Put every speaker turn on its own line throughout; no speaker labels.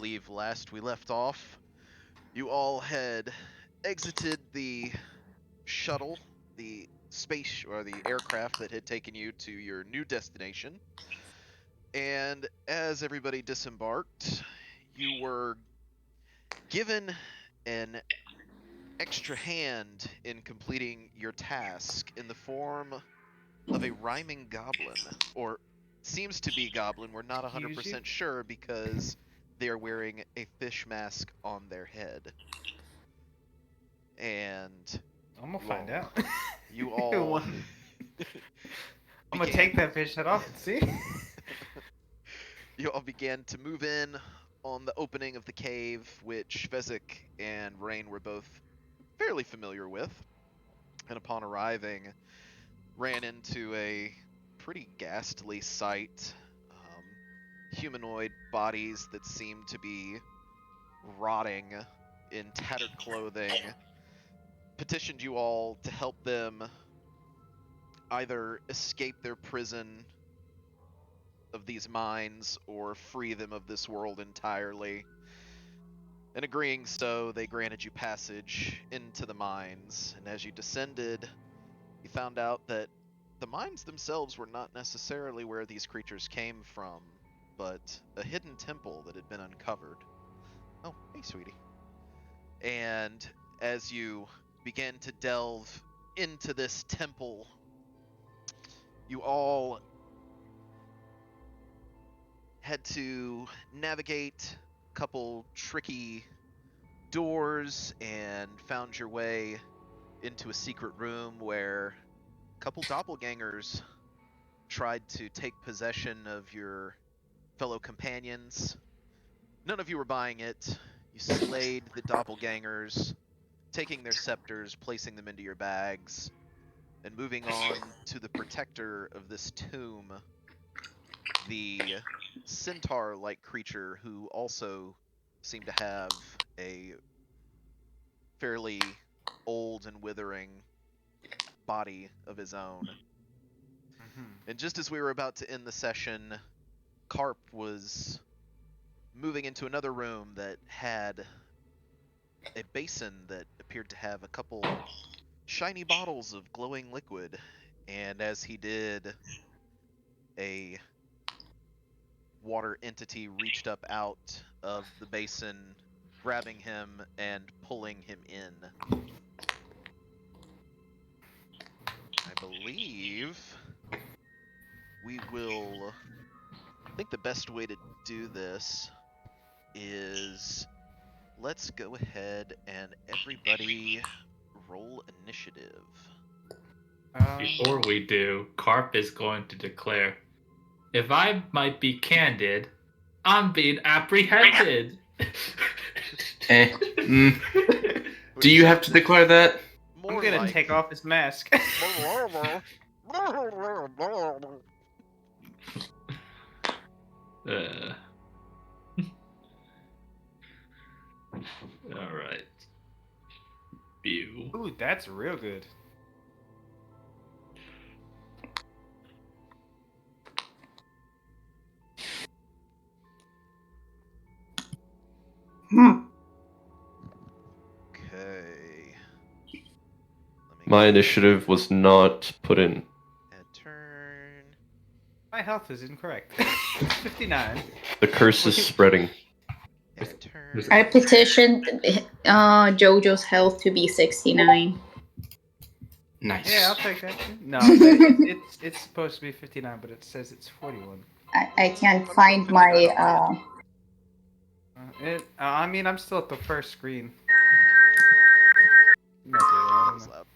believe last we left off, you all had exited the shuttle, the space or the aircraft that had taken you to your new destination. And as everybody disembarked, you were given an extra hand in completing your task in the form of a rhyming goblin, or seems to be goblin. We're not 100% sure because they are wearing a fish mask on their head. And
I'm gonna find out.
You all
I'm gonna take that fish head off and see.
You all began to move in on the opening of the cave, which Fezzik and Rain were both fairly familiar with. And upon arriving, ran into a pretty ghastly sight. Humanoid bodies that seemed to be rotting in tattered clothing. Petitioned you all to help them either escape their prison of these mines or free them of this world entirely. And agreeing so, they granted you passage into the mines, and as you descended, you found out that the mines themselves were not necessarily where these creatures came from, but a hidden temple that had been uncovered. Oh, hey, sweetie. And as you began to delve into this temple, you all had to navigate a couple tricky doors and found your way into a secret room where a couple doppelgangers tried to take possession of your fellow companions. None of you were buying it. You slayed the doppelgangers, taking their scepters, placing them into your bags, and moving on to the protector of this tomb, the centaur-like creature who also seemed to have a fairly old and withering body of his own. And just as we were about to end the session, Carp was moving into another room that had a basin that appeared to have a couple shiny bottles of glowing liquid. And as he did, a water entity reached up out of the basin, grabbing him and pulling him in. I believe we will... I think the best way to do this is let's go ahead and everybody roll initiative.
Before we do, Carp is going to declare, if I might be candid, I'm being apprehended.
Do you have to declare that?
I'm gonna take off his mask.
Alright. View.
Ooh, that's real good.
Okay.
My initiative was not put in.
Add turn.
My health is incorrect. 59.
The curse is spreading.
Add turn.
I petitioned JoJo's health to be 69.
Nice.
Yeah, I'll take that. No, it's supposed to be 59, but it says it's 41.
I can't find my
I mean, I'm still at the first screen.
That was loud.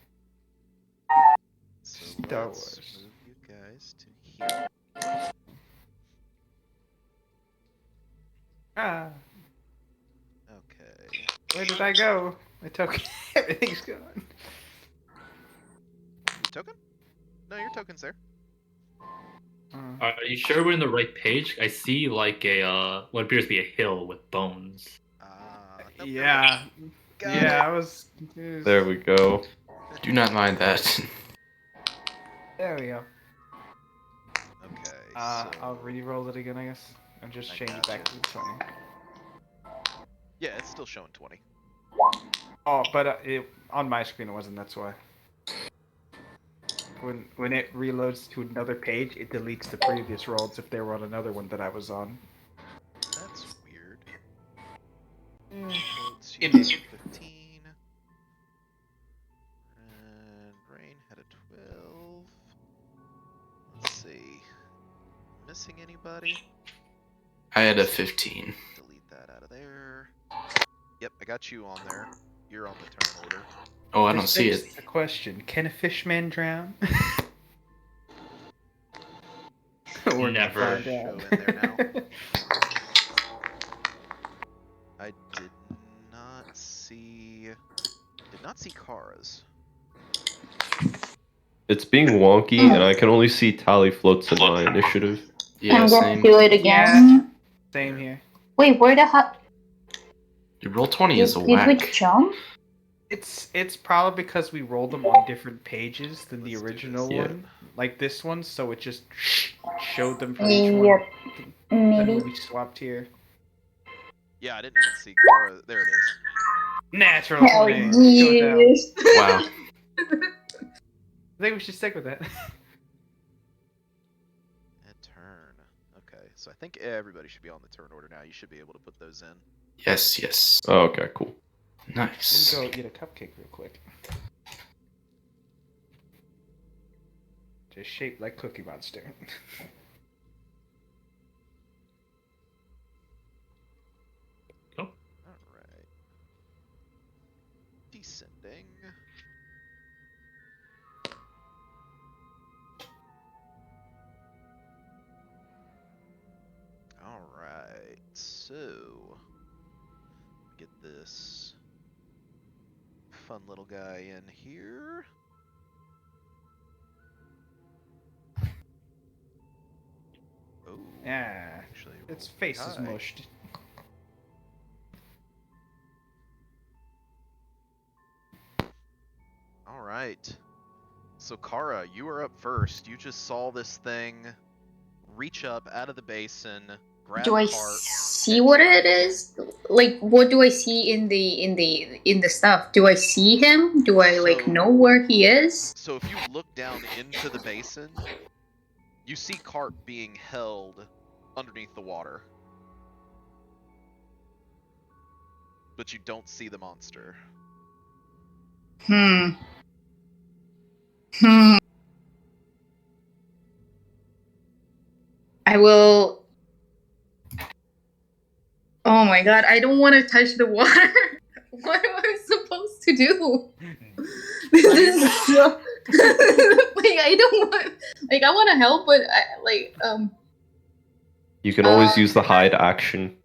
So
Star
let's
Wars.
move you guys to here.
Ah,
Okay.
where did I go? My token. Everything's gone.
Your token? No, your token's there.
Are you sure we're in the right page? I see like a what appears to be a hill with bones.
Nope,
Yeah.
Got
Yeah,
it.
I was confused.
There we go.
Do not mind that.
There we go.
Okay.
I'll re-roll it again, I guess, and just
I
change it back
gotcha.
to the 20.
still showing 20.
Oh, but on my screen it wasn't. That's why. When it reloads to another page, it deletes the previous rolls if they were on another one that I was on.
That's weird. Quotes,
It
you
is.
had a 15. And Rain had a 12. Let's see. Missing anybody?
I had a 15.
Delete that out of there. Yep, I got you on there. You're on the turn order.
Oh, I don't see it.
A question: can a fishman drown? We're gonna
Never.
find
Show
out.
in there now. I did not see Kara's.
It's being wonky, and I can only see tally floats in my initiative.
Yeah,
I'm gonna
same.
do it again.
Same here.
Wait, where the hell?
Dude, roll 20 is a
Did we
whack.
jump?
It's probably because we rolled them on different pages than the
Let's do
original
this.
Yeah.
one, like this one. So it just showed them for each
Yep,
one. Then
maybe.
we swapped here.
Yeah, I didn't even see Kara. There it is.
Natural
Hell
20. Let's go with that one.
yes.
Wow.
I think we should stick with that.
And turn. Okay, so I think everybody should be on the turn order now. You should be able to put those in.
Yes, yes.
Oh, okay, cool.
Nice.
Let me go get a cupcake real quick. Just shaped like Cookie Monster.
Alright. Descending. Alright, so get this fun little guy in here. Oh,
Yeah,
actually,
its
rolled pretty
face is
high.
mushed.
Alright. So, Kara, you are up first. You just saw this thing reach up out of the basin, grab
Do I
Cart.
see what it is? Like, what do I see in the stuff? Do I see him? Do I
So-
know where he is?
So, if you look down into the basin, you see Cart being held underneath the water. But you don't see the monster.
Hmm. I will. Oh my god! I don't want to touch the water. What am I supposed to do? This is so. I don't want. I want to help, but
You can always use the hide action.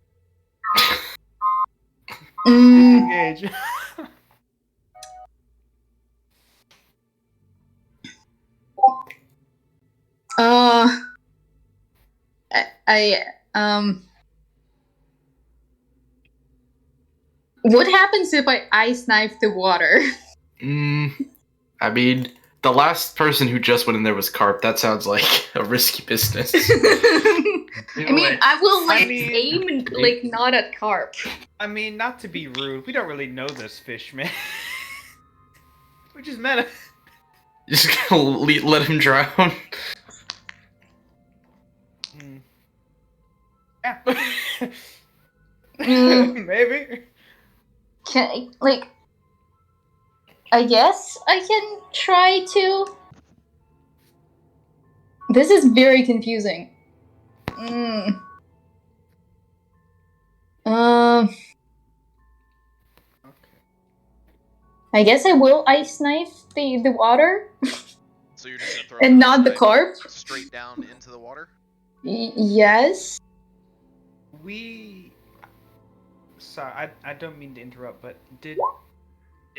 Engage.
What happens if I ice knife the water?
I mean, the last person who just went in there was Carp. That sounds like a risky business.
I mean, I will
I mean-
aim not at carp.
I mean, not to be rude, we don't really know this fish, man. We just met him.
You're just gonna let him drown?
Yeah. Maybe.
Can I guess I can try to. This is very confusing. I guess I will ice knife the water
So you're just gonna throw
and
it
not the
outside,
carp.
straight down into the water?
Yes.
Sorry, I don't mean to interrupt, but did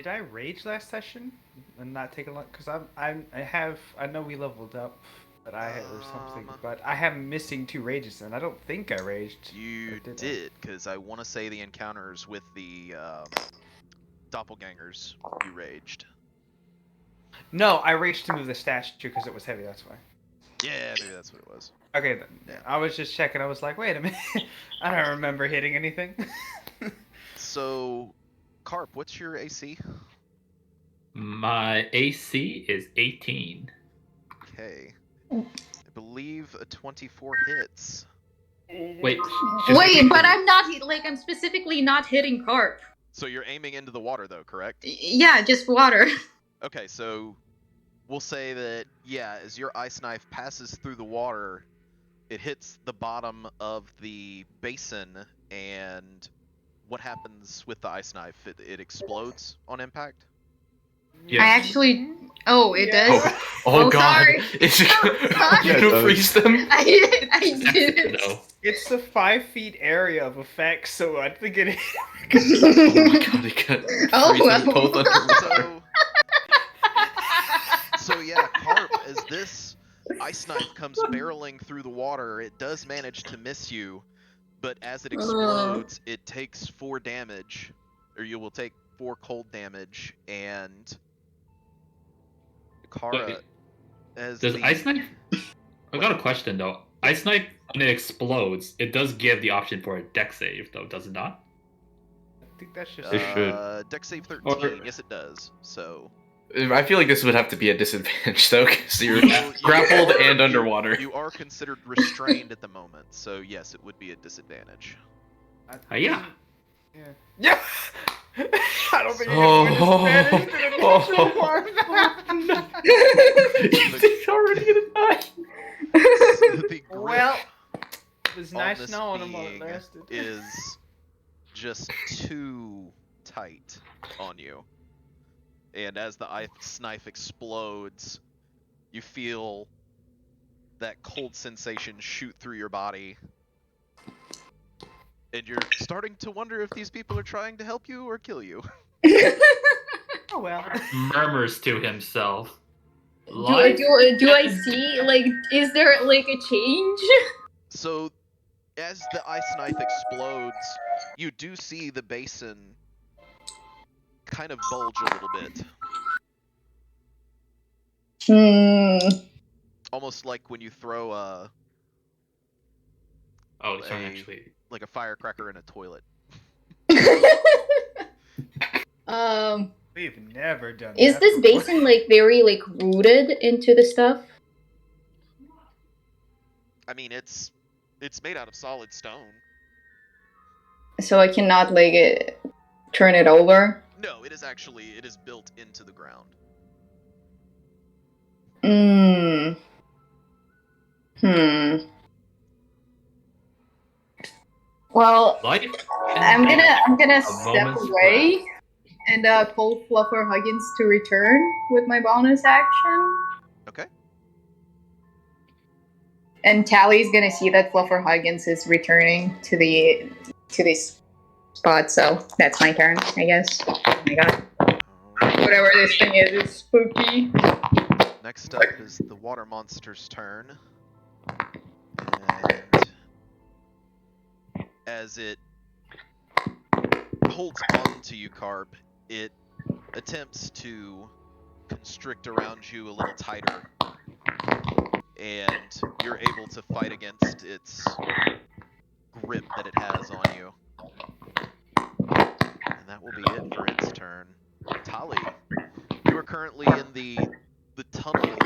I rage last session and not take a lot? Because I know we leveled up, but or something, but I have missing 2 rages, and I don't think I raged.
You
Or did I?
did, because I want to say the encounters with the doppelgangers, you raged.
No, I raged to move the statue because it was heavy. That's why.
Yeah, maybe that's what it was.
Okay, then. I was just checking. I was like, wait a minute. I don't remember hitting anything.
So, Carp, what's your AC?
My AC is 18.
Okay. I believe a 24 hits.
Wait,
Wait, but I'm not I'm specifically not hitting carp.
So you're aiming into the water, though, correct?
Yeah, just water.
Okay, so we'll say that, yeah, as your ice knife passes through the water, it hits the bottom of the basin, and what happens with the ice knife? It explodes on impact?
Yeah.
I actually. Oh, it does.
Oh god.
Sorry.
It's
Sorry.
gonna freeze them.
I did.
No.
It's a 5 feet area of effect, so I think it is.
Oh my god, it could
Oh,
freeze them
well.
both underwater.
So yeah, Carp, as this ice knife comes barreling through the water, it does manage to miss you, but as it explodes, it takes 4 damage, or you will take 4 cold damage, and Kara,
Wait,
as
does
the...
Ice Knife? I got a question though. Ice Knife, when it explodes, it does give the option for a deck save, though, does it not?
I think that's just.
It should.
Dex save 13,
Or-
yes it does, so...
I feel like this would have to be a disadvantage though, because you're
You-
grappled
you-
and underwater.
You are considered restrained at the moment, so yes, it would be a disadvantage.
Yeah.
Yeah. Yeah. I don't think
Oh. He's already gonna die.
The grip
Well, it was
on
nice
this
knowing him while it
being
lasted.
is just too tight on you. And as the ice knife explodes, you feel that cold sensation shoot through your body. And you're starting to wonder if these people are trying to help you or kill you.
Oh well.
Murmurs to himself.
do I see, is there, a change?
So, as the ice knife explodes, you do see the basin kind of bulge a little bit. Almost like when you throw
Oh, sorry, actually.
like a firecracker in a toilet.
We've never done
Is
that
this
before.
basin, very, rooted into the stuff?
I mean, it's made out of solid stone.
So I cannot, turn it over?
No, it is built into the ground.
Well,
Life
I'm gonna
A
step
moment's
away and told Fluffer Huggins to return with my bonus action.
Okay.
And Tally's gonna see that Fluffer Huggins is returning to this spot, so that's my turn, I guess. Oh my god. Whatever this thing is, it's spooky.
Next up is the water monster's turn. And as it holds on to you, Carp, it attempts to constrict around you a little tighter. And you're able to fight against its grip that it has on you. And that will be it for its turn. Tali, you are currently in the tunnel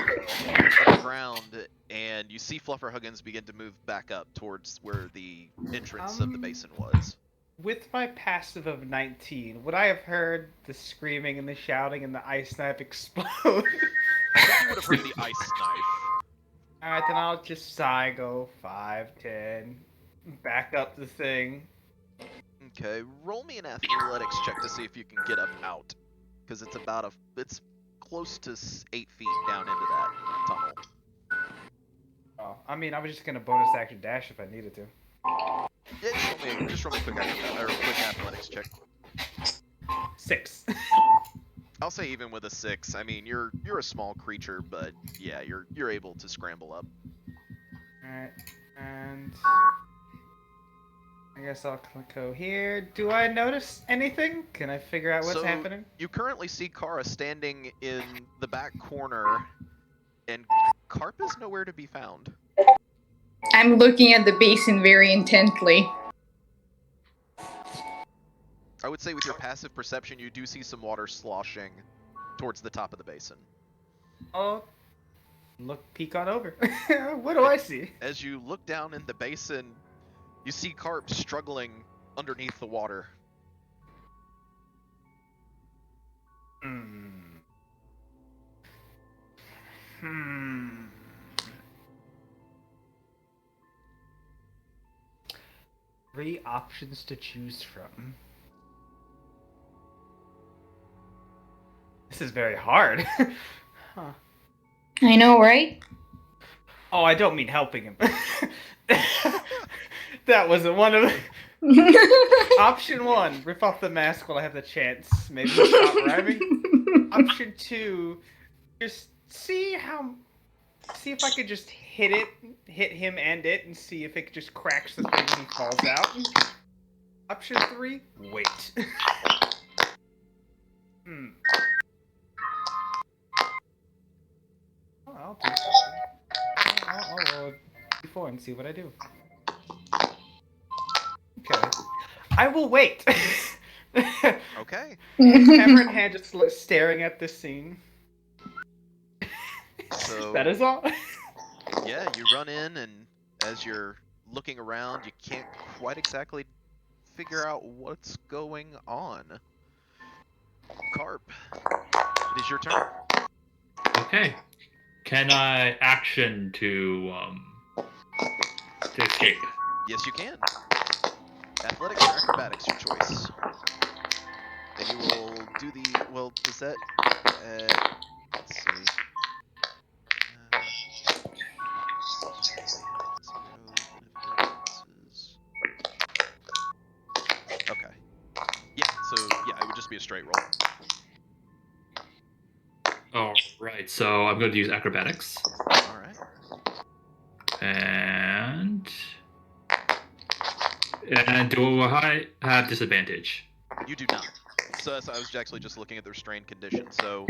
underground, and you see Fluffer Huggins begin to move back up towards where the entrance of the basin was.
With my passive of 19, would I have heard the screaming and the shouting and the ice knife explode?
I think you would have heard the ice knife.
Alright, then I'll just sigh, go 5, 10, back up the thing.
Okay, roll me an athletics check to see if you can get up out, because it's close to 8 feet down into that tunnel.
Oh, I mean, I was just gonna bonus action dash if I needed to.
Yeah, just roll me a quick athletics check.
6.
I'll say even with a 6. I mean, you're a small creature, but yeah, you're able to scramble up.
Alright, and I guess I'll go here. Do I notice anything? Can I figure out what's happening?
You currently see Kara standing in the back corner, and Carp is nowhere to be found.
I'm looking at the basin very intently.
I would say with your passive perception, you do see some water sloshing towards the top of the basin.
Oh, peek on over. What do I see?
As you look down in the basin, you see carp struggling underneath the water.
Three options to choose from. This is very hard. Huh.
I know, right?
Oh, I don't mean helping him. That wasn't one of the... Option 1, rip off the mask while I have the chance. Maybe stop rhyming. Option 2, just see if I could just hit him and it, and see if it just cracks the thing and he falls out. Option 3, wait. Oh, I'll do something. I'll roll a d4 and see what I do. Okay. I will wait.
Okay.
Camera in hand, just staring at this scene.
So
That is all.
yeah, you run in, and as you're looking around, you can't quite exactly figure out what's going on. Carp, it is your turn.
Okay. Can I action to escape?
Yes, you can. Athletics or acrobatics, your choice. And you will do the... Well, does that... let's see. Okay. Yeah, so, yeah, it would just be a straight roll.
Alright, so I'm going to use acrobatics.
Alright.
And do I have disadvantage?
You do not. So I was actually just looking at the restrained condition. So,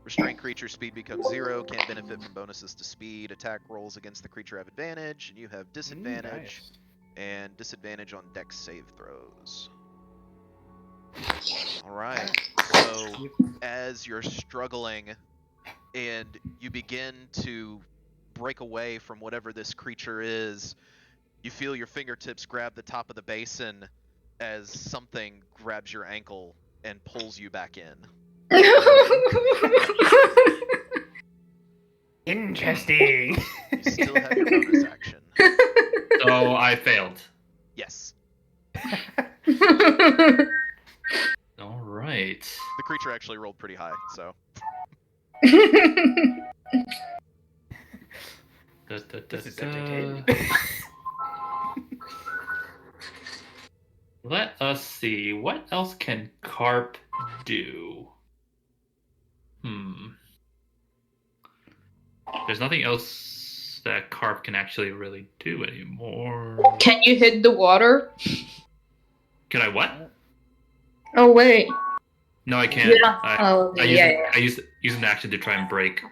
restrained creature speed becomes 0, can't benefit from bonuses to speed. Attack rolls against the creature have advantage, and you have disadvantage.
Nice.
And disadvantage on dex save throws. Alright, so as you're struggling and you begin to break away from whatever this creature is, you feel your fingertips grab the top of the basin as something grabs your ankle and pulls you back in.
Interesting.
You still have your bonus action.
So I failed.
Yes.
Alright.
The creature actually rolled pretty high, so...
This is entertaining.
Let us see. What else can carp do? There's nothing else that carp can actually really do anymore.
Can you hit the water?
Can I what?
Oh wait.
No, I can't.
Yeah.
I use an action to try and break.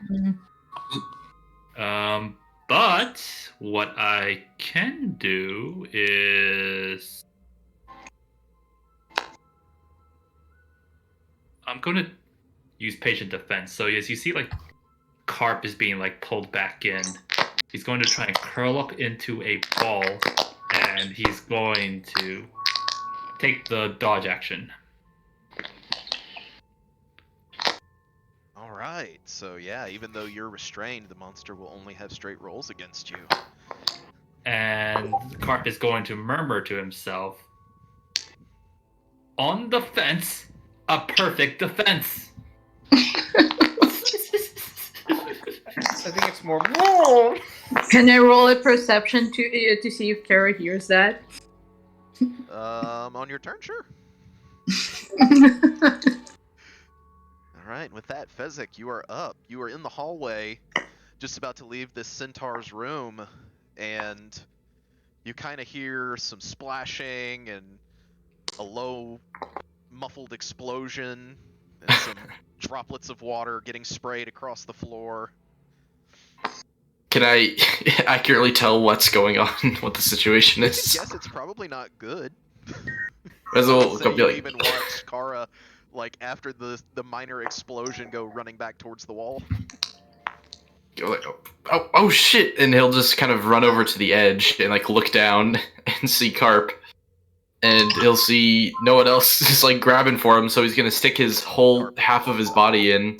Mhm.
But what I can do is I'm going to use patient defense. So as you see, like, carp is being like pulled back in. He's going to try and curl up into a ball, and he's going to take the dodge action.
Alright, so yeah, even though you're restrained, the monster will only have straight rolls against you.
And carp is going to murmur to himself, "On the fence, a perfect defense."
I think it's more. Whoa!
Can I roll a perception to see if Kara hears that?
On your turn, sure. Alright, with that, Fezzik, you are up. You are in the hallway, just about to leave this centaur's room, and you kind of hear some splashing and a low, muffled explosion, and some droplets of water getting sprayed across the floor.
Can I accurately tell what's going on, what the situation is?
Yes, it's probably not good.
Reza will
Say
go be
you
like,
even watch Kara, like after the minor explosion, go running back towards the wall.
go like, oh shit, and he'll just kind of run over to the edge and like look down and see Carp, and he'll see no one else is like grabbing for him, so he's gonna stick his whole
Carp.
half of his body in,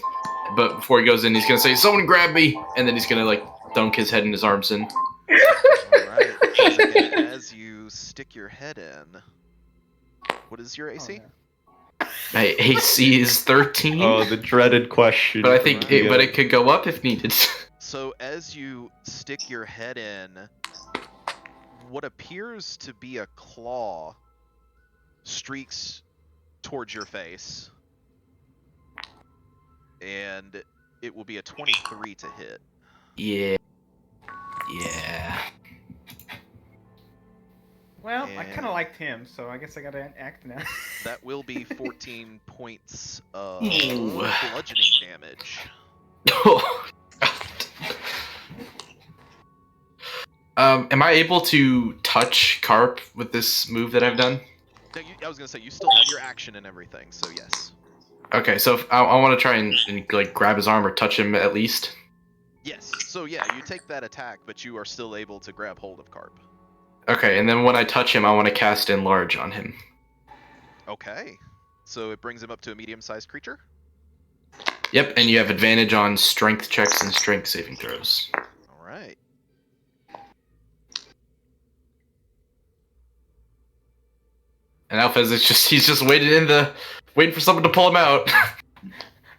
but before he goes in, he's gonna say, "Someone grab me," and then he's gonna like dunk his head and his arms in.
Alright, Fezzik, as you stick your head in, what is your AC?
My AC is 13.
Oh, the dreaded question.
But I think
Right.
but it could go up if needed.
So as you stick your head in, what appears to be a claw streaks towards your face. And it will be a 23 to hit.
Yeah.
Well, I kind
And-
of liked him, so I guess I gotta act now.
That will be 14 points of
Ooh.
bludgeoning damage.
Am I able to touch Carp with this move that I've done?
No, I was gonna say, you still have your action and everything, so yes.
Okay, so if I want to try and like grab his arm or touch him at least.
Yes, so yeah, you take that attack, but you are still able to grab hold of Carp.
Okay, and then when I touch him, I want to cast Enlarge on him.
Okay, so it brings him up to a medium-sized creature?
Yep, and you have advantage on strength checks and strength saving throws.
Alright.
And Alphaz is he's just waiting for someone to pull him out.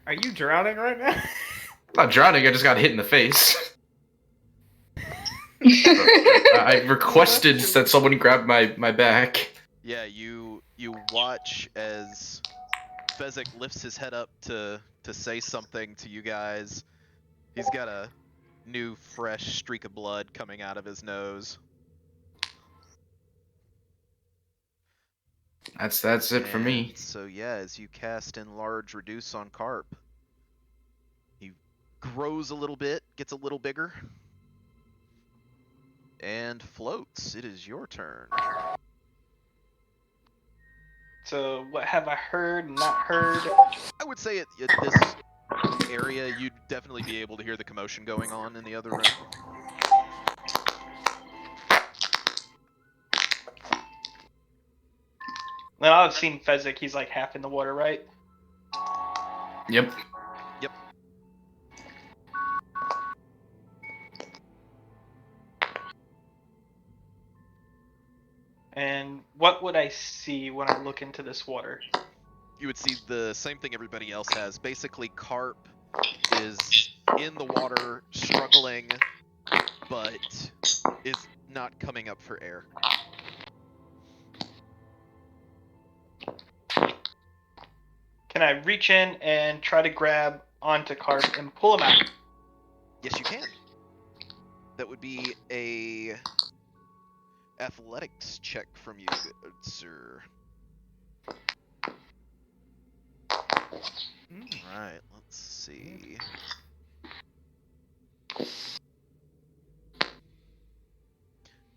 Are you drowning right now?
I'm not drowning, I just got hit in the face. I requested that someone grab my back.
Yeah, you watch as Fezzik lifts his head up to say something to you guys. He's got a new, fresh streak of blood coming out of his nose.
That's it for me.
And so yeah, as you cast Enlarge Reduce on Carp, he grows a little bit, gets a little bigger, and floats. It is your turn.
So, what have I heard, not heard?
I would say at this area, you'd definitely be able to hear the commotion going on in the other room.
Well, I've seen Fezzik, he's like half in the water, right?
Yep.
And what would I see when I look into this water?
You would see the same thing everybody else has. Basically, Carp is in the water, struggling, but is not coming up for air.
Can I reach in and try to grab onto Carp and pull him out?
Yes, you can. That would be a athletics check from you, good sir. Alright, let's see.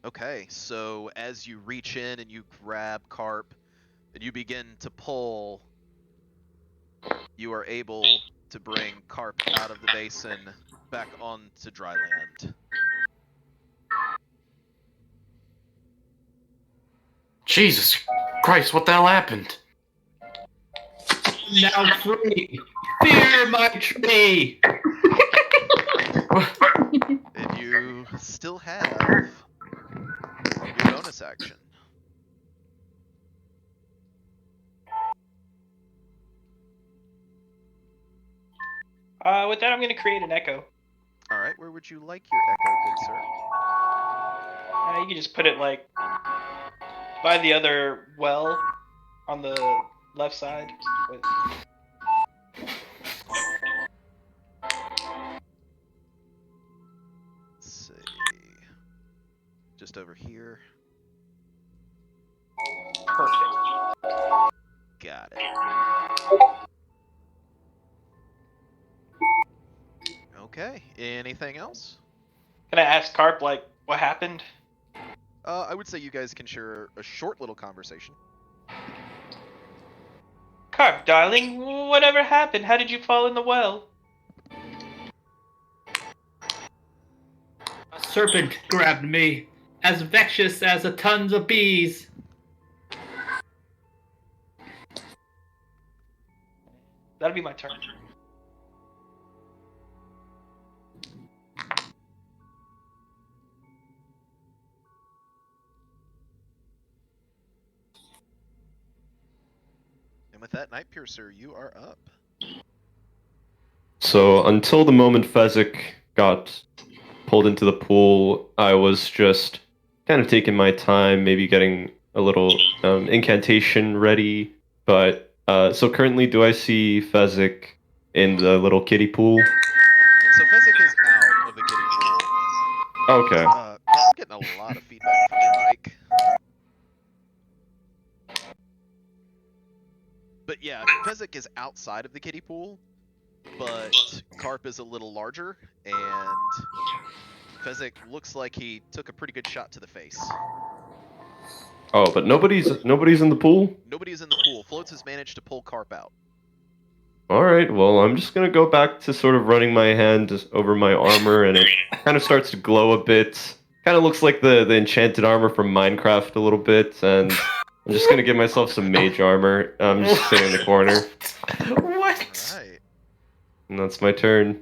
Okay, so as you reach in and you grab Carp and you begin to pull, you are able to bring Carp out of the basin back onto dry land.
Jesus Christ, what the hell happened?
Now free! Fear my tree!
And you still have your bonus action.
With that, I'm going to create an echo.
Alright, where would you like your echo, good sir?
You can just put it like by the other well on the left side.
Let's see. Just over here.
Perfect.
Got it. Okay, anything else?
Can I ask Carp, like, what happened?
I would say you guys can share a short little conversation.
Carp, darling, whatever happened? How did you fall in the well?
A serpent grabbed me, as vexous as a tons of bees.
That'll be my turn.
And with that, Night Piercer, you are up.
So until the moment Fezzik got pulled into the pool, I was just kind of taking my time, maybe getting a little incantation ready. But so currently, do I see Fezzik in the little kiddie pool?
So Fezzik is out of the kiddie pool.
Okay.
I'm getting a lot of feedback from your mic. But yeah, Fezzik is outside of the kiddie pool, but Carp is a little larger, and Fezzik looks like he took a pretty good shot to the face.
Oh, but nobody's in the pool?
Nobody's in the pool. Floats has managed to pull Carp out.
Alright, well, I'm just gonna go back to sort of running my hand over my armor, and it kind of starts to glow a bit. Kind of looks like the enchanted armor from Minecraft a little bit, and I'm just gonna give myself some mage armor. I'm just sitting in the corner,
What?
Alright.
and that's my turn.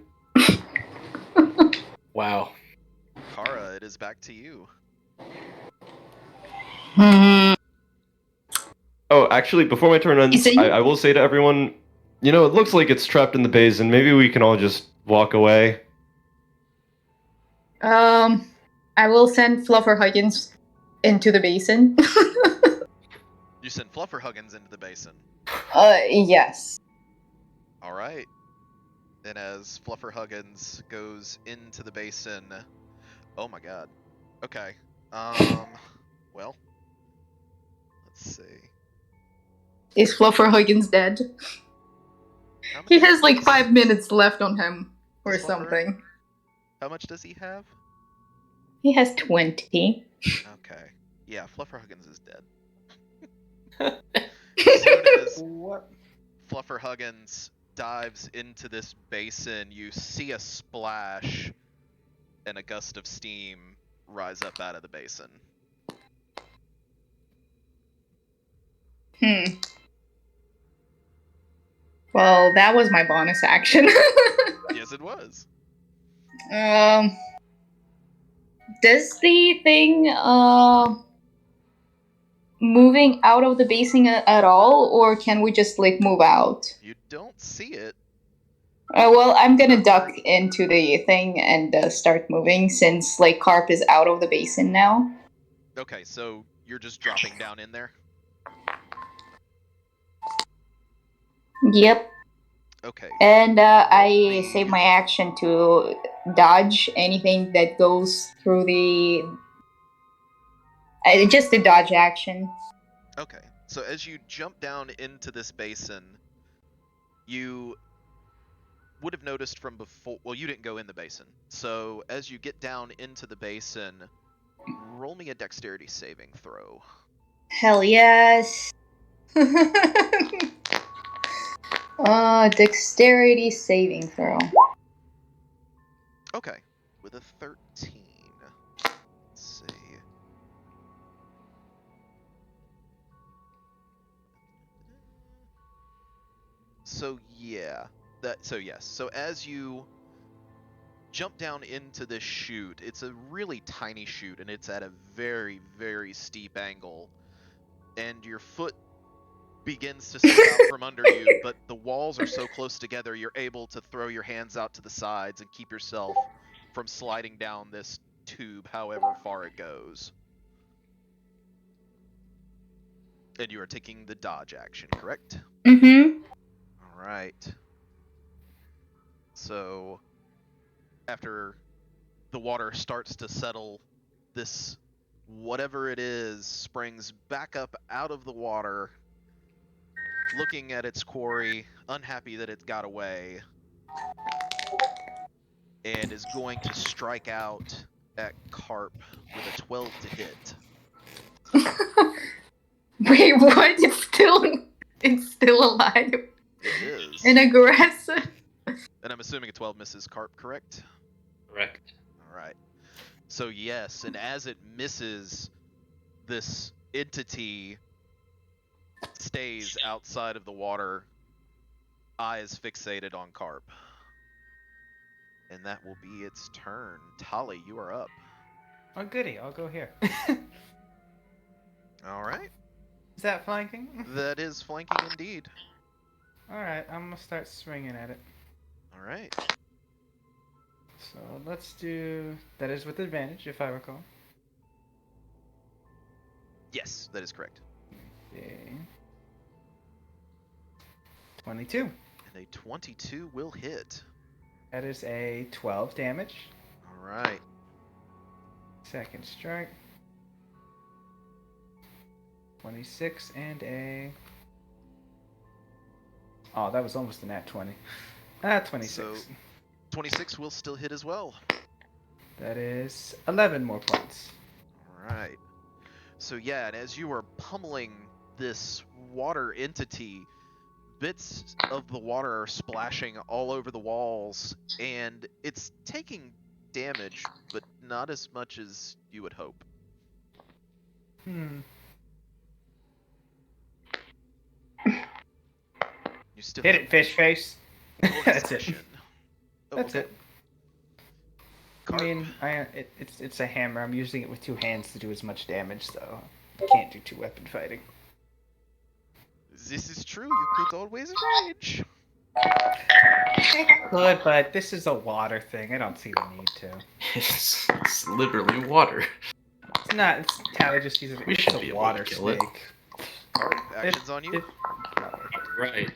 Wow.
Kara, it is back to you.
Oh, actually, before my turn ends, I will say to everyone, you know, it looks like it's trapped in the basin. Maybe we can all just walk away.
I will send Fluffer Huggins into the basin.
You send Fluffer Huggins into the basin.
Yes.
Alright. And as Fluffer Huggins goes into the basin... Oh my god. Okay. Well. Let's see.
Is Fluffer Huggins dead?
How
He
many
has like
does-
5 minutes left on him, or
Fluffer?
something.
How much does he have?
He has 20.
Okay. Yeah, Fluffer Huggins is dead. As soon as
What?
Fluffer Huggins dives into this basin, you see a splash and a gust of steam rise up out of the basin.
Well, that was my bonus action.
Yes, it was.
Does the thing, moving out of the basin at all, or can we just, like, move out?
You don't see it.
Well, I'm gonna duck into the thing and start moving, since, like, Carp is out of the basin now.
Okay, so you're just dropping down in there?
Yep.
Okay.
And I save my action to dodge anything that goes through the... just the dodge action.
Okay. So as you jump down into this basin, you would have noticed from before... Well, you didn't go in the basin. So as you get down into the basin, roll me a dexterity saving throw.
Hell yes. Dexterity saving throw.
Okay. With a 13. Let's see. So yeah. Yes. So as you jump down into this chute, it's a really tiny chute and it's at a very, very steep angle. And your foot begins to slip out from under you, but the walls are so close together you're able to throw your hands out to the sides and keep yourself from sliding down this tube however far it goes. And you are taking the dodge action, correct?
Mm-hmm.
Alright. So after the water starts to settle, this whatever it is springs back up out of the water, looking at its quarry, unhappy that it got away, and is going to strike out at Carp with a 12 to hit.
Wait, what? It's still... it's still alive
It is.
and aggressive.
And I'm assuming a 12 misses Carp, correct?
Correct.
Alright. So yes, and as it misses, this entity stays outside of the water, eyes fixated on Carp. And that will be its turn. Tali, you are up.
Oh, goody. I'll go here.
Alright.
Is that flanking?
That is flanking indeed.
Alright, I'm gonna start swinging at it.
Alright.
So let's do. That is with advantage, if I recall.
Yes, that is correct.
Okay. 22.
And a 22 will hit.
That is a 12 damage.
Alright.
Second strike. 26 and a. Oh, that was almost a nat 20. 26.
So 26 will still hit as well.
That is 11 more points.
Alright. So yeah, and as you are pummeling this water entity, bits of the water are splashing all over the walls, and it's taking damage, but not as much as you would hope.
Hmm.
You still
Hit it, fish face.
bonus
That's it.
action. Oh,
That's
okay.
it.
Carp.
I mean, it's a hammer. I'm using it with two hands to do as much damage, so I can't do two-weapon fighting.
This is true. You could always rage.
I could, but this is a water thing. I don't see the need to.
It's literally water.
It's not. It's Tally just uses it.
We
It's
should
a
be able to
water
kill it.
snake.
Carp, actions on you.
Right.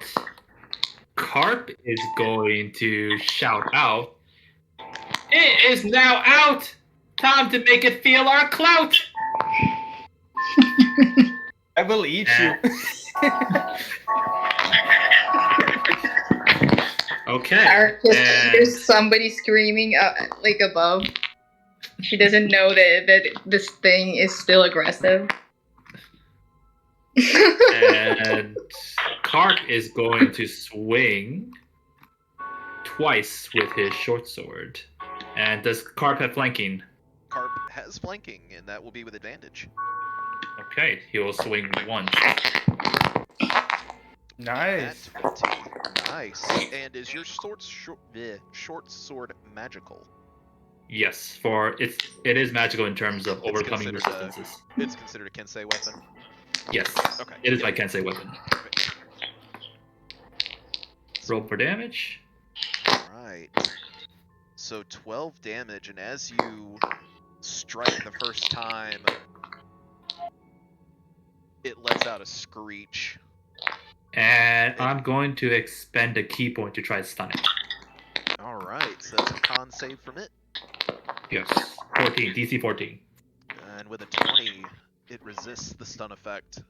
Carp is going to shout out. It is now out! Time to make it feel our clout!
I will eat you.
Okay.
Or just
and-
there's somebody screaming like above. She doesn't know that this thing is still aggressive.
And Carp is going to swing twice with his short sword. And does Carp have flanking?
Carp has flanking, and that will be with advantage.
Okay, he will swing once.
Nice.
At 20. Nice. And is your short sword magical?
Yes, for it is magical in terms of overcoming
considered a-
resistances.
It's considered a Kensei weapon.
Yes,
Okay.
it is
Yep.
my Kensei weapon.
Perfect.
Roll for damage.
Right. So 12 damage, and as you strike the first time, it lets out a screech.
And I'm going to expend a key point to try to stun it.
Alright, so that's a con save from it.
Yes, 14, DC 14.
And with a 20, it resists the stun effect.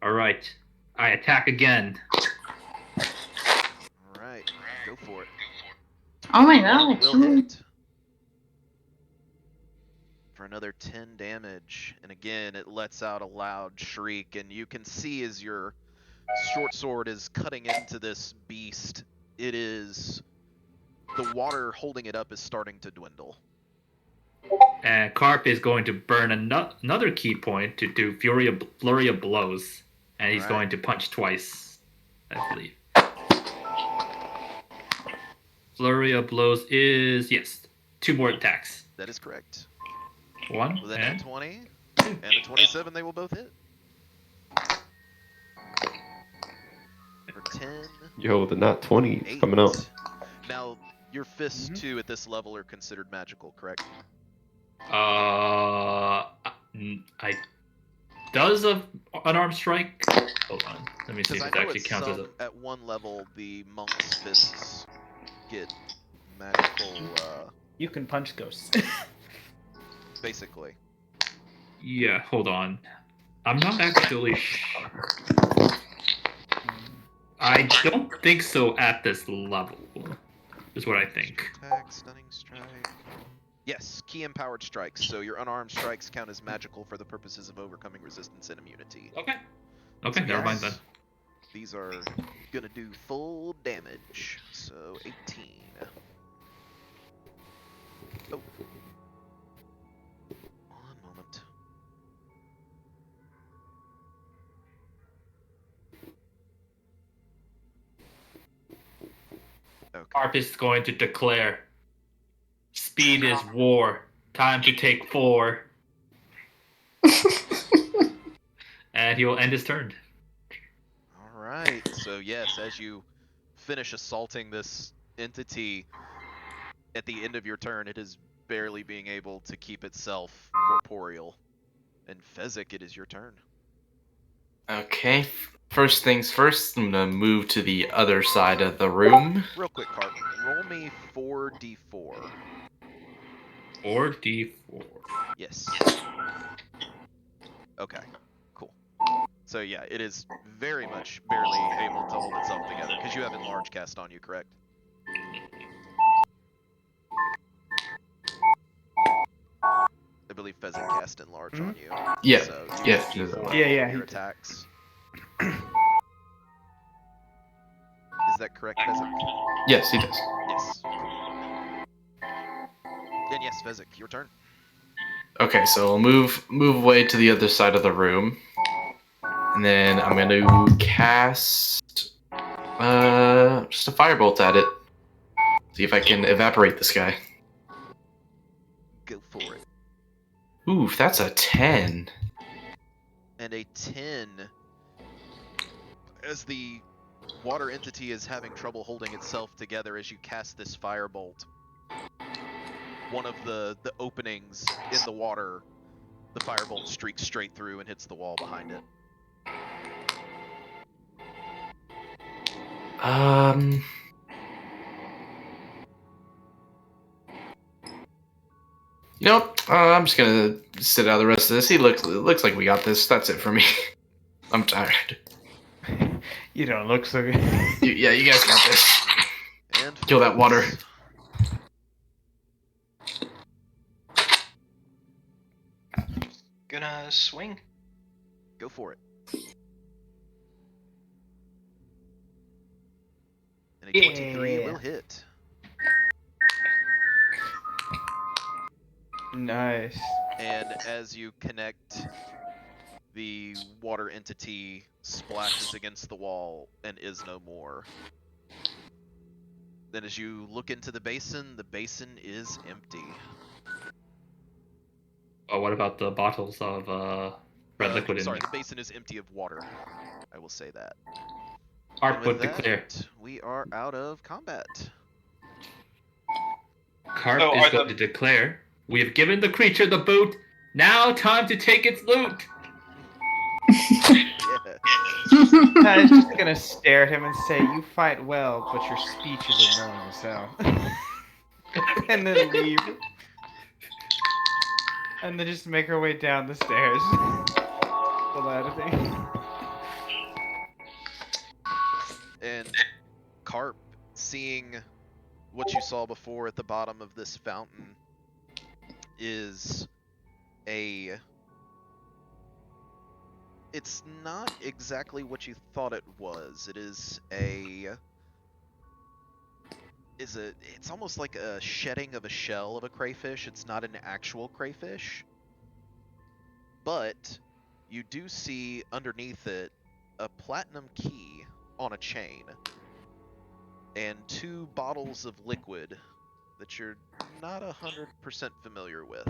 Alright, I attack again.
Alright, go for it.
Oh my
Will
god.
hit. For another 10 damage. And again, it lets out a loud shriek, and you can see as your short sword is cutting into this beast, it is... the water holding it up is starting to dwindle.
And Carp is going to burn another key point to do flurry of blows. And he's
Alright.
going to punch twice, I believe. Flurry of blows is, yes, 2 more attacks.
That is correct.
1
With a
and
nat 20 and a 27, they will both hit. For 10,
Yo, the nat 20 is
8.
coming out.
Now, your fists too at this level are considered magical, correct?
does an unarmed strike? Hold on, let me see
Because
if
I
it
know
actually
at
counts as
some,
a.
at one level, the monk's fists get magical,
You can punch ghosts.
basically.
Yeah, hold on. I'm not actually. I don't think so at this level. Is what I think.
Attack, stunning strike. Yes, key empowered strikes. So your unarmed strikes count as magical for the purposes of overcoming resistance and immunity.
Okay. Okay,
So
never mind then.
yes, These are gonna do full damage. So 18. Oh. One moment. Okay.
Harp is going to declare, "Speed is war. Time to take 4." And he will end his turn.
All right. So yes, as you finish assaulting this entity, at the end of your turn, it is barely being able to keep itself corporeal. And Fezzik, it is your turn.
Okay. First things first, I'm gonna move to the other side of the room.
Real quick, Carp. Roll me 4d4.
4d4.
Yes. Okay. Cool. So yeah, it is very much barely able to hold itself together because you have enlarge cast on you, correct? I believe Fezzik cast enlarge on you.
Yeah.
So you
Yeah.
get a d4 on
Yeah,
all
yeah,
of
he
your
did.
attacks. Is that correct, Fezzik?
Yes, he does.
Yes. Cool. And yes, Fezzik, your turn.
Okay, so I'll move away to the other side of the room, and then I'm gonna cast just a firebolt at it. See if I can evaporate this guy.
Go for it.
Ooh, that's a 10.
And a 10. As the water entity is having trouble holding itself together as you cast this firebolt, one of the openings in the water, the firebolt streaks straight through and hits the wall behind it.
You know, I'm just gonna sit out the rest of this. It looks like we got this. That's it for me. I'm tired.
You don't look so good.
Yeah, you guys got this.
And
Kill that water.
Gonna swing.
Go for it. And a 23 will hit.
Nice.
And as you connect, the water entity splashes against the wall and is no more. Then as you look into the basin is empty.
Oh, what about the bottles of red liquid in
Sorry,
there?
the basin is empty of water. I will say that.
Harp
And
would
with
declare.
that, we are out of combat.
Carp
So
is
are
going
the-
to declare, "We have given the creature the boot. Now time to take its loot."
Yeah.
I was just gonna stare at him and say, "You fight well, but your speech is a no." So, and then leave, and then just make our way down the stairs. The ladder thing.
And Carp, seeing what you saw before at the bottom of this fountain, is it's not exactly what you thought it was. It is it's almost like a shedding of a shell of a crayfish. It's not an actual crayfish. But you do see underneath it a platinum key on a chain and 2 bottles of liquid that you're not 100% familiar with.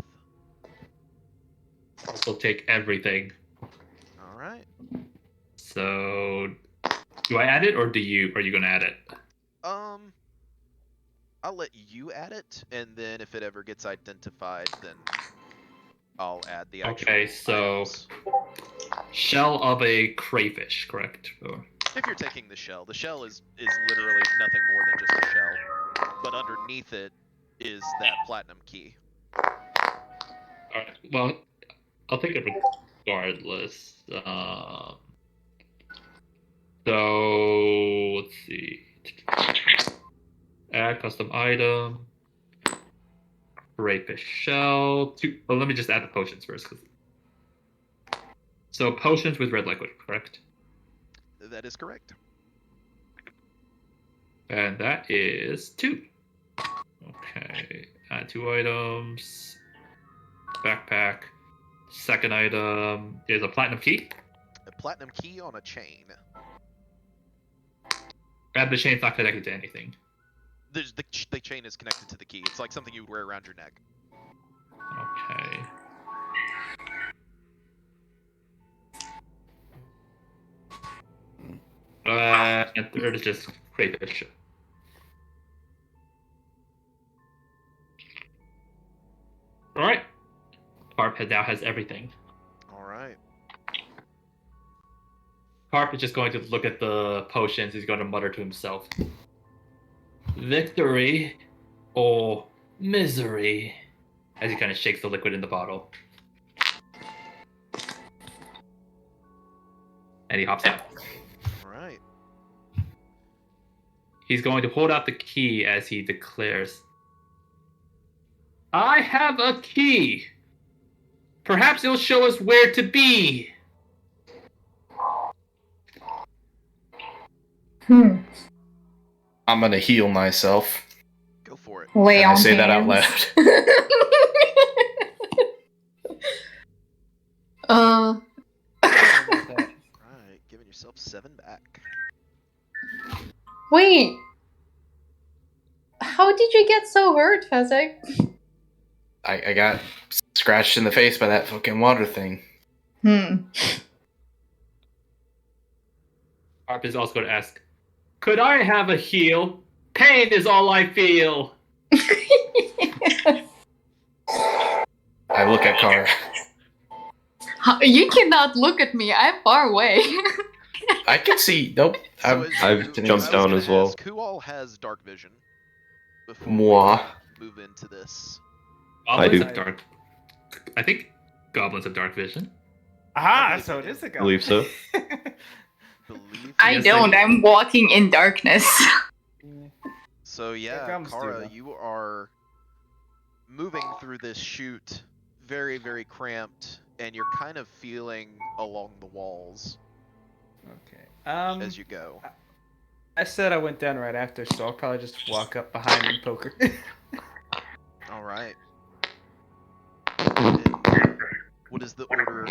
Also take everything.
All right.
So, do I add it, or are you going to add it?
I'll let you add it, and then if it ever gets identified, then I'll add the actual
Okay, so
items.
shell of a crayfish, correct? Or...
If you're taking the shell is literally nothing more than just a shell, but underneath it is that platinum key.
Alright, well, I'll take it regardless. So, let's see. Add custom item. Crayfish shell. Well, let me just add the potions first. So, potions with red liquid, correct?
That is correct.
And that is 2. Okay. 2 items. Backpack. Second item is a platinum key.
A platinum key on a chain.
And the chain's not connected to anything.
The chain is connected to the key. It's like something you would wear around your neck.
Okay. And third is just crayfish. Alright. Carp now has everything.
Alright.
Carp is just going to look at the potions. He's going to mutter to himself. Victory or misery? As he kind of shakes the liquid in the bottle. And he hops out.
Alright.
He's going to hold out the key as he declares, I have a key. Perhaps it'll show us where to be.
Hmm.
I'm gonna heal myself.
Go for it.
Lay
And I
on
say that out
hands.
loud.
Alright, giving yourself 7 back.
Wait. How did you get so hurt, Fezzik?
I got scratched in the face by that fucking water thing.
Carp is also going to ask, could I have a heal? Pain is all I feel.
I look at Kara.
You cannot look at me. I'm far away.
I can see. Nope.
So
I've
I
jumped
was
down
gonna
as well.
ask, who all has dark vision? Before
Moi.
we move into this.
Goblins
do.
have dark. I think goblins have dark vision.
Aha, so it is a
I
guy.
believe so.
Believe
I
Yes,
don't. I'm walking in darkness.
So yeah,
gums do,
Kara,
though.
you are moving through this chute, very, very cramped, and you're kind of feeling along the walls
Okay.
as you go.
I said I went down right after, so I'll probably just walk up behind and poke her.
All right. And what is the order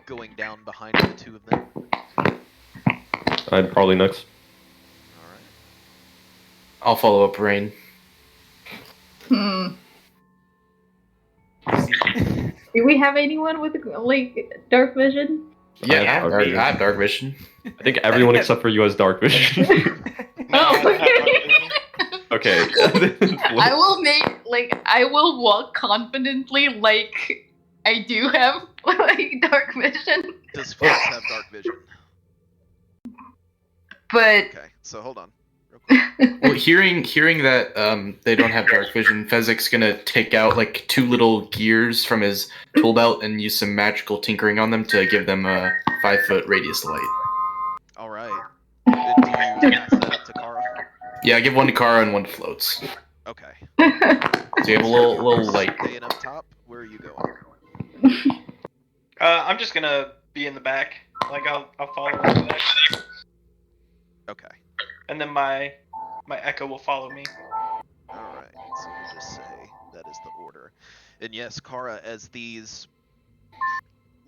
going down behind the two of them?
I'd probably next.
All right.
I'll follow up Rain.
Do we have anyone with like dark vision?
Yeah,
I have dark vision.
I have dark vision.
I think everyone except for you has dark vision.
No,
Oh,
I don't have dark vision.
Okay.
I will I will walk confidently like I do have like dark vision.
Does Fox have dark vision?
But
Okay, so hold on. Real quick.
Well, hearing that they don't have dark vision, Fezzik's gonna take out like 2 little gears from his tool belt and use some magical tinkering on them to give them a 5-foot radius light.
All right. And do you pass that up to Kara?
Yeah, I give 1 to Kara and 1 to Floats.
Okay.
So you have a little light.
Staying up top. Where are you going?
I'm just gonna be in the back. Like I'll follow in the back,
Okay.
and then my echo will follow me.
All right. So we'll just say that is the order. And yes, Kara, as these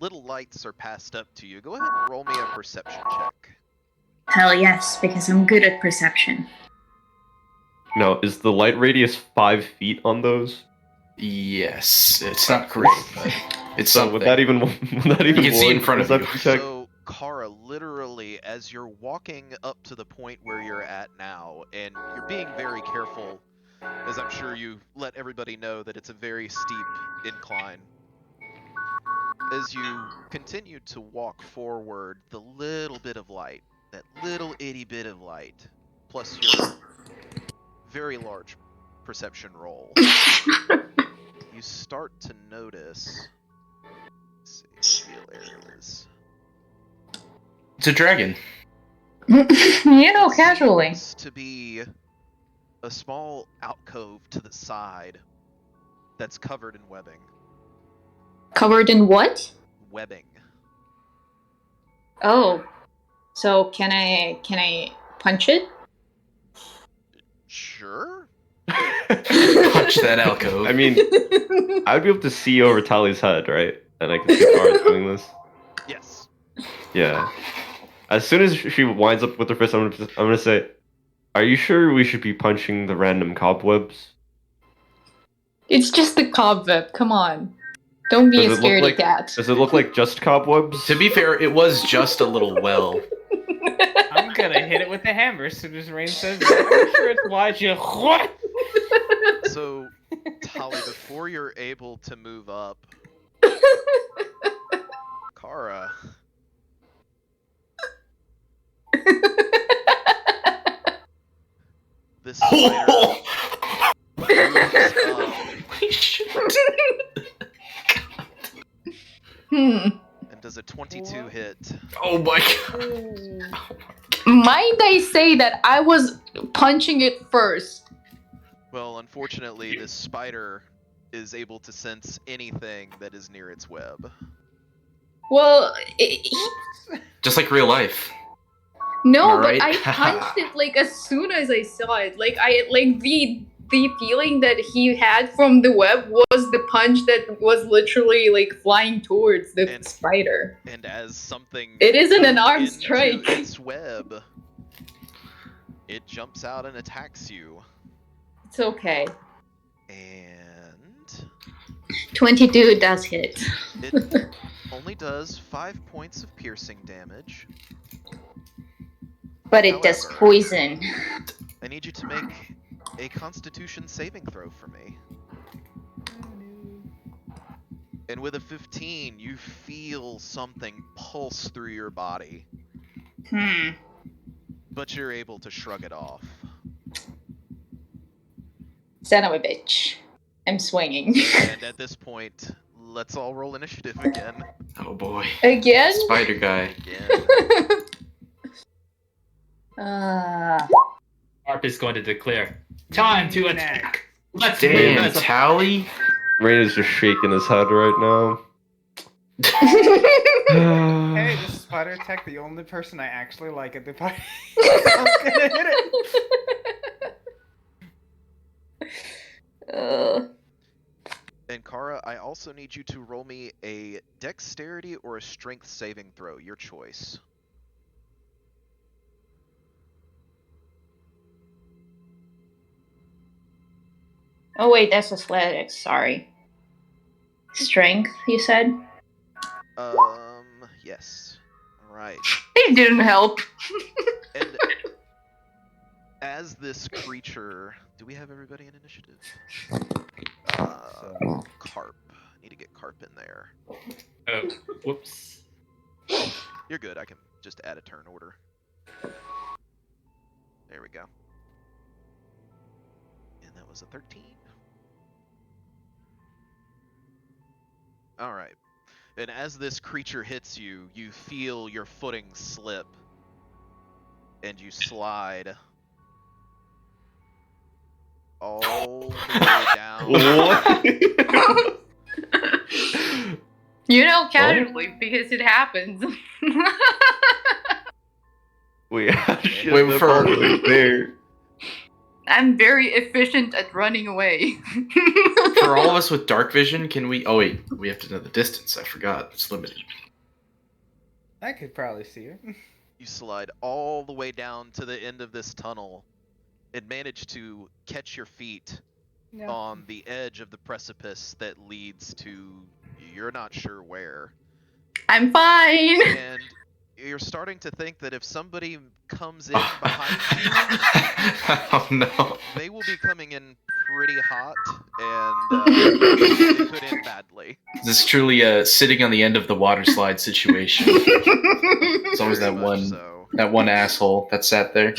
little lights are passed up to you, go ahead and roll me a perception check.
hell yes, because I'm good at perception.
Now, is the light radius 5 feet on those?
Yes, it's not great, but it's
So
something.
would that even
You can see
warrant
in front of you.
perception check?
So, Kara, literally, as you're walking up to the point where you're at now, and you're being very careful, as I'm sure you let everybody know that it's a very steep incline. As you continue to walk forward, the little bit of light, that little itty bit of light, plus your very large perception roll, you start to notice. Let's see, reveal areas.
It's a dragon.
Casually.
Seems to be a small alcove to the side that's covered in webbing.
Covered in what?
Webbing.
Oh. So can I punch it?
Sure.
Punch that alcove.
I mean, I'd be able to see over Tali's head, right? And I can see Kara doing this.
Yes.
Yeah. As soon as she winds up with her fist, I'm gonna say, "Are you sure we should be punching the random cobwebs?"
It's just a cobweb. Come on. Don't be
Does
a
it look
scaredy
like-
cat.
Does it look like just cobwebs?
To be fair, it was just a little well.
I'm gonna hit it with the hammer as soon as Rain says that. I'm sure it's wide you. What?
So, Tali, before you're able to move up, Kara. This spider moves up
We shouldn't.
Hmm.
and does a 22 hit.
Oh my god.
Mind I say that I was punching it first.
Well, unfortunately, this spider is able to sense anything that is near its web.
Well,
Just like real life.
no,
Am I
but
right?
I punched it like as soon as I saw it. Like the feeling that he had from the web was the punch that was literally like flying towards the
And-
spider.
And as something
It isn't an
moves
arm
into
strike.
its web, it jumps out and attacks you.
It's okay.
And
22 does hit.
it only does 5 points of piercing damage.
But it does
However-
poison.
I need you to make a Constitution saving throw for me. And with a 15, you feel something pulse through your body, but you're able to shrug it off.
Son of a bitch. I'm swinging.
And at this point, let's all roll initiative again.
Oh boy.
Again?
Spider guy.
Again.
Harp is going to declare, "Time to attack. Let's move
Damn,
as a
Tally.
Rain is just shaking his head right now.
Hey, this is spider attack the only person I actually like at the party. I was gonna hit it.
And Kara, I also need you to roll me a dexterity or a strength saving throw, your choice.
Oh wait, that's athletics, sorry. Strength, you said?
Yes. Alright.
It didn't help.
And as this creature... Do we have everybody in initiative? Carp. Need to get Carp in there.
Oh, whoops.
You're good, I can just add a turn order. There we go. And that was a 13. Alright. And as this creature hits you, you feel your footing slip. And you slide all the way down.
What?
You know, casually, because it happens.
Wait, shit,
Wait,
the
for-
ball was there.
I'm very efficient at running away.
For all of us with dark vision, can we... Oh wait, we have to know the distance. I forgot. It's limited.
I could probably see her.
You slide all the way down to the end of this tunnel and manage to catch your feet
No.
on the edge of the precipice that leads to you're not sure where.
I'm fine.
And you're starting to think that if somebody comes in behind
Oh no.
you, they will be coming in pretty hot and it could end badly.
This is truly a sitting on the end of the water slide situation. It's always that
Very much
one
so.
that one asshole that sat there.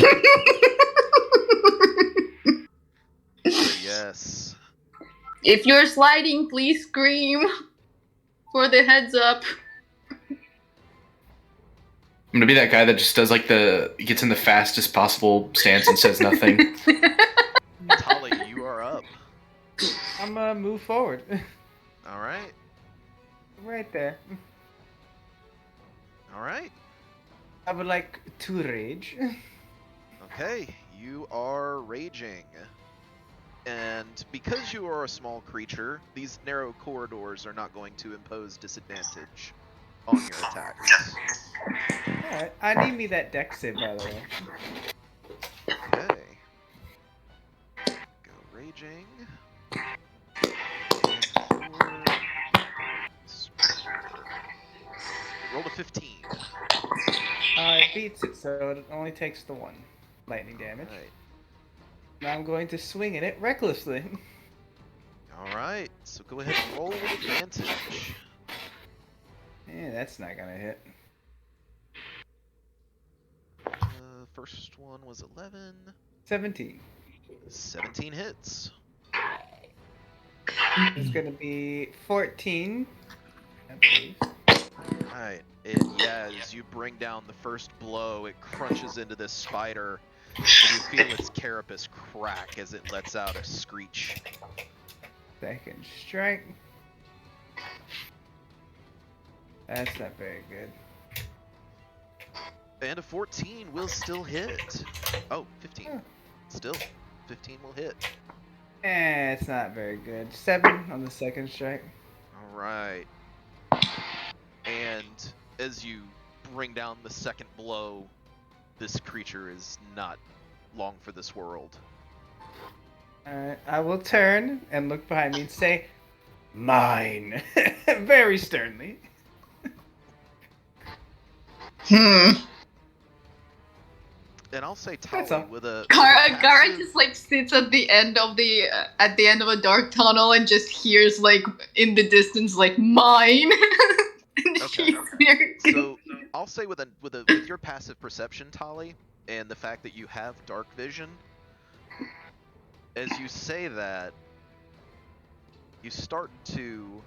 Yes.
If you're sliding, please scream for the heads up.
I'm gonna be that guy that just does like gets in the fastest possible stance and says nothing.
Tali, you are up.
I'm gonna move forward.
Alright.
Right there.
Alright.
I would like to rage.
Okay, you are raging. And because you are a small creature, these narrow corridors are not going to impose disadvantage on your attacks.
Alright, I need me that dex save, by the way.
Okay. Go raging. And your spider. Roll a 15.
It beats it, so it only takes the 1 lightning damage.
Alright.
Now I'm going to swing at it recklessly.
Alright, so go ahead and roll with advantage.
That's not gonna hit.
First one was 11.
17.
17 hits.
It's gonna be 14. I believe.
Alright, and yeah, as you bring down the first blow, it crunches into this spider, and you feel its carapace crack as it lets out a screech.
Second strike. That's not very good.
And a 14 will still hit. Oh, 15.
Huh.
Still, 15 will hit.
It's not very good. 7 on the second strike.
Alright. And as you bring down the second blow, this creature is not long for this world.
Alright, I will turn and look behind me and say, "Mine," very sternly.
And I'll say
That's all.
Tali with a
Gara
passive-
just like sits at the end of a dark tunnel and just hears like in the distance like mine. And
Okay.
she's very
So I'll say with your passive perception, Tali, and the fact that you have dark vision, as you say that, you start to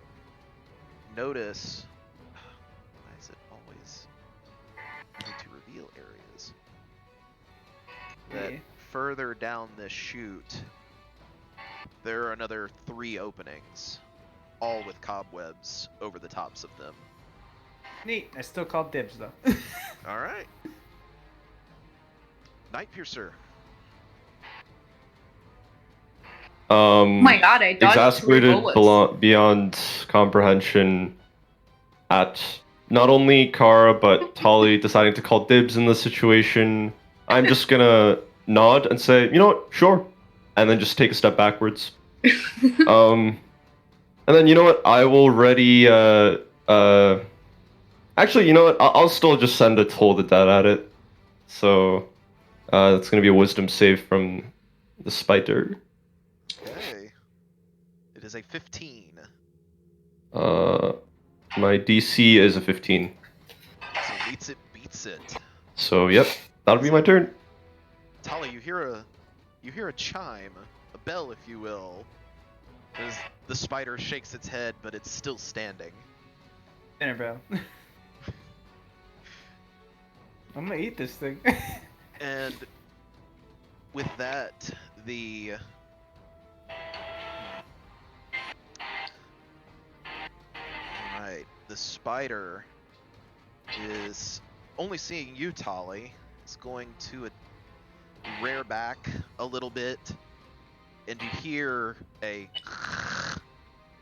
notice. Why is it always need to reveal areas? That
Yeah.
further down this chute, there are another 3 openings, all with cobwebs over the tops of them.
Neat. I still call dibs though.
All right. Night Piercer.
Oh my god, I dodged 3
exasperated
bullets.
beyond comprehension at not only Kara but Tali deciding to call dibs in this situation. I'm just gonna nod and say, you know what, sure, and then just take a step backwards. And then you know what, I will ready. Actually, you know what, I'll still just send a Toll the Dead at it. So it's gonna be a Wisdom save from the spider.
Okay. It is a 15.
My DC is a 15.
So beats it.
So yep, that'll be my turn.
Tali, you hear a chime, a bell if you will, as the spider shakes its head, but it's still standing.
Dinner bell. I'm gonna eat this thing.
And with that, Alright, the spider is only seeing you, Tali. It's going to rear back a little bit, and you hear a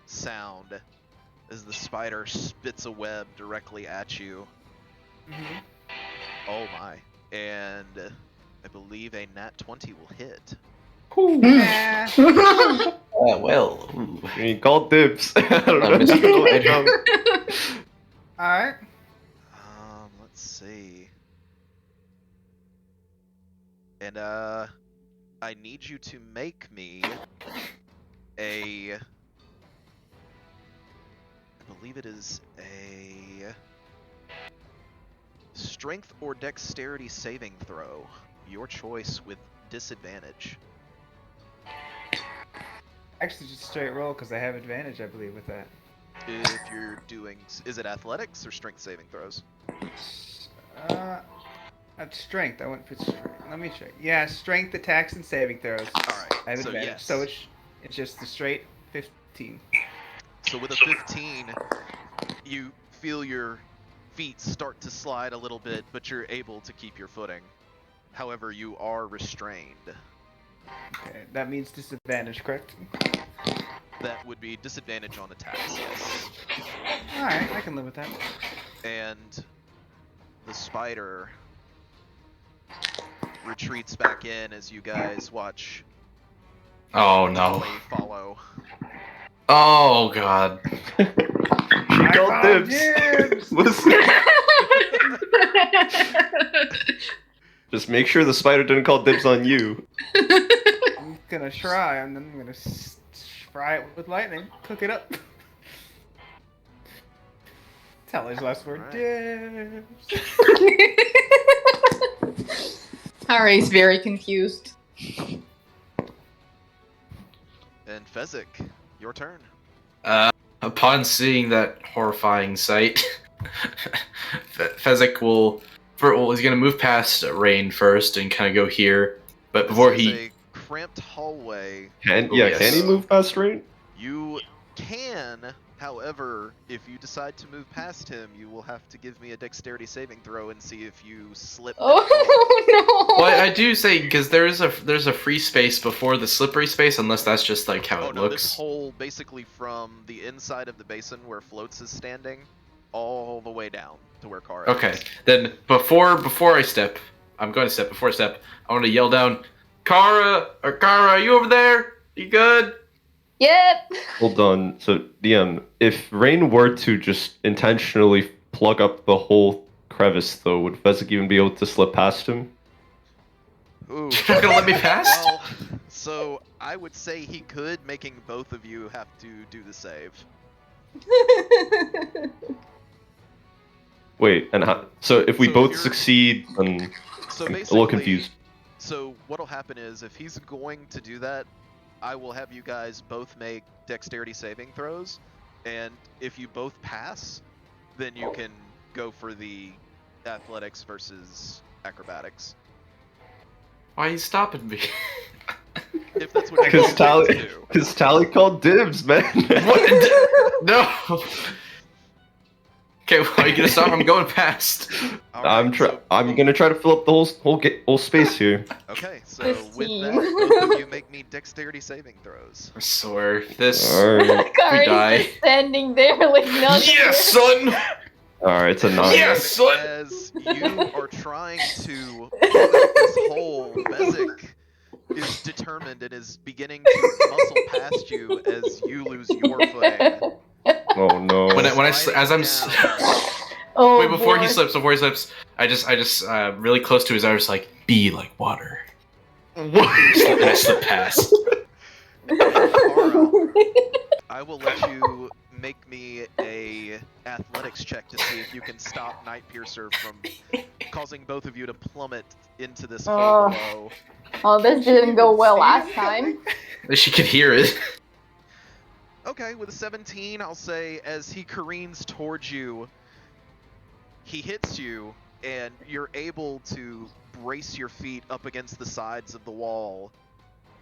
sound as the spider spits a web directly at you.
Mhm.
Oh my. And I believe a nat 20 will hit.
Yeah.
Well, ooh.
I mean, call dibs. I don't
I missed
know.
it.
Alright.
Let's see. And I need you to make me I believe it is a strength or dexterity saving throw. Your choice with disadvantage.
Actually, just straight roll because I have advantage, I believe, with that.
If you're doing, is it athletics or strength saving throws?
That's strength. I went for strength. Let me check. Yeah, strength attacks and saving throws.
Alright,
I have
so
advantage.
yes.
So it's just the straight 15.
So with a 15, you feel your feet start to slide a little bit, but you're able to keep your footing. However, you are restrained.
Okay, that means disadvantage, correct?
That would be disadvantage on attacks, yes.
Alright, I can live with that.
And the spider retreats back in as you guys watch
Oh no.
Molly follow.
Oh god.
She called dibs. Listen, just make sure the spider didn't call dibs on you.
I'm gonna try, and then I'm gonna fry it with lightning. Cook it up. Tally's last word.
Alright.
Dibs.
Harry's very confused.
And Fezzik, your turn.
Upon seeing that horrifying sight, Fezzik he's gonna move past Rain first and kind of go here. But before
This is
he,
a cramped hallway.
Can
yes.
he move past Rain?
You can, however, if you decide to move past him, you will have to give me a dexterity saving throw and see if you slip.
Oh no!
well, I do say because there's a free space before the slippery space, unless that's just like how
Oh
it
no,
looks.
this hole basically from the inside of the basin where Floats is standing, all the way down to where Kara
Okay,
is.
then before I step, I'm going to step. Before I step, I want to yell down, Kara, are you over there? You good?
Yep.
Hold on. So, DM, if Rain were to just intentionally plug up the whole crevice, though, would Fezzik even be able to slip past him?
Ooh.
You're not gonna let me pass?
Well, so I would say he could, making both of you have to do the save.
Wait, and how? So if we
So
both
you're-
succeed, then
So
I'm
basically,
a little confused.
So what'll happen is, if he's going to do that, I will have you guys both make dexterity saving throws, and if you both pass, then you can go for the athletics versus acrobatics.
Why are you stopping me?
If that's what you're
Because
going to
Tally,
do.
because Tally called dibs, man.
What? No. Okay, well, are you gonna stop? I'm going past.
Alright,
I'm gonna try to fill up the whole space here.
Okay, so
This
with
team.
that, both of you make me dexterity saving throws.
I swear, this.
Alright,
Kari's
die.
just standing there like nothing.
Yes, son.
alright, it's a 9.
Yes, son.
As you are trying to plug up this hole, Bezic is determined and is beginning to muscle past you as you lose your footing.
Oh no.
As I'm.
Oh,
Wait, before
boy.
he slips, I just really close to his arms, like, be like water. And I slip past.
Kara, I will let you make me a athletics check to see if you can stop Night Piercer from causing both of you to plummet into this hole below.
Oh, this didn't go well last time.
At least she could hear it.
Okay, with a 17, I'll say as he careens towards you, he hits you, and you're able to brace your feet up against the sides of the wall,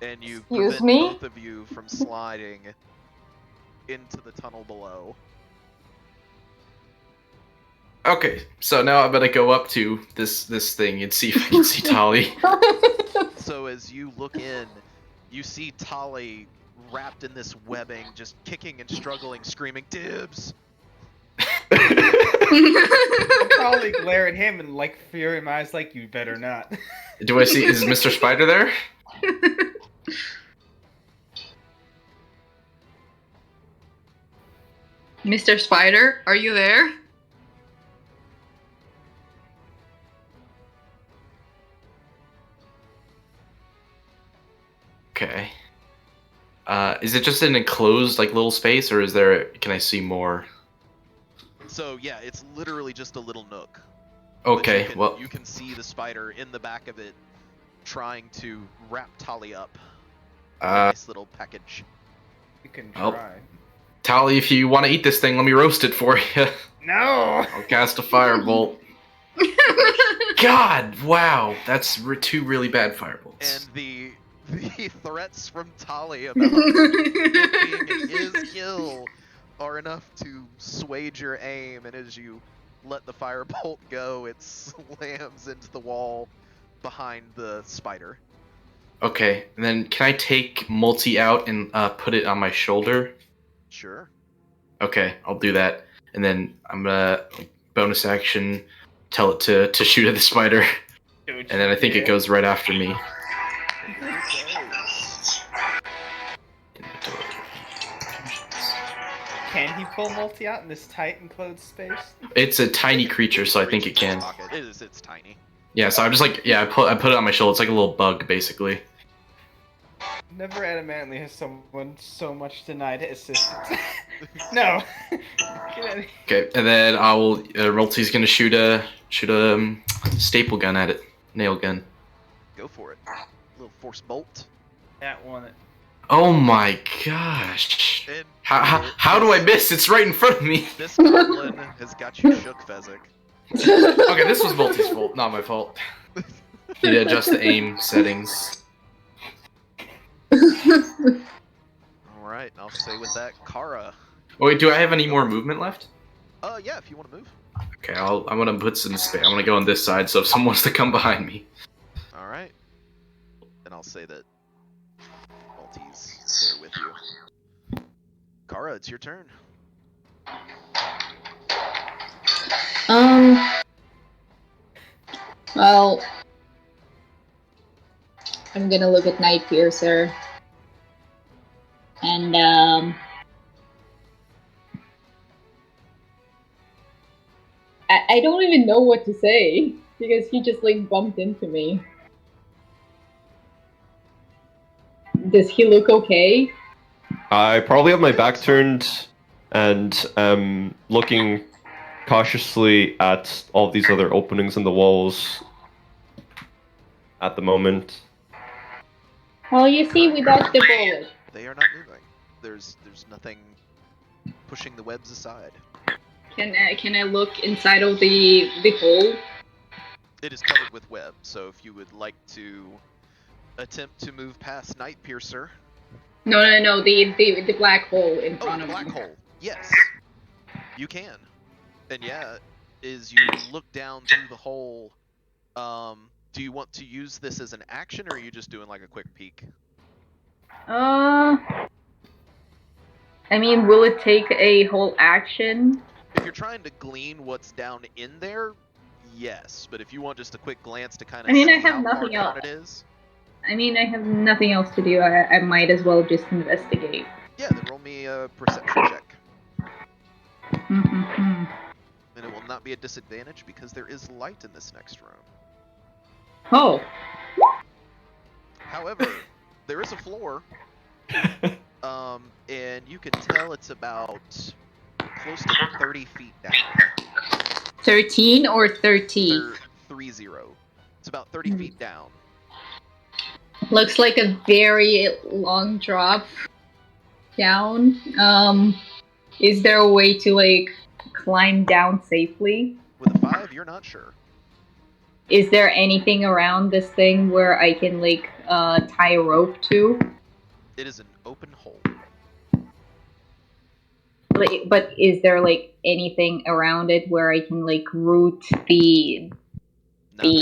and you
Excuse
prevent
me?
both of you from sliding into the tunnel below.
Okay, so now I'm gonna go up to this thing and see if I can see Tali.
So as you look in, you see Tali wrapped in this webbing, just kicking and struggling, screaming, "Dibs!"
Probably glare at him and like fear in my eyes, like you better not.
Do I see? Is Mr. Spider there?
Mr. Spider, are you there?
Okay. Is it just an enclosed like little space, or is there? Can I see more?
So yeah, it's literally just a little nook.
Okay,
But
well,
you can see the spider in the back of it, trying to wrap Tali up. A nice little package.
You can
Oh.
try.
Tali, if you want to eat this thing, let me roast it for you.
No!
I'll cast a firebolt. God, wow, that's two really bad firebolts.
And the threats from Tali about it being his kill are enough to swage your aim, and as you let the firebolt go, it slams into the wall behind the spider.
Okay, and then can I take Multi out and put it on my shoulder?
Sure.
Okay, I'll do that. And then I'm gonna bonus action tell it to shoot at the spider. And then I think it goes right after me.
Can he pull Multi out in this tight enclosed space?
It's a tiny creature, so I think it can.
It's tiny.
Yeah, so I'm just like, I put it on my shoulder. It's like a little bug, basically.
Never adamantly has someone so much denied assistance. No. Get out of here.
Okay, and then Multi's gonna shoot a staple gun at it, nail gun.
Go for it. Little force bolt.
That one.
Oh my gosh!
And
How do I miss? It's right in front of me.
This goblin has got you shook, Fezzik.
Okay, this was Multi's fault, not my fault. Need to adjust the aim settings.
Alright, I'll say with that, Kara.
Oh, wait, do I have any more movement left?
Yeah, if you want to move.
Okay, I'm gonna put some space. I'm gonna go on this side, so if someone wants to come behind me.
Alright. And I'll say that Multi's there with you. Kara, it's your turn.
Well, I'm gonna look at Night Piercer. And, I don't even know what to say, because he just, like, bumped into me. Does he look okay?
I probably have my back turned and looking cautiously at all these other openings in the walls at the moment.
Well, you see, we dodged the bullet.
They are not moving. There's nothing pushing the webs aside.
Can I look inside of the hole?
It is covered with web, so if you would like to attempt to move past Night Piercer.
No, the black hole in
Oh,
front
the
of
black
me.
hole. Yes, you can. And yeah, as you look down through the hole, do you want to use this as an action, or are you just doing like a quick peek?
I mean, will it take a whole action?
If you're trying to glean what's down in there, yes. But if you want just a quick glance to kind of
I mean,
see
I have
how far
nothing
down
else.
it is.
I mean, I have nothing else to do. I might as well just investigate.
Yeah, then roll me a perception check.
Mm-hmm.
And it will not be a disadvantage because there is light in this next room.
Oh.
However, there is a floor. And you can tell it's about close to 30 feet down.
13 or 30?
30. It's about 30 feet down.
Looks like a very long drop down. Is there a way to, like, climb down safely?
With a 5, you're not sure.
Is there anything around this thing where I can, like, tie a rope to?
It is an open hole.
Like, but is there, like, anything around it where I can, like, root the
You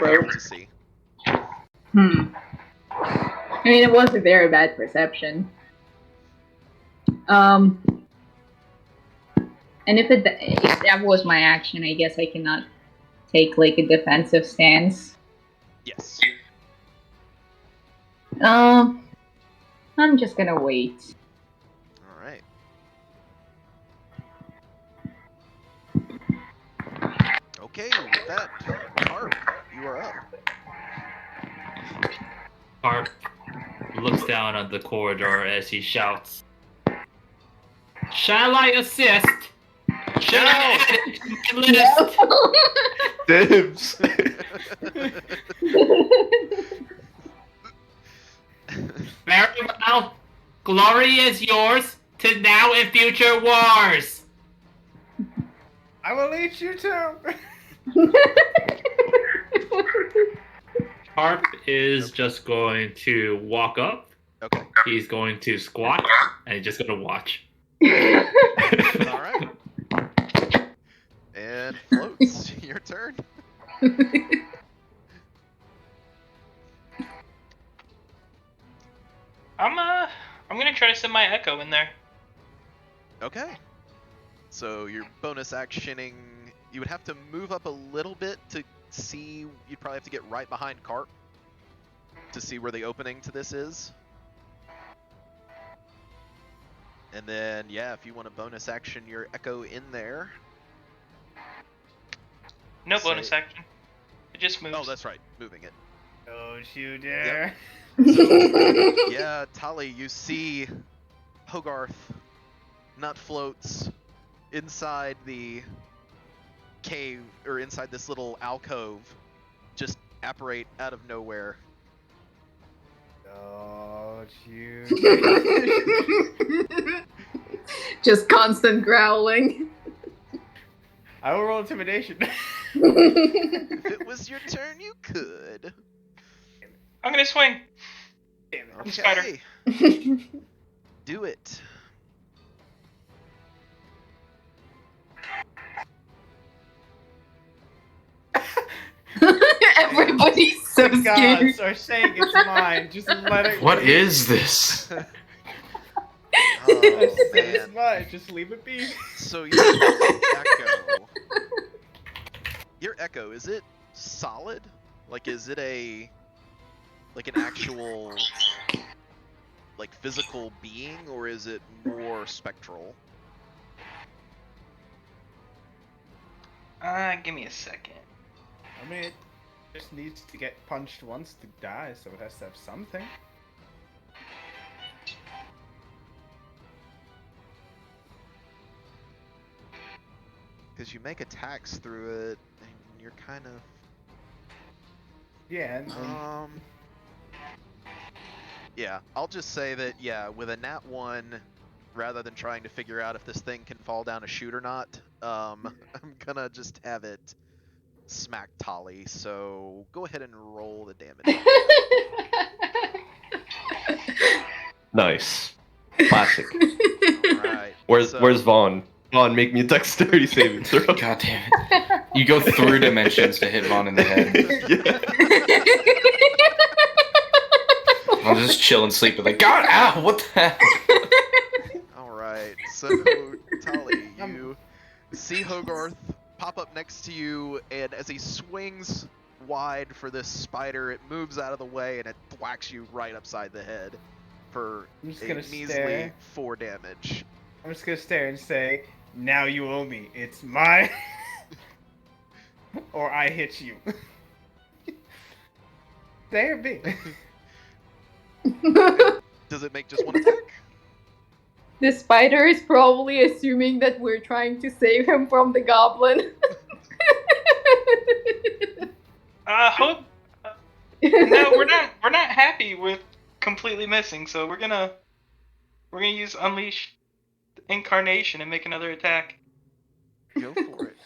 were able to see.
I mean, it was a very bad perception. And if that was my action, I guess I cannot take, like, a defensive stance.
Yes.
I'm just gonna wait.
Alright. Okay, with that, Harp, you are up.
Harp looks down on the corridor as he shouts, "Shall I assist? Shall I add it to my list?"
Dibs!
Very well. Glory is yours to now and future wars.
I will eat you too.
Harp is just going to walk up.
Okay.
He's going to squat, and he's just going to watch.
Alright. And floats. Your turn.
I'm gonna try to send my echo in there.
Okay. So your bonus actioning, you would have to move up a little bit to see. You'd probably have to get right behind Carp to see where the opening to this is. And then, yeah, if you want to bonus action your echo in there.
No
Say-
bonus action. It just moves.
Oh, that's right, moving it.
Don't you dare.
Yeah, Tali, you see Hogarth, not floats, inside the cave, or inside this little alcove, just apparate out of nowhere.
Don't you
Just constant growling.
I will roll intimidation.
If it was your turn, you could.
I'm gonna swing.
Damn it.
Spider.
Okay, do it.
Everybody's so
The
scared.
gods are saying it's mine. Just let it.
What is this?
Oh,
It's
man.
mine. Just leave it be.
So your echo. Your echo, is it solid? Like, is it an actual, like, physical being, or is it more spectral?
Give me a second.
I mean, it just needs to get punched once to die, so it has to have something.
Because you make attacks through it, and you're kind of...
Yeah, and
Yeah, I'll just say that, yeah, with a nat 1, rather than trying to figure out if this thing can fall down a chute or not, I'm gonna just have it smack Tali, so go ahead and roll the damage.
Nice. Classic.
Alright.
Where's Vaughn? Vaughn, make me a dexterity saving throw.
God damn it. You go through dimensions to hit Vaughn in the head.
Yeah.
I'll just chill and sleep with like, God, ow, what the hell?
Alright, so Tali, you see Hogarth pop up next to you, and as he swings wide for this spider, it moves out of the way and it thwacks you right upside the head for
I'm just
a
gonna
measly
stare.
4 damage.
I'm just gonna stare and say, "Now you owe me. It's mine." Or I hit you. There be.
Does it make just one attack?
The spider is probably assuming that we're trying to save him from the goblin.
Hope. No, we're not. We're not happy with completely missing. So we're gonna use Unleash Incarnation and make another attack.
Go for it.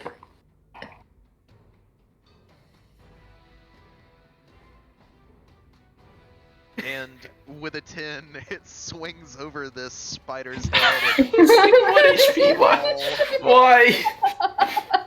And with a 10, it swings over this spider's head. And
What HP? Why?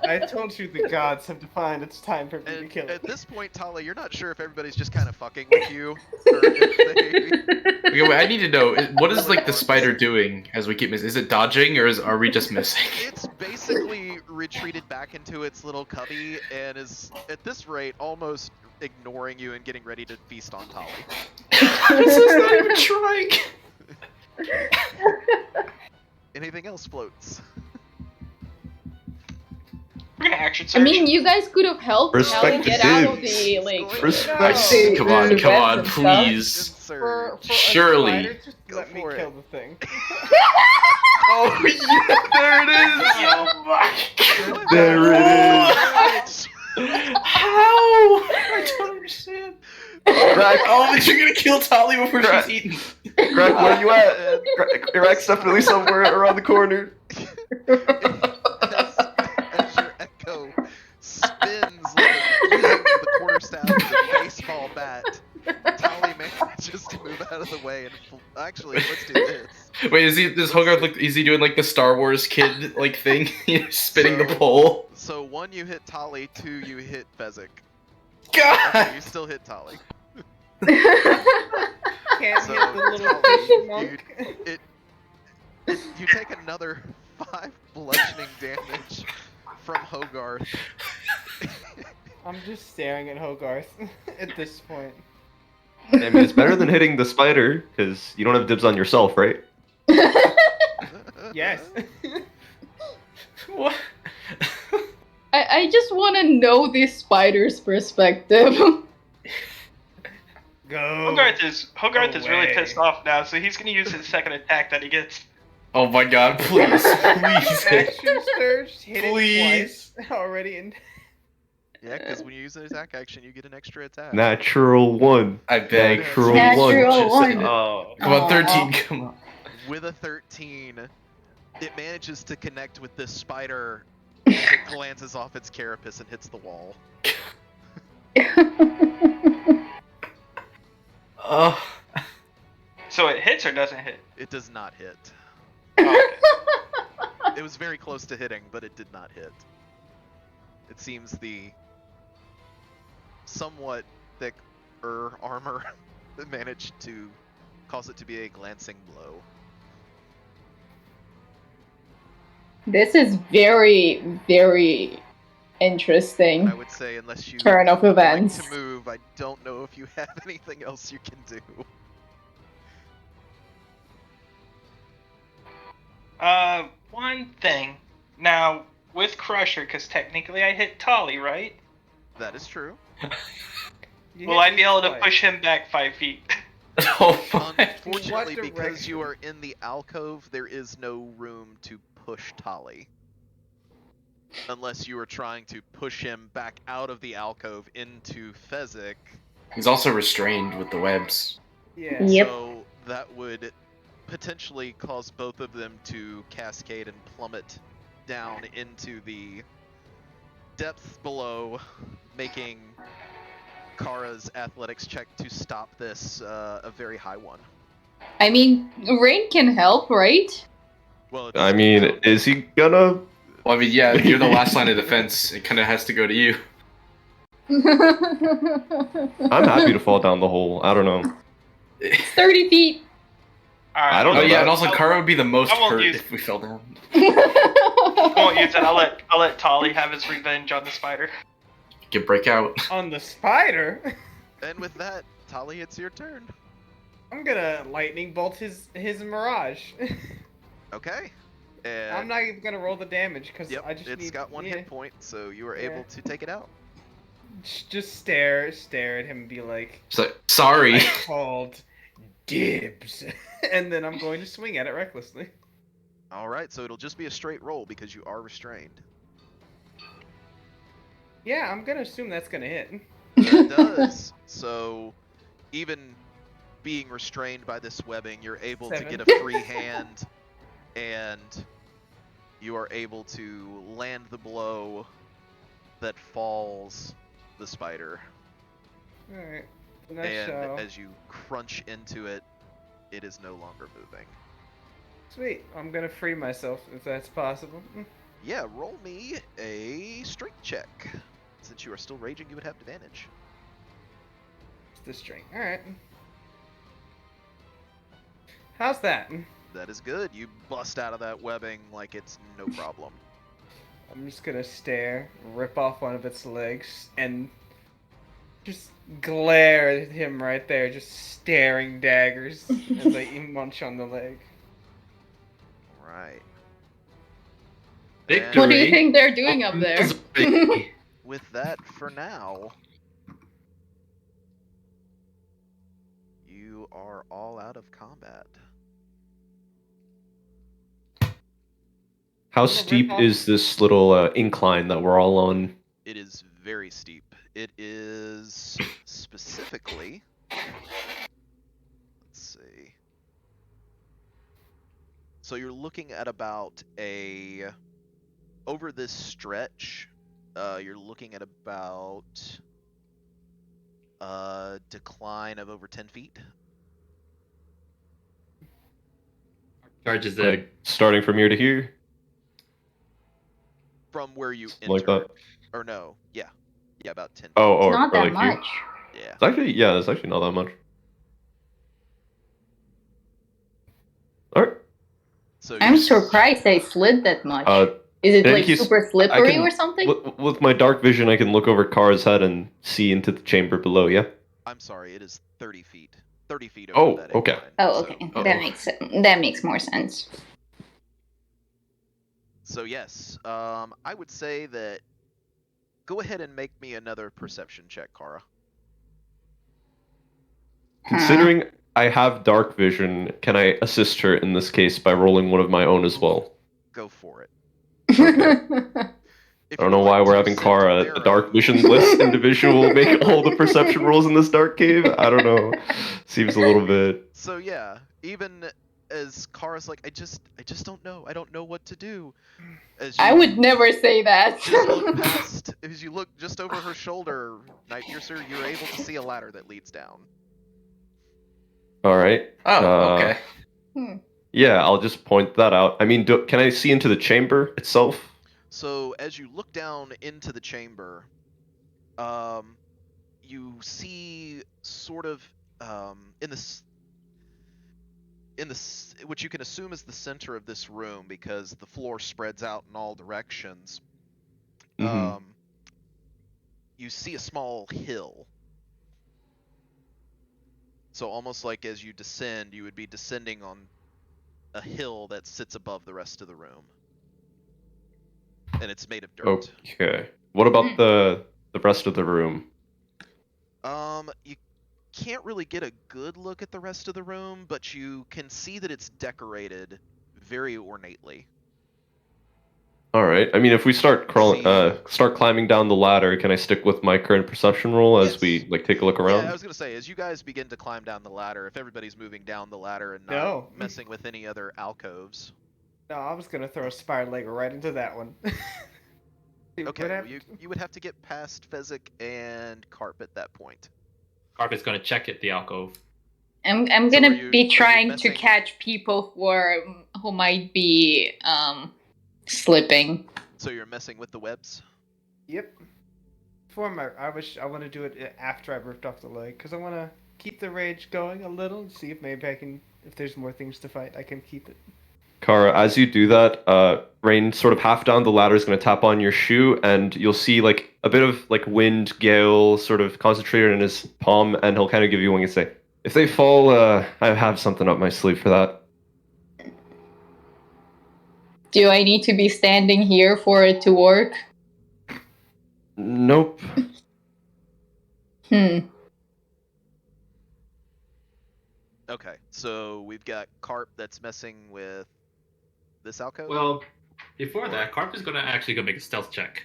I told you the gods have defined it's time for me to
And
kill
at
it.
this point, Tali, you're not sure if everybody's just kind of fucking with you, or if
Okay, wait, I need to know, what is like the spider doing as we keep missing? Is it dodging or are we just missing?
it's basically retreated back into its little cubby and is, at this rate, almost ignoring you and getting ready to feast on Tali.
This is not even trying.
Anything else floats?
We're gonna action
I
search.
mean, you guys could have helped
Respect
Tali
the
get out of
dibs.
the like.
Respect.
the-
Come
the
on,
webs and stuff.
please.
Surge.
For
Surely.
A spider, just
Go
let me
for
kill
it.
the thing.
Oh, yeah, there it is! Oh my god!
There it is.
How? I don't understand.
Crack,
Oh, you're gonna kill Tali before
Crack.
she's eaten.
Crack, where are you at? Crack's definitely somewhere around the corner.
As your echo spins like using the quarterstaff as a baseball bat, Tali manages to move out of the way and actually, let's do this.
Wait, does Hogarth look? Is he doing like the Star Wars kid like thing? Spinning the
So-
pole.
So 1, you hit Tali. 2, you hit Fezzik.
God.
Okay, you still hit Tali.
Can't
So,
hit the little
Tali,
fish monk.
You take another 5 bludgeoning damage from Hogarth.
I'm just staring at Hogarth at this point.
I mean, it's better than hitting the spider because you don't have dibs on yourself, right?
Yes.
What?
I just want to know this spider's perspective.
Go.
Hogarth is really
away.
pissed off now, so he's gonna use his second attack that he gets.
Oh my God! Please, please.
Action surge, hit
Please.
it twice already in.
Yeah, because when you use an attack action, you get an extra attack.
Natural 1.
I beg.
Natural
Natural
one.
one.
Oh.
Come on,
Aw.
13. Come on.
With a 13, it manages to connect with this spider. It glances off its carapace and hits the wall.
Oh.
So it hits or doesn't hit?
It does not hit.
Oh,
It was very close to hitting, but it did not hit. It seems the somewhat thicker armor managed to cause it to be a glancing blow.
This is very, very interesting.
I would say, unless you
Turn of
would like
events.
to move, I don't know if you have anything else you can do.
one thing. Now, with Crusher, because technically I hit Tolly, right?
That is true.
Will I be able to push him back 5 feet?
Oh my.
Unfortunately,
What
because you
direction?
are in the alcove, there is no room to push Tali. Unless you are trying to push him back out of the alcove into Fezzik.
He's also restrained with the webs.
Yeah.
Yep.
So that would potentially cause both of them to cascade and plummet down into the depths below, making Kara's athletics check to stop this a very high one.
I mean, rain can help, right?
Well,
I mean, is he gonna?
Well, I mean, yeah, you're the last line of defense. It kind of has to go to you.
I'm happy to fall down the hole. I don't know.
30 feet.
Alright,
I don't
Oh
know
yeah,
that.
and also Kara would be the most
I won't
hurt
use-
if we fell down.
I won't use it. I'll let Tolly have his revenge on the spider.
Get break out.
On the spider.
And with that, Tali, it's your turn.
I'm gonna lightning bolt his mirage.
Okay. And
I'm not even gonna roll the damage because
Yep,
I just
it's
need.
got 1
yeah.
hit point, so you are
Yeah.
able to take it out.
Just stare at him and be like,
So, sorry.
I called dibs, and then I'm going to swing at it recklessly.
Alright, so it'll just be a straight roll because you are restrained.
Yeah, I'm gonna assume that's gonna hit.
That does. So, even being restrained by this webbing, you're able to
7.
get a free hand, and you are able to land the blow that falls the spider.
Alright. Nice
And
show.
as you crunch into it, it is no longer moving.
Sweet. I'm gonna free myself if that's possible.
Yeah, roll me a strength check. Since you are still raging, you would have advantage.
It's the string. Alright. How's that?
That is good. You bust out of that webbing like it's no problem.
I'm just gonna stare, rip off one of its legs, and just glare at him right there, just staring daggers as I munch on the leg.
Right.
Victory.
What do you think they're doing up there?
With that, for now, you are all out of combat.
How
Rip
steep
off-
is this little incline that we're all on?
It is very steep. It is specifically. Let's see. So you're looking at about a. Over this stretch, you're looking at about a decline of over 10 feet.
Charges in.
Like starting from here to here,
From where you
something like
entered.
that.
Or no, yeah, about 10 feet.
Oh,
It's
or,
not
or
that
like here.
much.
Yeah.
It's actually it's actually not that much. All right.
So
I'm
you-
surprised they slid that much. Is
in
it
any
like
case,
super
I
slippery
can-
or something?
With my dark vision, I can look over Kara's head and see into the chamber below. Yeah.
I'm sorry, it is 30 feet. 30 feet
Oh,
over that
okay.
incline.
Oh,
so-
okay.
Uh-oh.
That makes more sense.
So yes, I would say that. Go ahead and make me another perception check, Kara.
Considering I have dark vision, can I assist her in this case by rolling one of my own as well?
Go for it. If
I don't
you
know
would
why
like
we're
to
having
send
Kara, a
Darrow-
dark visionless individual, make all the perception rolls in this dark cave. I don't know. Seems a little bit.
So yeah, even as Kara's like, I just don't know. I don't know what to do. As
I
you
would never say that.
just look past, as you look just over her shoulder, Night Piercer, you're able to see a ladder that leads down.
All right.
Oh, okay.
Yeah, I'll just point that out. I mean, can I see into the chamber itself?
So as you look down into the chamber, you see sort of in which you can assume is the center of this room because the floor spreads out in all directions.
Mhm.
You see a small hill. So almost like as you descend, you would be descending on a hill that sits above the rest of the room. And it's made of dirt.
Okay. What about the rest of the room?
You can't really get a good look at the rest of the room, but you can see that it's decorated very ornately.
All right. I mean, if we start crawling,
See-
start climbing down the ladder, can I stick with my current perception roll as
Yes.
we like take a look around?
Yeah, I was gonna say, as you guys begin to climb down the ladder, if everybody's moving down the ladder and not
No.
messing with any other alcoves.
No, I was gonna throw a spider Lego right into that one. See what
Okay, well,
happens.
you would have to get past Fezzik and Carp at that point.
Carp is going to check it, the alcove.
I'm
So are
gonna
you- are
be
you
trying to
messing-
catch people who might be slipping.
So you're messing with the webs?
Yep. I want to do it after I've ripped off the leg because I want to keep the rage going a little and see if maybe I can. If there's more things to fight, I can keep it.
Kara, as you do that, Rain sort of half down the ladder is going to tap on your shoe, and you'll see like a bit of like wind gale sort of concentrated in his palm, and he'll kind of give you a wing and say, "If they fall, I have something up my sleeve for that."
Do I need to be standing here for it to work?
Nope.
Okay, so we've got Carp that's messing with this alcove?
Well, before that, Carp is going to actually go make a stealth check.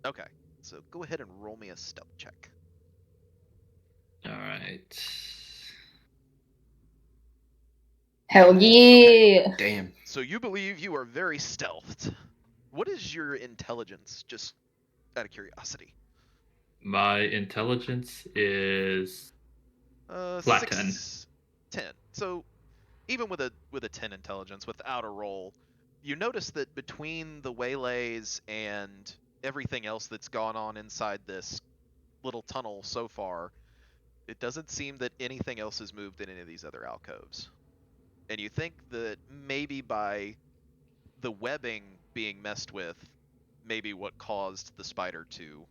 Okay, so go ahead and roll me a stealth check.
All right.
Hell yeah!
Damn.
So you believe you are very stealthed. What is your intelligence, just out of curiosity?
My intelligence is flat 10.
10. So even with a 10 intelligence, without a roll, you notice that between the waylays and everything else that's gone on inside this little tunnel so far, it doesn't seem that anything else has moved in any of these other alcoves. And you think that maybe by the webbing being messed with, maybe what caused the spider to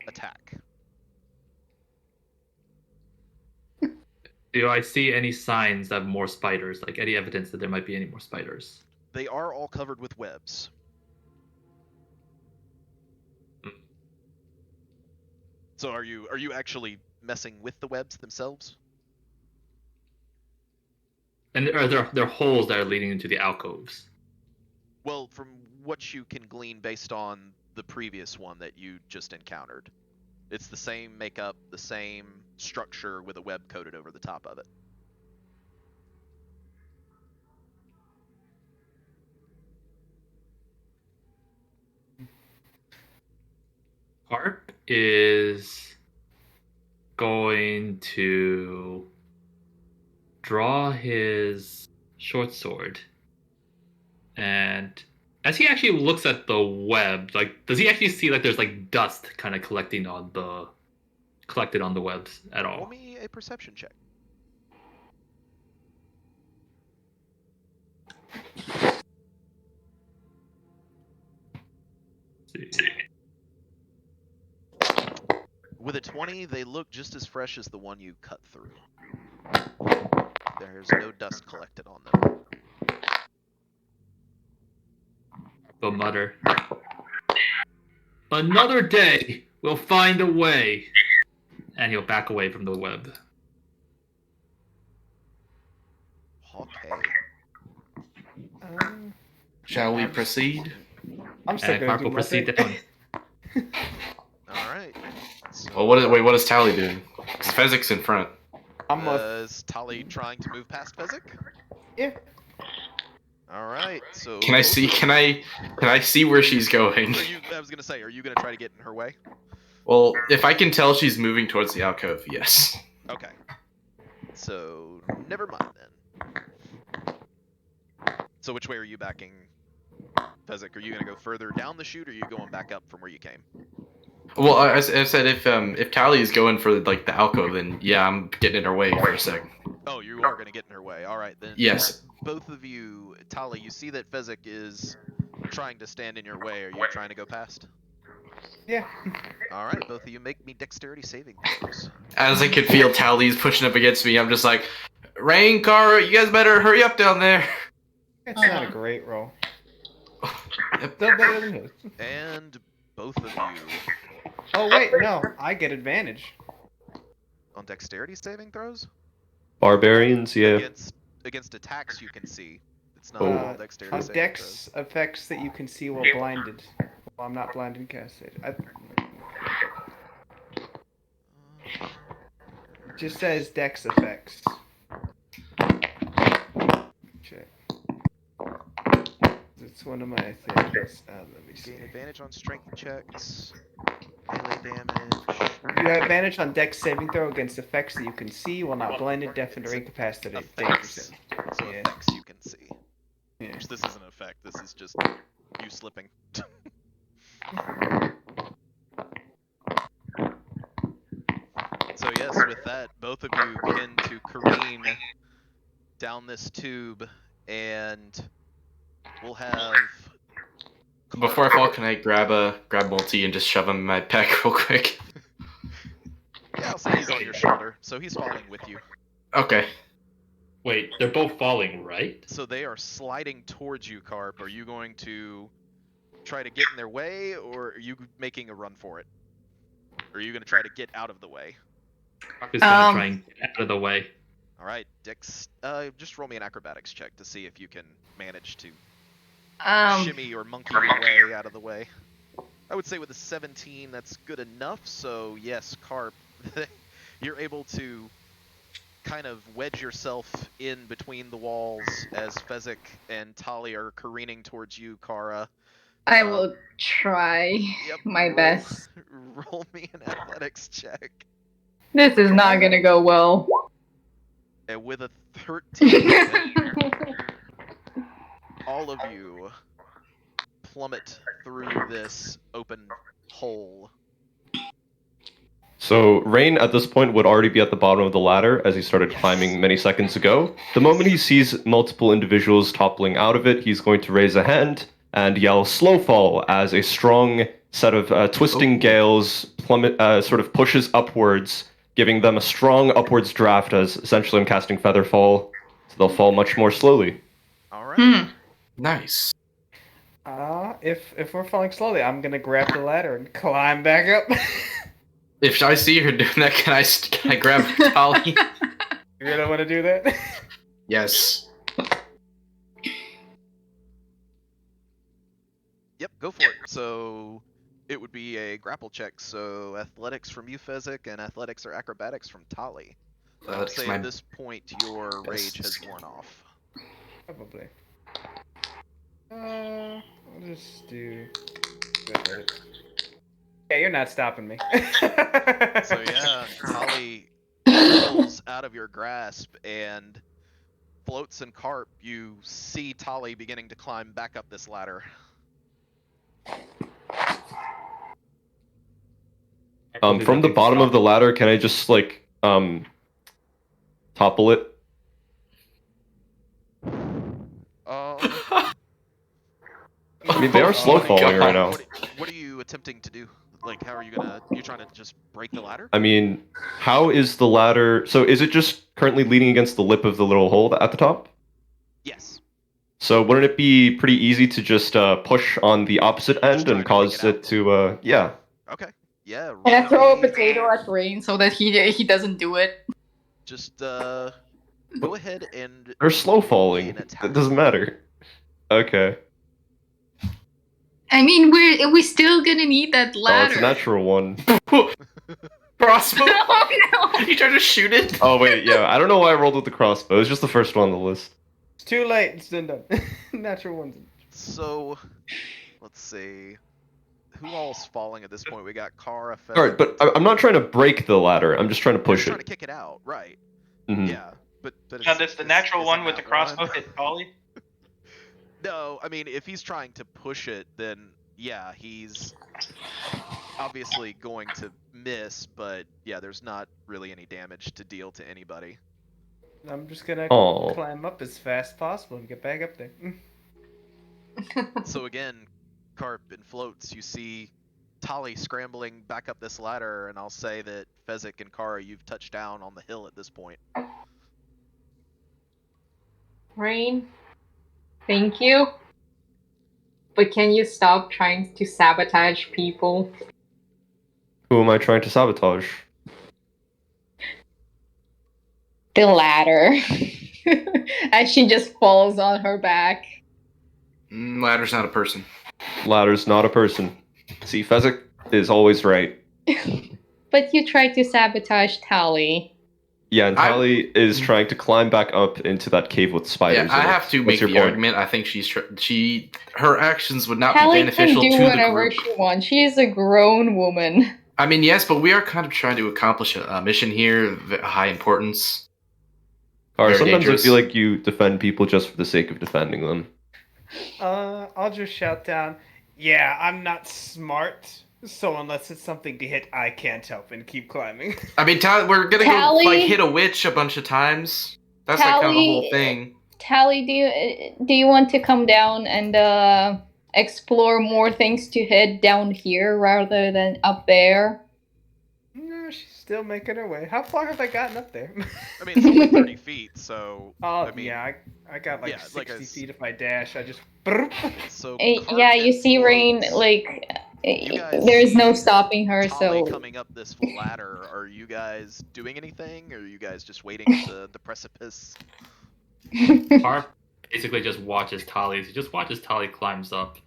attack.
Do I see any signs of more spiders? Like any evidence that there might be any more spiders?
They are all covered with webs. So are you actually messing with the webs themselves?
And are there holes that are leading into the alcoves?
Well, from what you can glean based on the previous one that you just encountered, it's the same makeup, the same structure with a web coated over the top of it.
Carp is going to draw his short sword And as he actually looks at the web, like, does he actually see like there's like dust kind of collected on the webs at all?
Roll me a perception check.
Let's see.
With a 20, they look just as fresh as the one you cut through. There's no dust collected on them.
They'll mutter. Another day, we'll find a way. And he'll back away from the web.
Okay.
Shall we proceed?
I'm still
And
gonna
Carp
do
will proceed
nothing.
down.
Alright. So,
Well, what is Tally doing? Fezzik's in front.
I'm a
is Tali trying to move past Fezzik?
yeah.
Alright, so...
Can I see? Can I see where she's going?
I was gonna say, are you gonna try to get in her way?
Well, if I can tell she's moving towards the alcove, yes.
Okay. So, never mind then. So which way are you backing, Fezzik? Are you gonna go further down the chute, or are you going back up from where you came?
Well, I said if Tally is going for like the alcove, then yeah, I'm getting in her way for a sec.
Oh, you are gonna get in her way. Alright, then.
Yes.
Both of you, Tali, you see that Fezzik is trying to stand in your way. Are you trying to go past?
Yeah.
Alright, both of you make me dexterity saving throws.
As I could feel Tally's pushing up against me, I'm just like, Rain, Cara, you guys better hurry up down there.
It's not a great roll.
Yep.
Still better than his.
And both of you
Oh wait, no, I get advantage.
on dexterity saving throws?
Barbarians, yeah.
Against attacks you can see. It's not
Oh.
all dexterity
On
saving
dex effects that you can see while blinded. Well, I'm not blind and casted. Just says dex effects. Check. It's one of my things. Let me see.
Gain advantage on strength checks. Melee damage.
You have advantage on dex saving throw against effects that you can see while not blinded, deafened, or incapacitated.
Effects. So
Yeah.
effects you can see.
Yeah.
Which this isn't an effect, this is just you slipping. So yes, with that, both of you begin to careen down this tube, and we'll have...
Before I fall, can I grab Multi and just shove him in my pack real quick?
Yeah, I'll say he's on your shoulder, so he's falling with you.
Okay.
Wait, they're both falling, right?
So they are sliding towards you, Carp. Are you going to try to get in their way, or are you making a run for it? Or are you going to try to get out of the way?
Just gonna try and get out of the way.
All right, Dix, just roll me an acrobatics check to see if you can manage to shimmy or monkey your way out of the way. I would say with a 17, that's good enough. So yes, Carp, you're able to kind of wedge yourself in between the walls as Fezzik and Tali are careening towards you, Kara.
I will try my best.
Roll me an athletics check.
This is not gonna go well.
And with a 13, all of you plummet through this open hole.
So Rain at this point would already be at the bottom of the ladder as he started climbing many seconds ago. The moment he sees multiple individuals toppling out of it, he's going to raise a hand and yell "slow fall" as a strong set of twisting gales sort of pushes upwards, giving them a strong upwards draft as essentially I'm casting Feather Fall, so they'll fall much more slowly.
All right.
Nice.
If we're falling slowly, I'm gonna grab the ladder and climb back up.
If I see her doing that, can I grab Tali?
You really want to do that?
Yes.
Yep, go for it. So it would be a grapple check. So athletics from you, Fezzik, and athletics or acrobatics from Tali. I would say at this point your rage has worn off.
Probably. I'll just do. Yeah, you're not stopping me.
So yeah, Tali pulls out of your grasp, and Floats and Carp, you see Tali beginning to climb back up this ladder.
From the bottom of the ladder, can I just like topple it?
I
mean, they are slow falling right now.
What are you attempting to do? Like, how are you gonna? You trying to just break the ladder?
I mean, how is the ladder? So is it just currently leaning against the lip of the little hole at the top?
Yes.
So wouldn't it be pretty easy to just push on the opposite end and cause it to, yeah.
Okay. Yeah.
Can I throw a potato at Rain so that he doesn't do it?
Just go ahead and.
They're slow falling. It doesn't matter. Okay.
I mean, we're still gonna need that ladder.
Oh, it's a natural one.
Crossbow?
Oh no!
You trying to shoot it?
Oh wait, yeah. I don't know why I rolled with the crossbow. It's just the first one on the list.
It's too late. It's done. Natural ones.
So, let's see. Who all's falling at this point? We got Kara.
All right, but I'm not trying to break the ladder. I'm just trying to push
Trying
it.
to kick it out, right?
Mhm.
Yeah, but
Now, does the natural
is
one
it
with the
not
crossbow
one?
hit Polly?
No, I mean, if he's trying to push it, then yeah, he's obviously going to miss, but yeah, there's not really any damage to deal to anybody.
I'm just gonna
Oh.
climb up as fast as possible and get back up there.
So again, Carp and Floats, you see Tali scrambling back up this ladder, and I'll say that Fezzik and Kara, you've touched down on the hill at this point.
Rain, thank you. But can you stop trying to sabotage people?
Who am I trying to sabotage?
The ladder. As she just falls on her back.
Ladder's not a person.
Ladder's not a person. See, Fezzik is always right.
But you tried to sabotage Tali.
Yeah, and Tali is trying to climb back up into that cave with spiders.
Yeah, I have to make the argument. I think her actions would not be beneficial to the group.
Tali can do whatever she wants. She is a grown woman.
I mean, yes, but we are kind of trying to accomplish a mission here, high importance.
Or sometimes
dangerous.
I feel like you defend people just for the sake of defending them.
I'll just shout down, yeah, I'm not smart, so unless it's something to hit, I can't help and keep climbing.
I mean, we're gonna go like hit a witch a bunch of times. That's like kind of the whole thing.
Tali, do you want to come down and explore more things to hit down here rather than up there?
No, she's still making her way. How far have I gotten up there?
I mean, it's only 30 feet, so.
Oh,
I mean,
yeah, I got like 60 feet if I dash. I just.
So
yeah, you see Rain, like, there's no stopping her, so.
Coming up this ladder, are you guys doing anything? Or are you guys just waiting at the precipice?
Harp basically just watches Tali. He just watches Tali climbs up.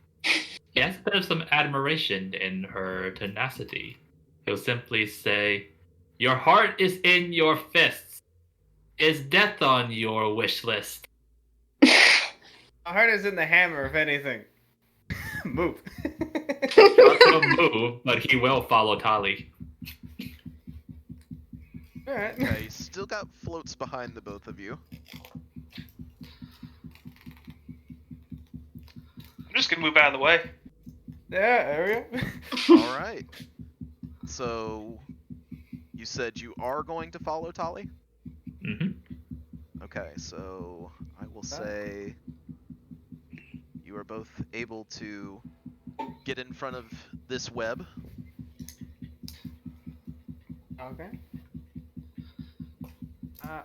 He has a bit of some admiration in her tenacity. He'll simply say, "Your heart is in your fists. Is death on your wish list?"
My heart is in the hammer, if anything. Move.
Not gonna move, but he will follow Tali.
Alright.
Okay, still got Floats behind the both of you.
I'm just gonna move out of the way.
Yeah, area.
Alright. So, you said you are going to follow Tali?
Mm-hmm.
Okay, so I will say you are both able to get in front of this web.
Okay.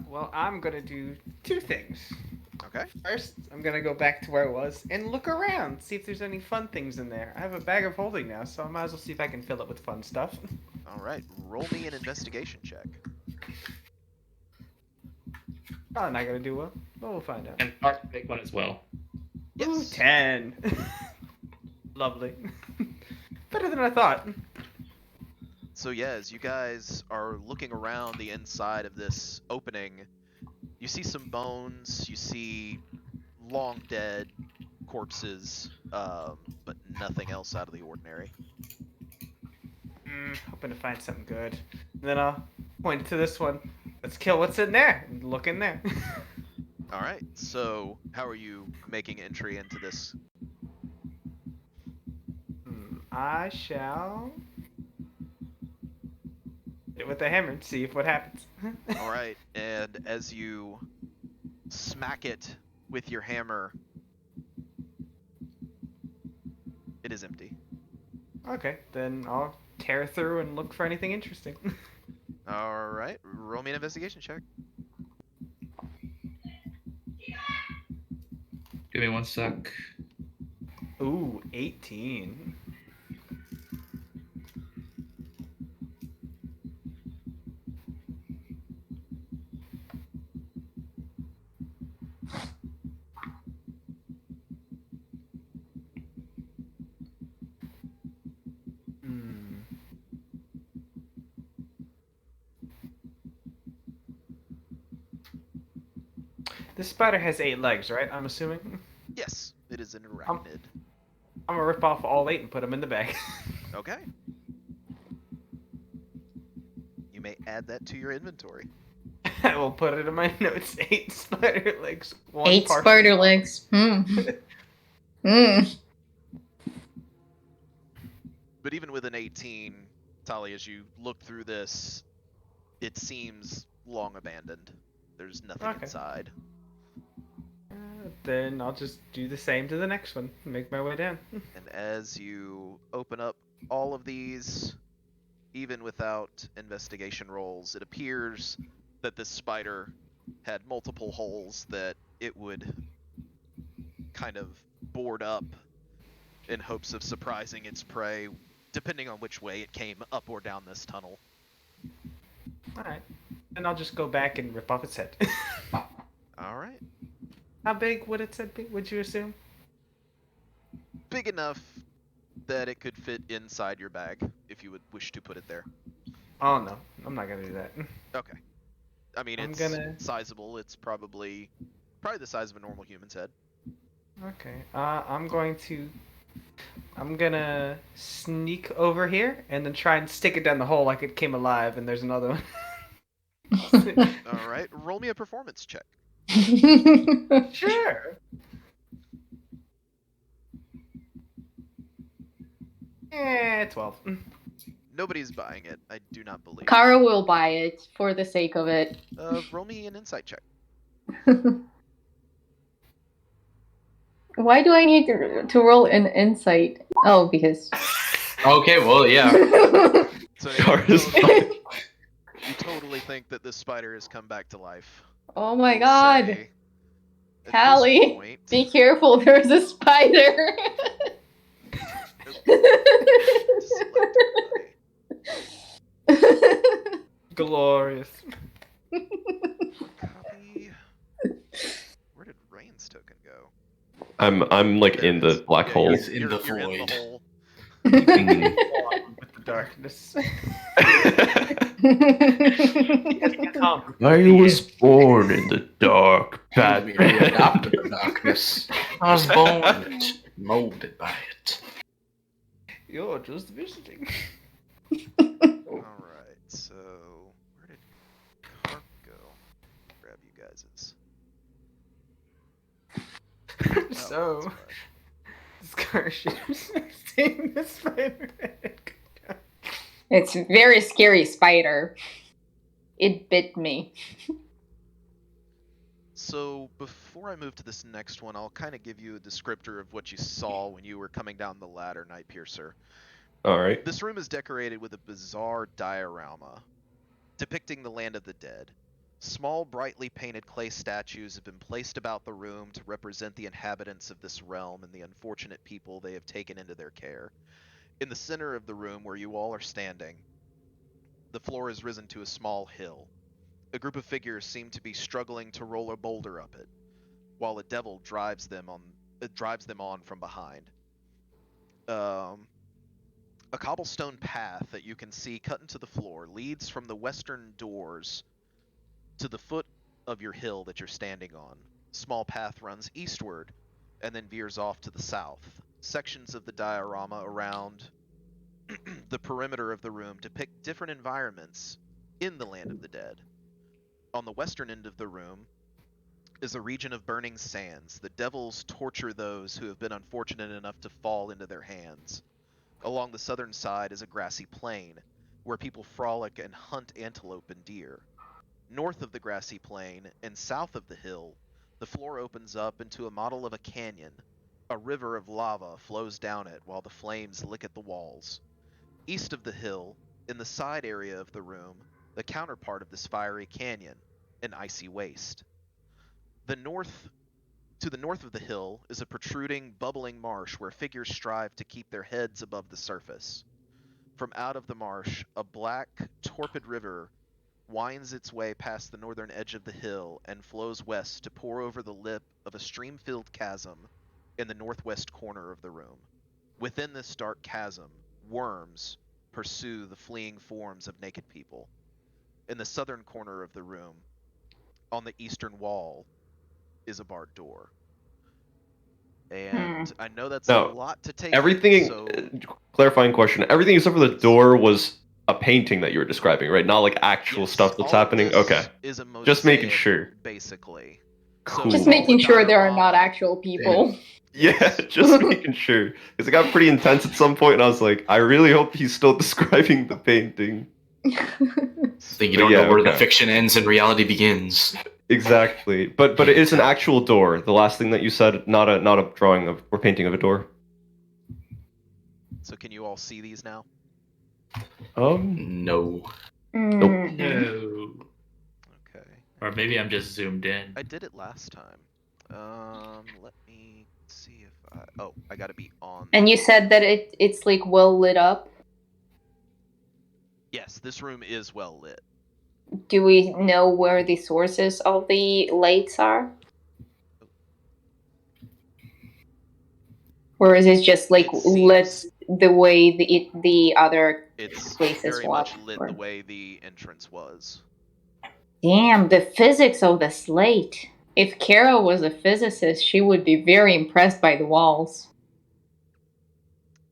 Well, I'm gonna do two things.
Okay.
First, I'm gonna go back to where I was and look around, see if there's any fun things in there. I have a bag of holding now, so I might as well see if I can fill it with fun stuff.
Alright, roll me an investigation check.
Probably not gonna do well, but we'll find out.
And Harp make one as well.
Ooh, 10. Lovely. Better than I thought.
So yeah, as you guys are looking around the inside of this opening, you see some bones, you see long dead corpses, but nothing else out of the ordinary.
Hoping to find something good. And then I'll point to this one. Let's kill what's in there and look in there.
All right. So, how are you making entry into this?
I shall hit it with a hammer and see if what happens.
All right. And as you smack it with your hammer, it is empty.
Okay, then I'll tear through and look for anything interesting.
All right. Roll me an investigation check.
Give me 1 sec.
Ooh, 18. Hmm. This spider has 8 legs, right? I'm assuming.
Yes, it is an arachnid.
I'm gonna rip off all 8 and put them in the bag.
Okay. You may add that to your inventory.
I will put it in my notes. 8 spider legs.
8 spider legs.
But even with an 18, Tali, as you look through this, it seems long abandoned. There's nothing
Okay.
inside.
Then I'll just do the same to the next one. Make my way down.
And as you open up all of these, even without investigation rolls, it appears that this spider had multiple holes that it would kind of board up in hopes of surprising its prey, depending on which way it came up or down this tunnel.
Alright. Then I'll just go back and rip off its head.
All right.
How big would its head be, would you assume?
Big enough that it could fit inside your bag if you would wish to put it there.
Oh no, I'm not gonna do that.
Okay. I mean,
I'm
it's
gonna-
sizable. It's probably the size of a normal human's head.
Okay. I'm gonna sneak over here and then try and stick it down the hole like it came alive and there's another one.
All right. Roll me a performance check.
Sure. Eh, 12.
Nobody's buying it. I do not believe.
Kara will buy it for the sake of it.
Roll me an insight check.
Why do I need to roll an insight? Oh, because.
Okay, well, yeah.
So
Kara's
you totally think that this spider has come back to life.
Oh my
We'll
god.
say, at this
Callie,
point-
be careful, there's a spider.
Glorious.
Copy. Where did Rain's token go?
I'm like
There
in
it
the
is.
black
Yeah,
hole.
He's in the
you're in
void.
the hole.
Mhm.
With the darkness.
Come.
I was born in the dark,
We
Batman.
adopted the darkness. I was born in it, molded by it.
You're just visiting.
Alright, so where did Carp go? Grab you guys's.
So,
that's
Scarships seeing the spider.
It's a very scary spider. It bit me.
So before I move to this next one, I'll kind of give you a descriptor of what you saw when you were coming down the ladder, Night Piercer.
All right.
This room is decorated with a bizarre diorama depicting the land of the dead. Small, brightly painted clay statues have been placed about the room to represent the inhabitants of this realm and the unfortunate people they have taken into their care. In the center of the room where you all are standing, the floor is risen to a small hill. A group of figures seem to be struggling to roll a boulder up it, while a devil drives them on from behind. A cobblestone path that you can see cut into the floor leads from the western doors to the foot of your hill that you're standing on. Small path runs eastward and then veers off to the south. Sections of the diorama around the perimeter of the room depict different environments in the land of the dead. On the western end of the room, is a region of burning sands. The devils torture those who have been unfortunate enough to fall into their hands. Along the southern side is a grassy plain, where people frolic and hunt antelope and deer. North of the grassy plain, and south of the hill, the floor opens up into a model of a canyon. A river of lava flows down it while the flames lick at the walls. East of the hill, in the side area of the room, the counterpart of this fiery canyon, an icy waste. To the north of the hill is a protruding, bubbling marsh where figures strive to keep their heads above the surface. From out of the marsh, a black, torpid river winds its way past the northern edge of the hill and flows west to pour over the lip of a stream-filled chasm in the northwest corner of the room. Within this dark chasm, worms pursue the fleeing forms of naked people. In the southern corner of the room, on the eastern wall, is a barred door. And I know that's
Now,
a lot to take
Everything,
in, so
clarifying question, everything except for the door was a painting that you were describing, right? Not like actual
yes,
stuff that's
all of
happening?
this
Okay.
is a
Just making
mosaic,
sure.
basically.
Cool.
Just
So
making
the
sure there are not
diorama-
actual people.
Yeah, just making sure. Because it got pretty intense at some point, and I was like, I really hope he's still describing the painting.
Think you
But
don't
yeah,
know where the
okay.
fiction ends and reality begins.
Exactly. But it is an actual door. The last thing that you said, not a drawing of or painting of a door.
So can you all see these now?
No.
Mm.
No.
Okay.
Or maybe I'm just zoomed in.
I did it last time. Let me see if I gotta be on.
And you said that it's like well lit up.
Yes, this room is well lit.
Do we know where the sources of the lights are? Or is it just like
It
lit
seems-
the way the other
It's
places
very
was?
much lit
Or-
the way the entrance was.
Damn, the physics of the slate. If Kara was a physicist, she would be very impressed by the walls.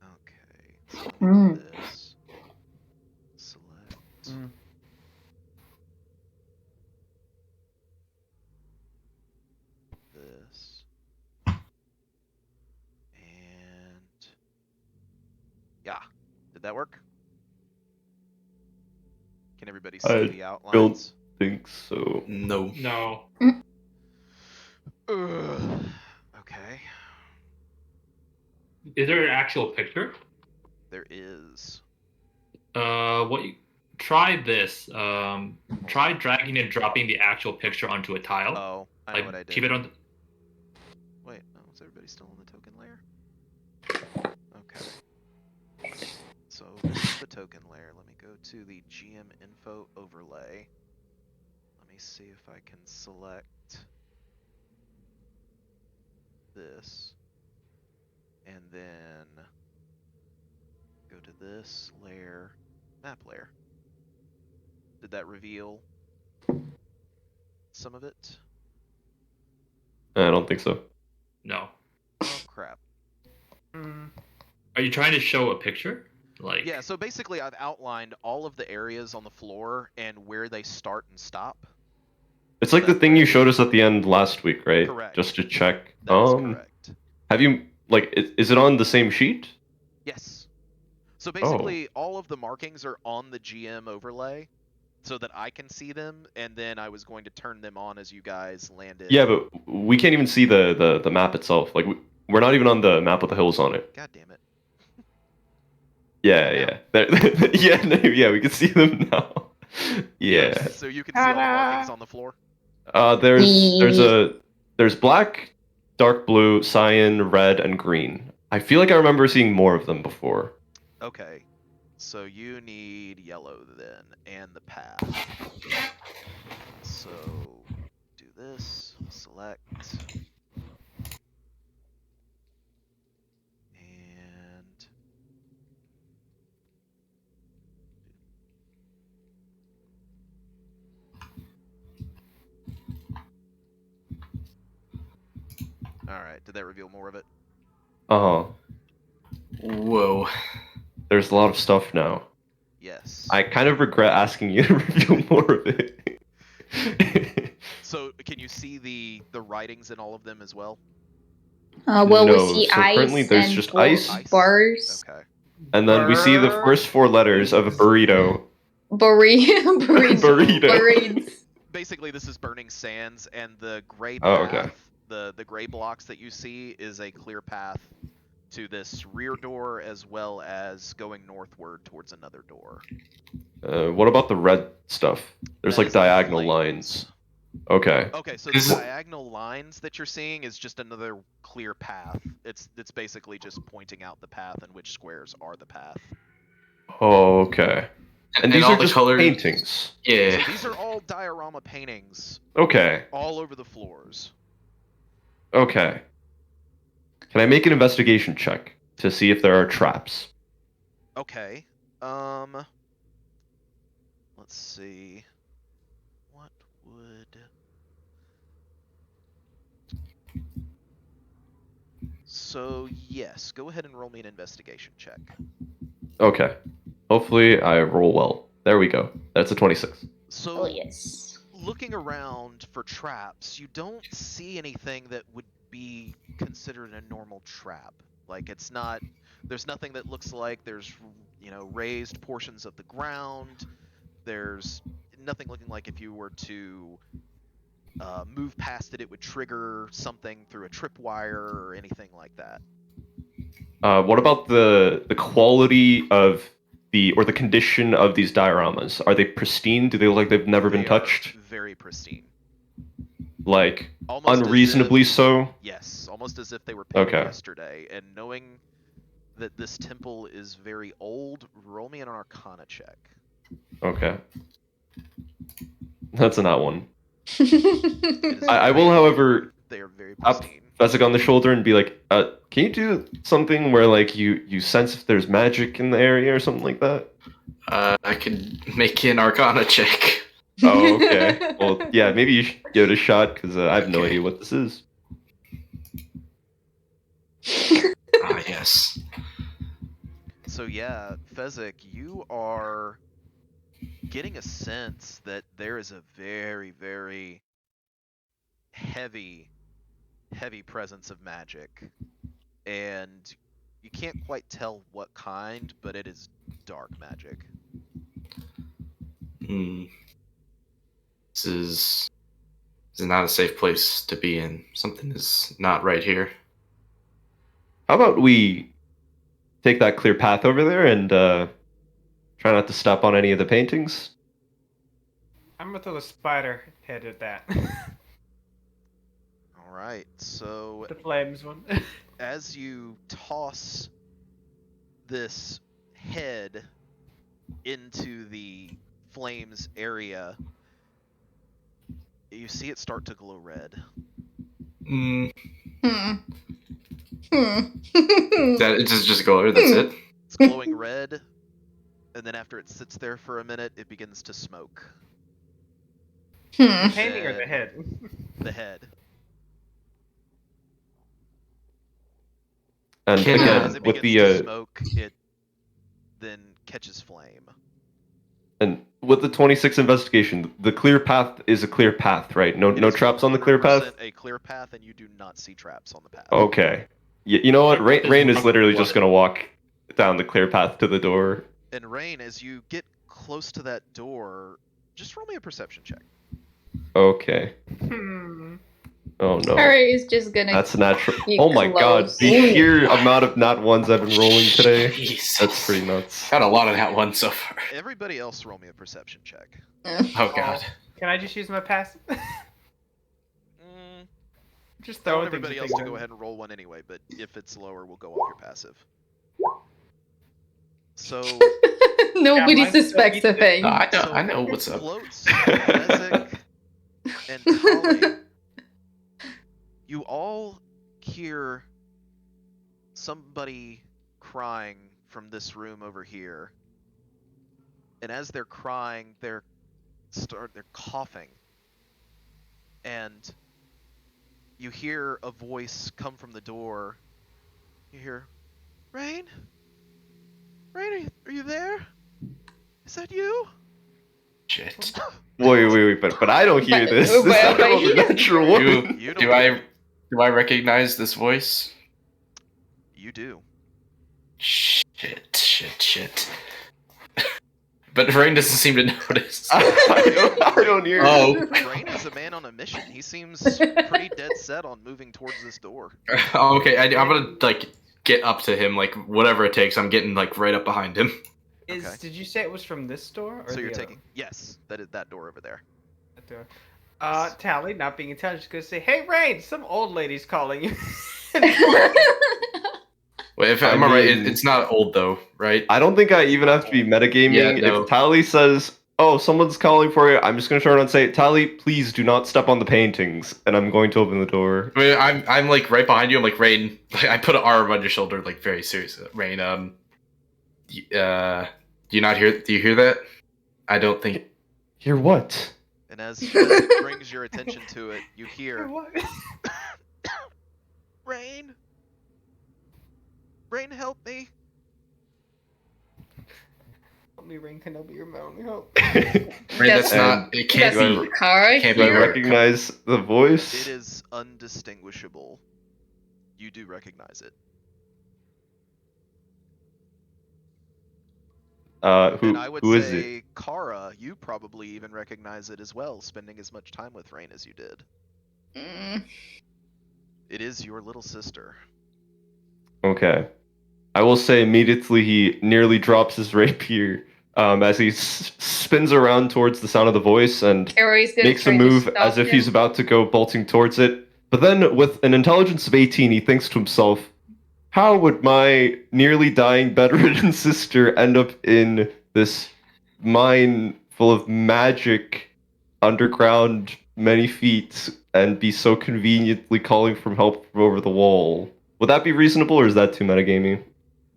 Okay. So let me do this. Select.
Mm.
This. And yeah. Did that work? Can everybody see
I
the outlines?
Think so.
No.
No.
Okay.
Is there an actual picture?
There is.
Try this. Try dragging and dropping the actual picture onto a tile.
Oh, I know what I did.
Keep it on.
Wait, no, is everybody still on the token layer? Okay. So this is the token layer. Let me go to the GM info overlay. Let me see if I can select this. And then go to this layer, map layer. Did that reveal some of it?
I don't think so.
No.
Oh crap.
Mm.
Are you trying to show a picture? Like.
Yeah, so basically I've outlined all of the areas on the floor and where they start and stop.
It's like the thing you showed us at the end last week, right?
Correct.
Just to check.
That is correct.
Have you is it on the same sheet?
Yes. So basically all of the markings are on the GM overlay so that I can see them, and then I was going to turn them on as you guys landed.
Yeah, but we can't even see the map itself. Like we're not even on the map with the hills on it.
God damn it.
Yeah, yeah. Yeah, no, yeah, we can see them now. Yeah.
Yes, so you can see all the markings on the floor?
There's black, dark blue, cyan, red, and green. I feel like I remember seeing more of them before.
Okay. So you need yellow then, and the path. So do this, select. And alright, did that reveal more of it?
Uh-huh.
Whoa.
There's a lot of stuff now.
Yes.
I kind of regret asking you to reveal more of it.
So can you see the writings in all of them as well?
Well, we
No,
see
so currently
ice
there's
and
just ice.
bars.
Okay.
And then we see the first 4 letters of a burrito.
Burrito.
Burrito.
Basically, this is burning sands, and the gray
Oh,
path,
okay.
the gray blocks that you see, is a clear path to this rear door, as well as going northward towards another door.
What about the red stuff? There's
That
like
is the
diagonal
flames.
lines. Okay.
Okay, so
Is
the
it-
diagonal lines that you're seeing is just another clear path. It's basically just pointing out the path and which squares are the path.
Oh, okay. And these
all
are
the
just
colors.
paintings.
Yeah.
So these are all diorama paintings
Okay.
all over the floors.
Okay. Can I make an investigation check to see if there are traps?
Okay. Let's see. What would... So, yes, go ahead and roll me an investigation check.
Okay. Hopefully I roll well. There we go. That's a 26.
So,
Oh yes.
looking around for traps, you don't see anything that would be considered a normal trap. Like, it's not... There's nothing that looks like there's, raised portions of the ground. There's nothing looking like if you were to move past it, it would trigger something through a tripwire or anything like that.
What about the quality of the condition of these dioramas? Are they pristine? Do they look like they've never been
They are
touched?
very pristine.
Like
Almost
unreasonably
as if,
so?
Yes, almost as if they were painted
Okay.
yesterday. And knowing that this temple is very old, roll me an Arcana check.
Okay. That's a not one.
It is
I will,
very-
however,
They are very
up
pristine.
Fezzik on the shoulder and be like, can you do something where like you sense if there's magic in the area or something like that?
I could make an Arcana check.
Oh, okay. Well, yeah, maybe you should give it a shot because I have no
Okay.
idea what this is.
Ah, yes.
So yeah, Fezzik, you are getting a sense that there is a very, very heavy presence of magic. And you can't quite tell what kind, but it is dark magic.
This is not a safe place to be in. Something is not right here.
How about we take that clear path over there and try not to step on any of the paintings?
I'm gonna throw the spider head at that.
All right, so
The flames one.
as you toss this head into the flames area, you see it start to glow red.
Mm,
Hmm.
that it just go over. That's it.
It's glowing red, and then after it sits there for a minute, it begins to smoke.
The painting or the
Then
head?
The head.
And
Can,
As
again,
it
with
begins to
the
smoke, it then catches flame.
and with the 26 investigation, the clear path is a clear path, right? No
It
no
is
traps on the clear path.
100% a clear path, and you do not see traps on the path.
Okay. You know what? Rain is literally just gonna walk down the clear path to the door.
And Rain, as you get close to that door, just roll me a perception check.
Okay. Oh no.
Harry is just gonna.
That's a natural.
Be
Oh my god,
close.
the sheer amount of not ones I've been rolling today.
Jesus.
That's pretty nuts.
Got a lot of that one so far.
Everybody else roll me a perception check.
Oh god.
Can I just use my passive? Just
I
throw
want everybody else to go ahead and roll one anyway, but if it's lower, we'll go off your passive. So,
Nobody
mine's still
suspects a
easy.
thing.
No, I
so
know what's up.
Floats, Fezzik, and Tali, you all hear somebody crying from this room over here. And as they're crying, they're coughing. And you hear a voice come from the door. You hear, Rain? Rain, are you there? Is that you?
Shit.
Wait, but I don't hear
But-
this.
but-
This is
but
not
he-
the natural woman.
You
Do
don't
I recognize this voice?
You do.
Shit. But Rain doesn't seem to notice.
I don't hear
Oh.
Rain is a man on a mission. He seems pretty dead set on moving towards this door.
Oh, okay, I'm gonna like get up to him, like whatever it takes. I'm getting like right up behind him.
Okay.
Did you say it was from this door? Or
So you're
the other
taking yes, that is that door over there.
door? Tally, not being intelligent, is gonna say, "Hey, Rain, some old lady's calling you."
Wait, if
I
I'm alright,
mean-
it's not old though, right?
I don't think I even have to be metagaming.
Yeah, no.
If Tally says, "Oh, someone's calling for you," I'm just gonna turn around and say, "Tally, please do not step on the paintings," and I'm going to open the door.
I mean, I'm like right behind you. I'm like Rain. I put an arm on your shoulder, like very serious. Rain, do you not hear? Do you hear that? I don't think.
Hear what?
And as Fezzik brings your attention to it, you hear Rain. Rain, help me.
Help me, Rain Kenobi, your only hope.
Rain, that's not. It can't
That's
be.
Kara
can't
Do I
be
here.
right.
recognize the voice?
It is undistinguishable. You do recognize it. And I would
Who is
say,
it?
Kara, you probably even recognize it as well, spending as much time with Rain as you did.
Mm.
It is your little sister.
Okay. I will say immediately he nearly drops his rapier as he spins around towards the sound of the voice and
Kara's gonna
makes a
try to
move
stop
as if
him.
he's about to go bolting towards it. But then, with an intelligence of 18, he thinks to himself, how would my nearly dying bedridden sister end up in this mine full of magic underground many feet and be so conveniently calling for help from over the wall? Would that be reasonable, or is that too metagaming?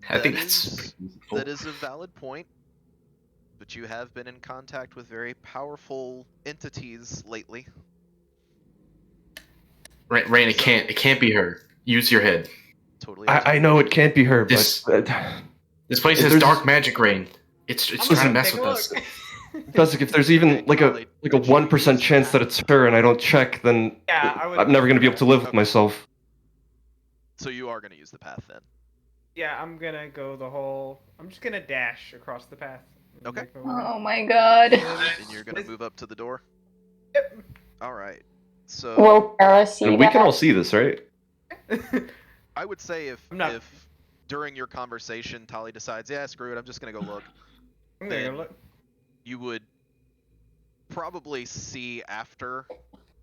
I think
That
that's
is-
pretty reasonable.
That is a valid point. But you have been in contact with very powerful entities lately.
Rain, it can't be her. Use your head.
Totally. up to
I
you.
know it can't be her,
This-
but
This place
If
has
there's-
dark magic, Rain. It's
I'm
trying to
gonna
mess
take
with
a
us.
look.
Fezzik, if there's even like a
Would you
1%
use
chance that it's her and I don't check, then
Yeah, I would-
I'm never gonna be able to live with
Okay.
myself.
So you are going to use the path then.
Yeah, I'm gonna go the whole. I'm just gonna dash across the path.
Okay.
Make my way.
Oh my god.
And you're going to move up to the door?
Yep.
Alright. So
Will Kara see
And we
that?
can all see this, right?
I would say if
I'm not-
if during your conversation Tali decides, yeah, screw it, I'm just going to go look,
I'm gonna go
Then-
look.
you would probably see after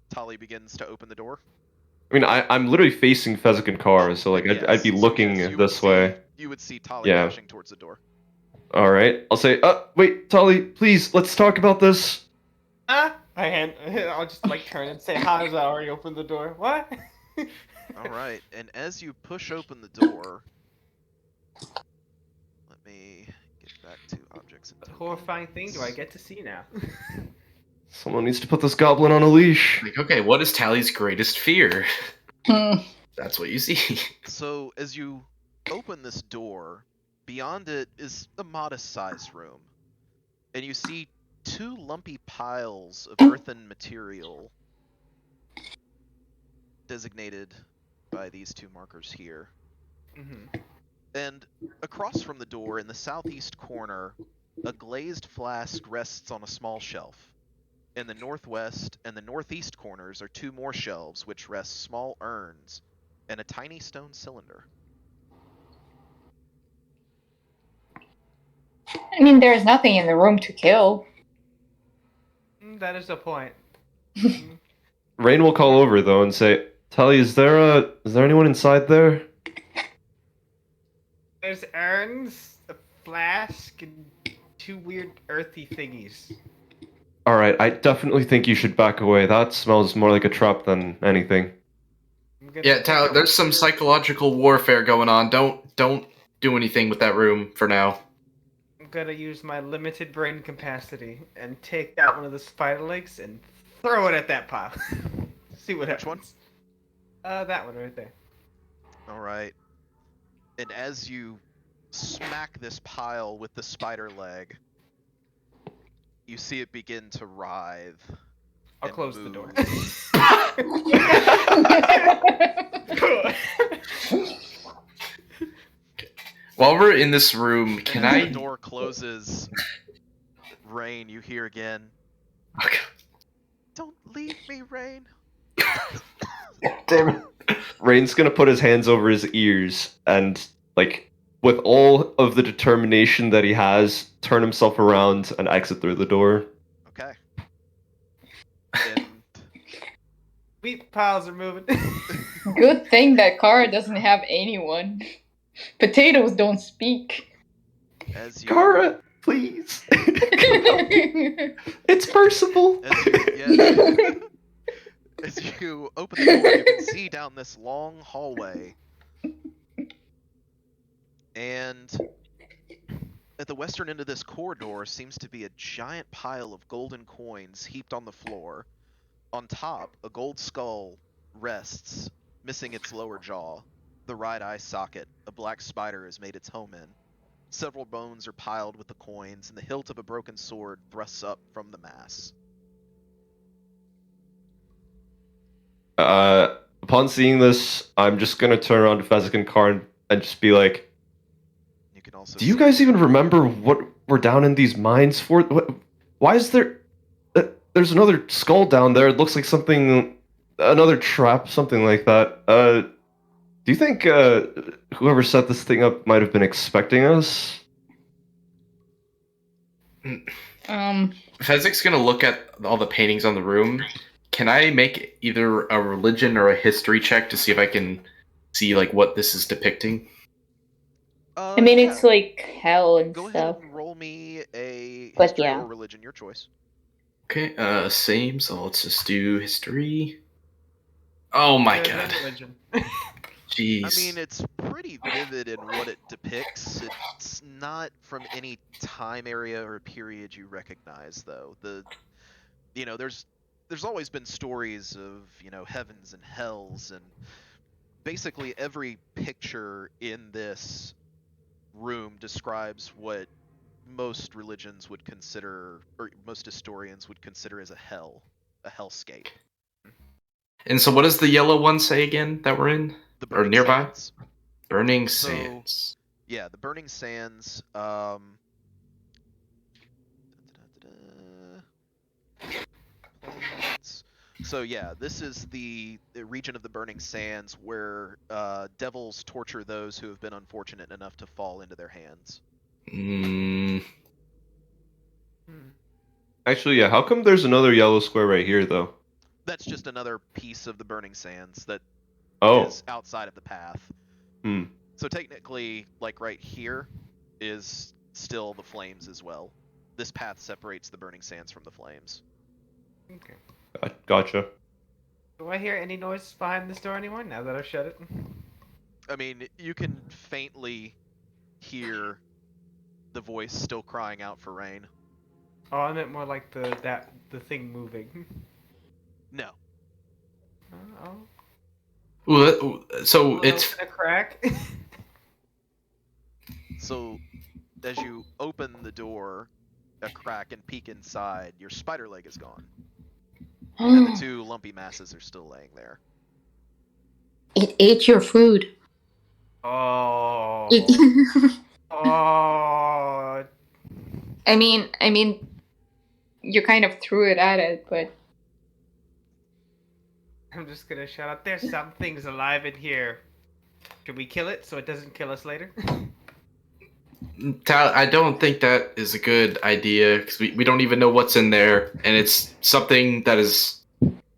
Tali begins to open the door.
I mean, I'm literally facing Fezzik and Kara, so like
Yes,
I'd be
so
looking
yes, you would
this way.
You would see Tali
Yeah.
dashing towards the door.
All right, I'll say, wait, Tali, please, let's talk about this.
I'll just like turn and say, "How has I already opened the door?" What?
Alright, and as you push open the door, let me get back to objects and
What
tokens.
horrifying thing do I get to see now?
Someone needs to put this goblin on a leash.
Like, okay, what is Tally's greatest fear?
Hmm.
That's what you see.
So as you open this door, beyond it is a modest-sized room, and you see two lumpy piles of earthen material designated by these two markers here.
Mm-hmm.
And across from the door in the southeast corner, a glazed flask rests on a small shelf. In the northwest and the northeast corners are two more shelves which rest small urns and a tiny stone cylinder.
I mean, there's nothing in the room to kill.
That is the point.
Rain will call over though and say, Tali, is there anyone inside there?
There's urns, a flask, and two weird earthy thingies.
All right, I definitely think you should back away. That smells more like a trap than anything.
I'm gonna
Yeah,
take
Tally,
a-
there's some psychological warfare going on. Don't do anything with that room for now.
I'm gonna use my limited brain capacity and take out one of the spider legs and throw it at that pile. See what
Which
happens.
one?
That one right there.
Alright. And as you smack this pile with the spider leg, you see it begin to writhe.
I'll
and
close the door.
move.
While we're in this room, can
And as
I?
the door closes, Rain, you hear again.
Okay.
Don't leave me, Rain.
Damn it. Rain's gonna put his hands over his ears and, like, with all of the determination that he has, turn himself around and exit through the door.
Okay. And
Wheat piles are moving.
Good thing that car doesn't have anyone. Potatoes don't speak.
as you
Kara, please. It's Percival.
as you open the door, you can see down this long hallway. And at the western end of this corridor seems to be a giant pile of golden coins heaped on the floor. On top, a gold skull rests, missing its lower jaw. The right eye socket, a black spider has made its home in. Several bones are piled with the coins, and the hilt of a broken sword thrusts up from the mass.
Upon seeing this, I'm just gonna turn around to Fezzik and Karn and just be like,
You can also
do you
see-
guys even remember what we're down in these mines for? Why is there... there's another skull down there. It looks like something... another trap, something like that. Do you think whoever set this thing up might have been expecting us?
Fezzik's gonna look at all the paintings on the room. Can I make either a religion or a history check to see if I can see like what this is depicting?
I mean,
yeah.
it's like hell and
Go
stuff.
ahead and roll me a
But
history
yeah.
or religion, your choice.
Okay, same. So let's just do history. Oh my
Good
god,
religion.
jeez.
I mean, it's pretty vivid in what it depicts. It's not from any time area or period you recognize, though. There's always been stories of, heavens and hells, and basically every picture in this room describes what most religions would consider, or most historians would consider as a hellscape.
And so, what does the yellow one say again that we're in?
The
Or
Burning
nearby?
Sands.
Burning
So-
Sands.
Yeah, the Burning Sands. Plains. So yeah, this is the region of the Burning Sands where devils torture those who have been unfortunate enough to fall into their hands.
Mm,
Actually, yeah, how come there's another yellow square right here, though?
That's just another piece of the Burning Sands that
Oh.
is outside of the path.
Hmm.
So technically, like right here, is still the flames as well. This path separates the Burning Sands from the flames.
Okay.
Gotcha.
Do I hear any noise behind this door anymore now that I've shut it?
I mean, you can faintly hear the voice still crying out for rain.
Oh, I meant more like the thing moving.
No.
Oh.
ooh, so it's
a crack.
So, as you open the door, a crack, and peek inside, your spider leg is gone. And the two lumpy masses are still laying there.
It ate your food.
Oh.
It-
Oh.
I mean, you kind of threw it at it, but
I'm just gonna shout out. There's some things alive in here. Can we kill it so it doesn't kill us later?
I don't think that is a good idea because we don't even know what's in there, and it's something that is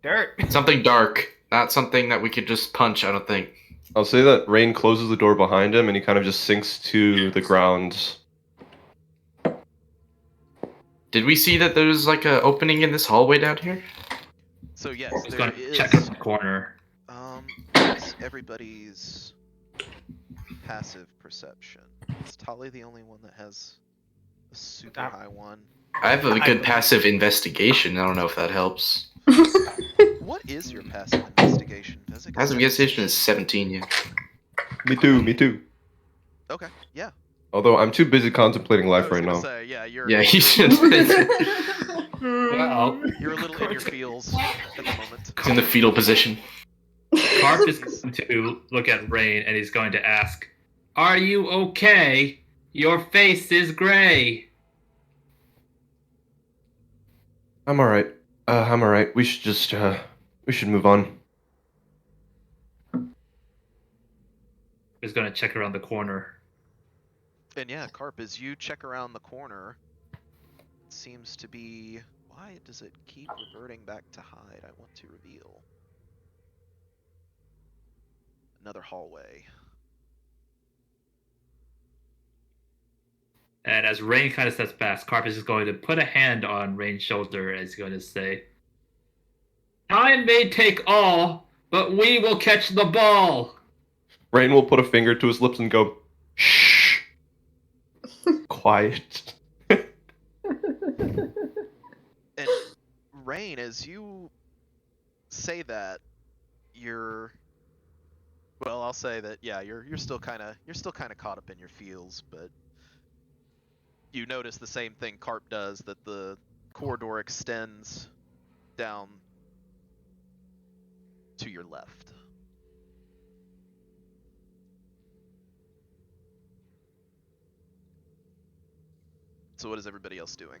Dirt.
something dark, not something that we could just punch. I don't think.
I'll say that Rain closes the door behind him and he kind of just sinks to the ground.
Did we see that there's like a opening in this hallway down here?
So yes,
Just
there
gonna
is.
check in the corner.
What's everybody's passive perception? Is Tali the only one that has a super high one?
I have a good passive investigation. I don't know if that helps.
What is your passive investigation? Physics?
Passive investigation is 17. Yeah.
Me too.
Okay, yeah.
Although I'm too busy contemplating
I
life
was
right
gonna
now.
say, yeah, you're.
Yeah, you should.
Well,
You're a little in your feels at the moment.
He's in the fetal position.
Carp is going to look at Rain and he's going to ask, "Are you okay? Your face is gray."
I'm alright. I'm alright. We should just, we should move on.
He's going to check around the corner.
And yeah, Carp, as you check around the corner, it seems to be... Why does it keep reverting back to hide? I want to reveal. Another hallway.
And as Rain kind of steps past, Carp is just going to put a hand on Rain's shoulder and he's going to say, "Time may take all, but we will catch the ball."
Rain will put a finger to his lips and go, "Shh." Quiet.
And Rain, as you say that, you're... Well, I'll say that, yeah, you're still kind of caught up in your feels, but you notice the same thing Carp does, that the corridor extends down to your left. So what is everybody else doing?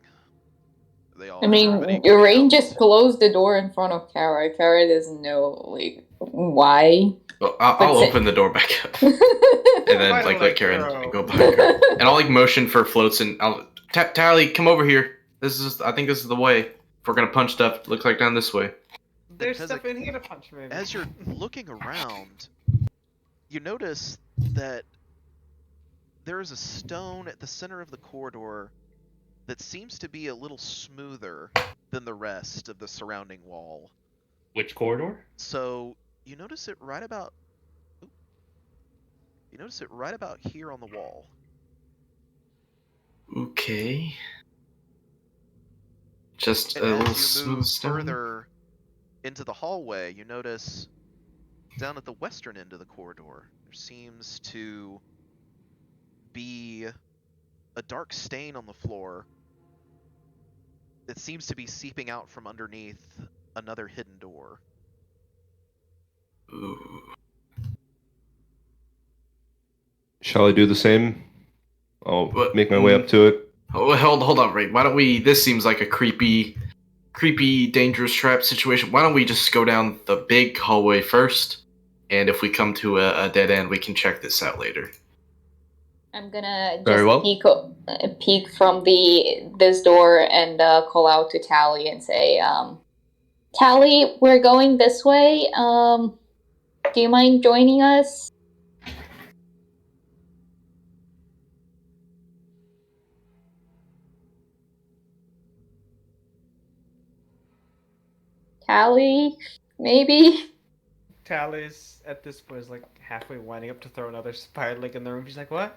Are they all?
I mean,
everybody
your
going
rain
out?
just closed the door in front of Kara. Kara doesn't know, like, why.
Well, I'll
That's it.
open the door back up, and then
Why
like
don't
let
I
Karen
go?
go behind her. And I'll like motion for floats, and I'll Tally, come over here. I think this is the way. If we're gonna punch stuff, looks like down this way.
There's
Because
stuff in here to punch, maybe.
As you're looking around, you notice that there is a stone at the center of the corridor that seems to be a little smoother than the rest of the surrounding wall.
Which corridor?
So you notice it right about... You notice it right about here on the wall.
Okay. Just
And
a little
as you
smooth
move
stone.
further into the hallway, you notice down at the western end of the corridor, there seems to be a dark stain on the floor that seems to be seeping out from underneath another hidden door.
Ooh.
Shall I do the same? I'll
What?
make my way up to it.
Oh, hold on, Ray. Why don't we? This seems like a creepy, dangerous trap situation. Why don't we just go down the big hallway first, and if we come to a dead end, we can check this out later.
I'm gonna
Very well.
just peek from this door and call out to Tally and say, Tally, we're going this way. Do you mind joining us? Tally, maybe?
Tally's at this point is like halfway winding up to throw another spider leg in the room. She's like, "What?"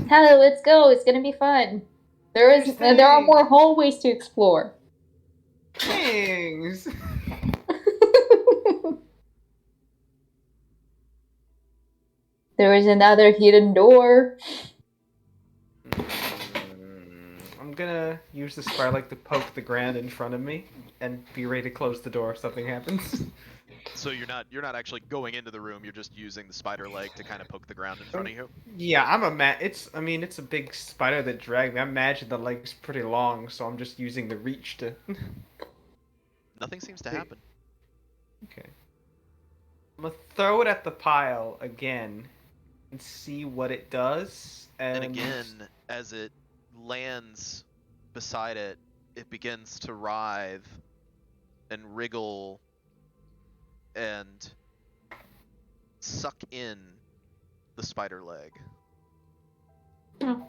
Tally, let's go. It's gonna be fun. There are more hallways to explore.
Things.
There is another hidden door.
I'm gonna use the spider leg to poke the ground in front of me and be ready to close the door if something happens.
So you're not actually going into the room, you're just using the spider leg to kind of poke the ground in front of you?
Yeah, it's a big spider that dragged me. I imagine the leg's pretty long, so I'm just using the reach to...
Nothing seems to happen.
Okay. I'm gonna throw it at the pile again and see what it does.
And again, as it lands beside it, it begins to writhe and wriggle and suck in the spider leg.
Mhm.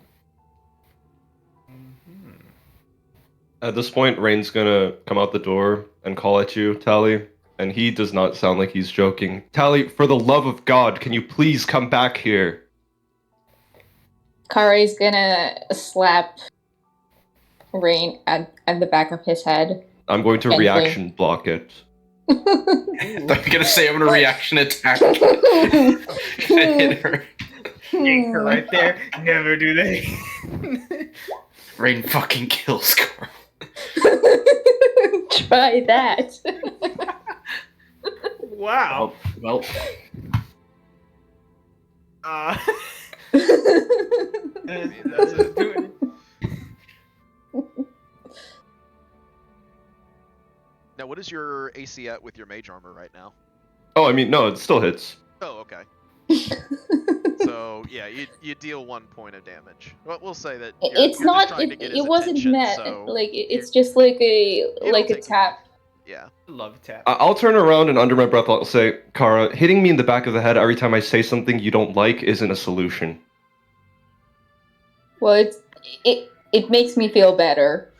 At this point, Rain's gonna come out the door and call at you, Tally, and he does not sound like he's joking. Tally, for the love of God, can you please come back here?
Kari's gonna slap Rain at the back of his head.
I'm going to
Gently.
reaction block it.
I'm gonna say I'm gonna reaction attack. Hit her.
Yank her right there. Never do they.
Rain fucking kills Carl.
Try that.
Wow.
Well,
Uh,
mean, that's it.
do it.
Now, what is your AC at with your mage armor right now?
Oh, I mean, no, it still hits.
Oh, okay. So yeah, you deal 1 point of damage. Well, we'll say that you're
It's
just
not.
trying to get his
It wasn't
attention,
met.
so
Like it's just like a
it'll take
tap.
yeah.
Love tap.
I'll turn around and under my breath I'll say, Kara, hitting me in the back of the head every time I say something you don't like isn't a solution.
Well, it makes me feel better.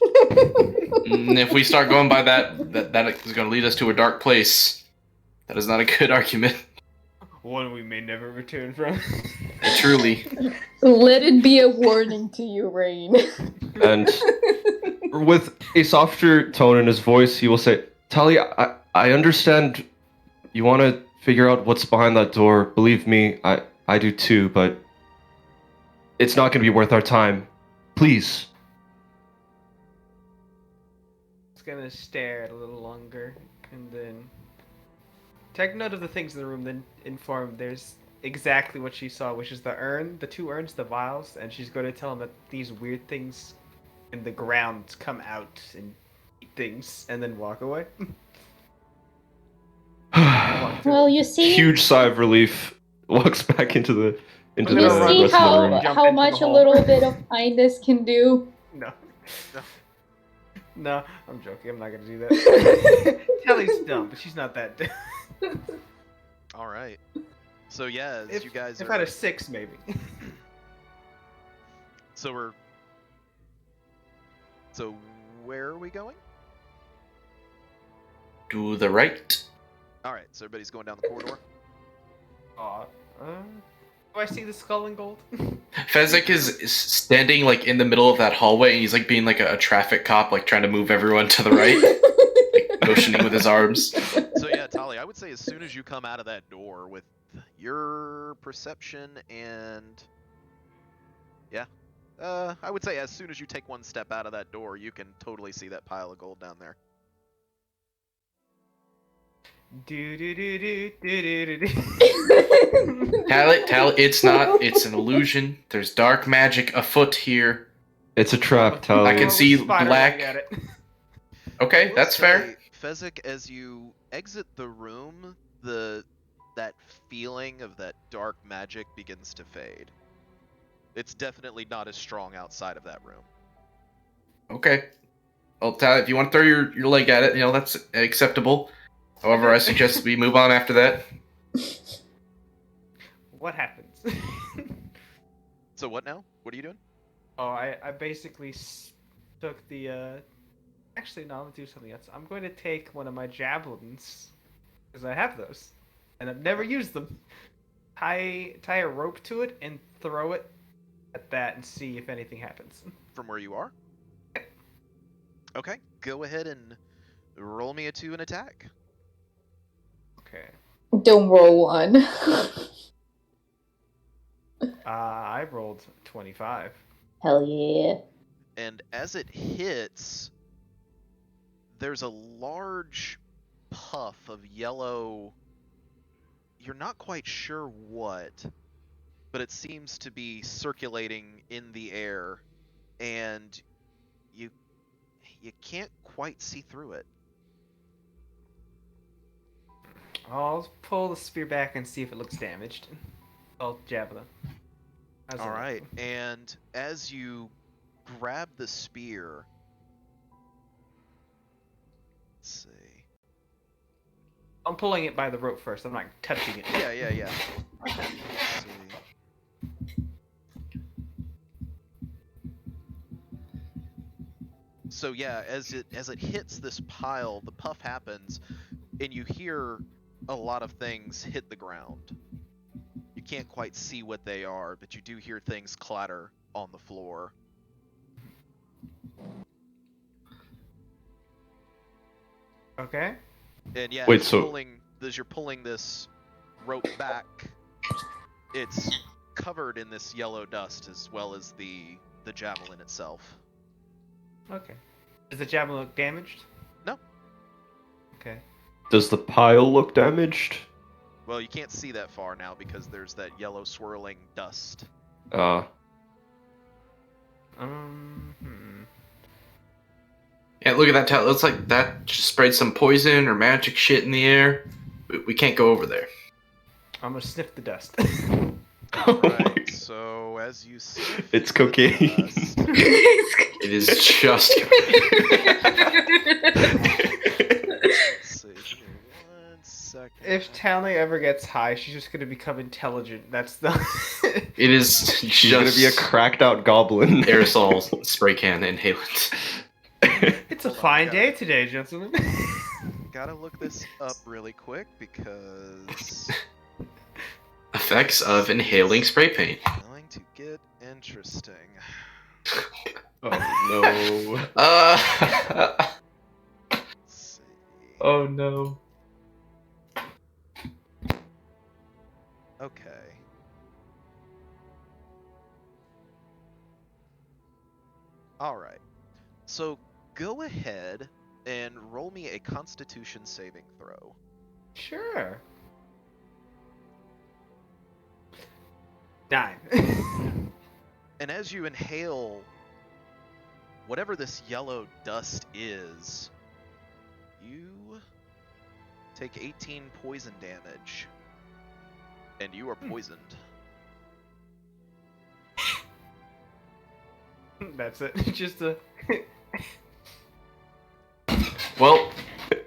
if we start going by that is going to lead us to a dark place. That is not a good argument.
One we may never return from.
Truly.
Let it be a warning to you, Rain.
And with a softer tone in his voice, he will say, Tali, I understand you want to figure out what's behind that door. Believe me, I do too, but it's not going to be worth our time. Please.
It's gonna stare a little longer, and then take note of the things in the room, then inform there's exactly what she saw, which is the 2 urns, the vials, and she's going to tell him that these weird things in the ground come out and eat things, and then walk away.
Well, you see.
Huge sigh of relief. Walks back into the
You
gonna run
see
rest of the room.
Jump
how
into
much
the
a
hole.
little bit of kindness can do.
No. No, I'm joking. I'm not gonna do that. Telly's dumb, but she's not that dumb.
All right. So yeah, as
If,
you guys
if
are.
out of 6, maybe.
So where are we going?
To the right.
All right. So everybody's going down the corridor.
Aw. Do I see the skull and gold?
Fezzik is standing like in the middle of that hallway, and he's like being like a traffic cop, like trying to move everyone to the right, like, motioning with his arms.
So yeah, Tali, I would say as soon as you come out of that door with your perception and yeah, I would say as soon as you take 1 step out of that door, you can totally see that pile of gold down there.
Do do do do do do do.
Tally, it's not. It's an illusion. There's dark magic afoot here.
It's a trap, Tali.
I can see
Spider
black.
leg at it.
I
Okay,
will
that's fair.
say, Fezzik, as you exit the room, that feeling of that dark magic begins to fade. It's definitely not as strong outside of that room.
Okay. Well, Tally, if you want to throw your leg at it, that's acceptable. However, I suggest we move on after that.
What happens?
So what now? What are you doing?
Oh, I basically took the. Actually, no, I'm gonna do something else. I'm going to take one of my javelins, because I have those, and I've never used them. Tie a rope to it and throw it at that and see if anything happens.
From where you are? Okay, go ahead and roll me an attack.
Okay.
Don't roll 1.
I rolled 25.
Hell yeah.
And as it hits, there's a large puff of yellow. You're not quite sure what, but it seems to be circulating in the air, and you can't quite see through it.
I'll pull the spear back and see if it looks damaged. I'll javelin. How's
All
it look?
right, and as you grab the spear, let's see.
I'm pulling it by the rope first. I'm not touching it.
Yeah. Let's see. So yeah, as it hits this pile, the puff happens, and you hear a lot of things hit the ground. You can't quite see what they are, but you do hear things clatter on the floor.
Okay.
And yeah,
Wait,
as you're pulling this rope back, it's covered in this yellow dust as well as the javelin itself.
Okay. Does the javelin look damaged?
No.
Okay.
Does the pile look damaged?
Well, you can't see that far now because there's that yellow swirling dust.
Ah.
Yeah, look at that towel. It looks like that just sprayed some poison or magic shit in the air. We can't go over there.
I'm gonna sniff the dust.
Alright, so as you sniff
It's
the
cocaine.
dust-
It is just.
Let's see, give me 1 second.
If Tally ever gets high, she's just gonna become intelligent. That's the.
It is
She's
just
gonna be a cracked out goblin.
aerosol spray can inhalant.
It's a
Hold on,
fine
I
day
got it.
today, gentlemen.
Gotta look this up really quick because
Effects of inhaling spray paint.
it's going to get interesting.
Oh no.
Let's see.
Oh no.
Okay. Alright. So go ahead and roll me a Constitution saving throw.
Sure. 9.
And as you inhale whatever this yellow dust is, you take 18 poison damage. And you are poisoned.
That's it. Just a.
Well,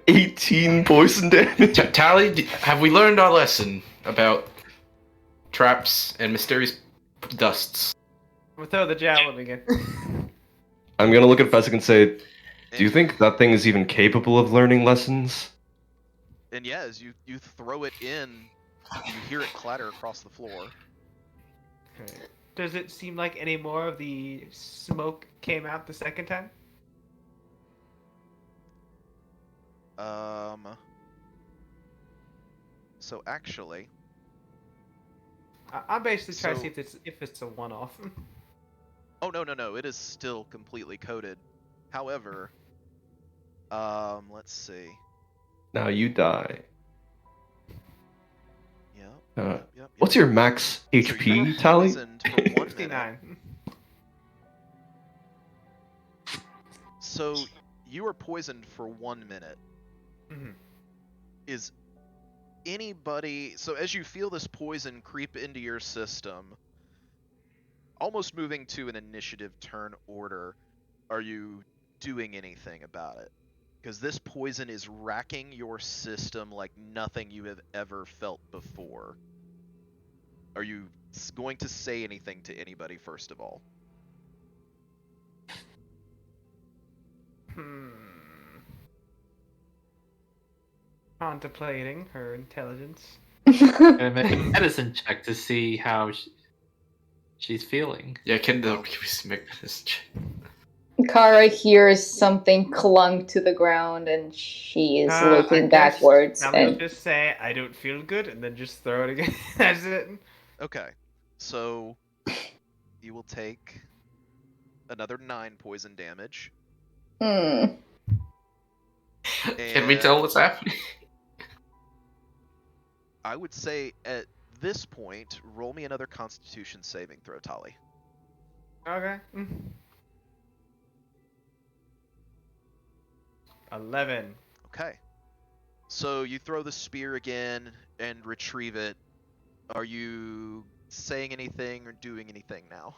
18 poison damage.
Tally, have we learned our lesson about traps and mysterious dusts?
I'm gonna throw the javelin again.
I'm gonna look at Fezzik and say, do you think that thing is even capable of learning lessons?
And yeah, as you throw it in, you hear it clatter across the floor.
Okay. Does it seem like any more of the smoke came out the second time?
So actually,
I'm basically trying to
So-
see if it's a one-off.
oh no, it is still completely coated. However, let's see.
Now you die.
Yep.
What's your max
So you
HP
are
tally?
poisoned for 1 minute.
59.
So you are poisoned for 1 minute.
Mhm.
Is anybody, so as you feel this poison creep into your system, almost moving to an initiative turn order, are you doing anything about it? Because this poison is racking your system like nothing you have ever felt before. Are you going to say anything to anybody first of all?
Contemplating her intelligence.
Gonna make a medicine check to see how she's feeling.
Yeah, can we make this check?
Kara hears something clunk to the ground and she is
I
looking
guess
backwards.
I'm gonna
And
just say I don't feel good, and then just throw it again. That's it.
Okay, so you will take another 9 poison damage.
hmm.
Can we tell what's happening?
I would say at this point, roll me another Constitution saving throw, Tali.
Okay. 11.
Okay. So you throw the spear again and retrieve it. Are you saying anything or doing anything now?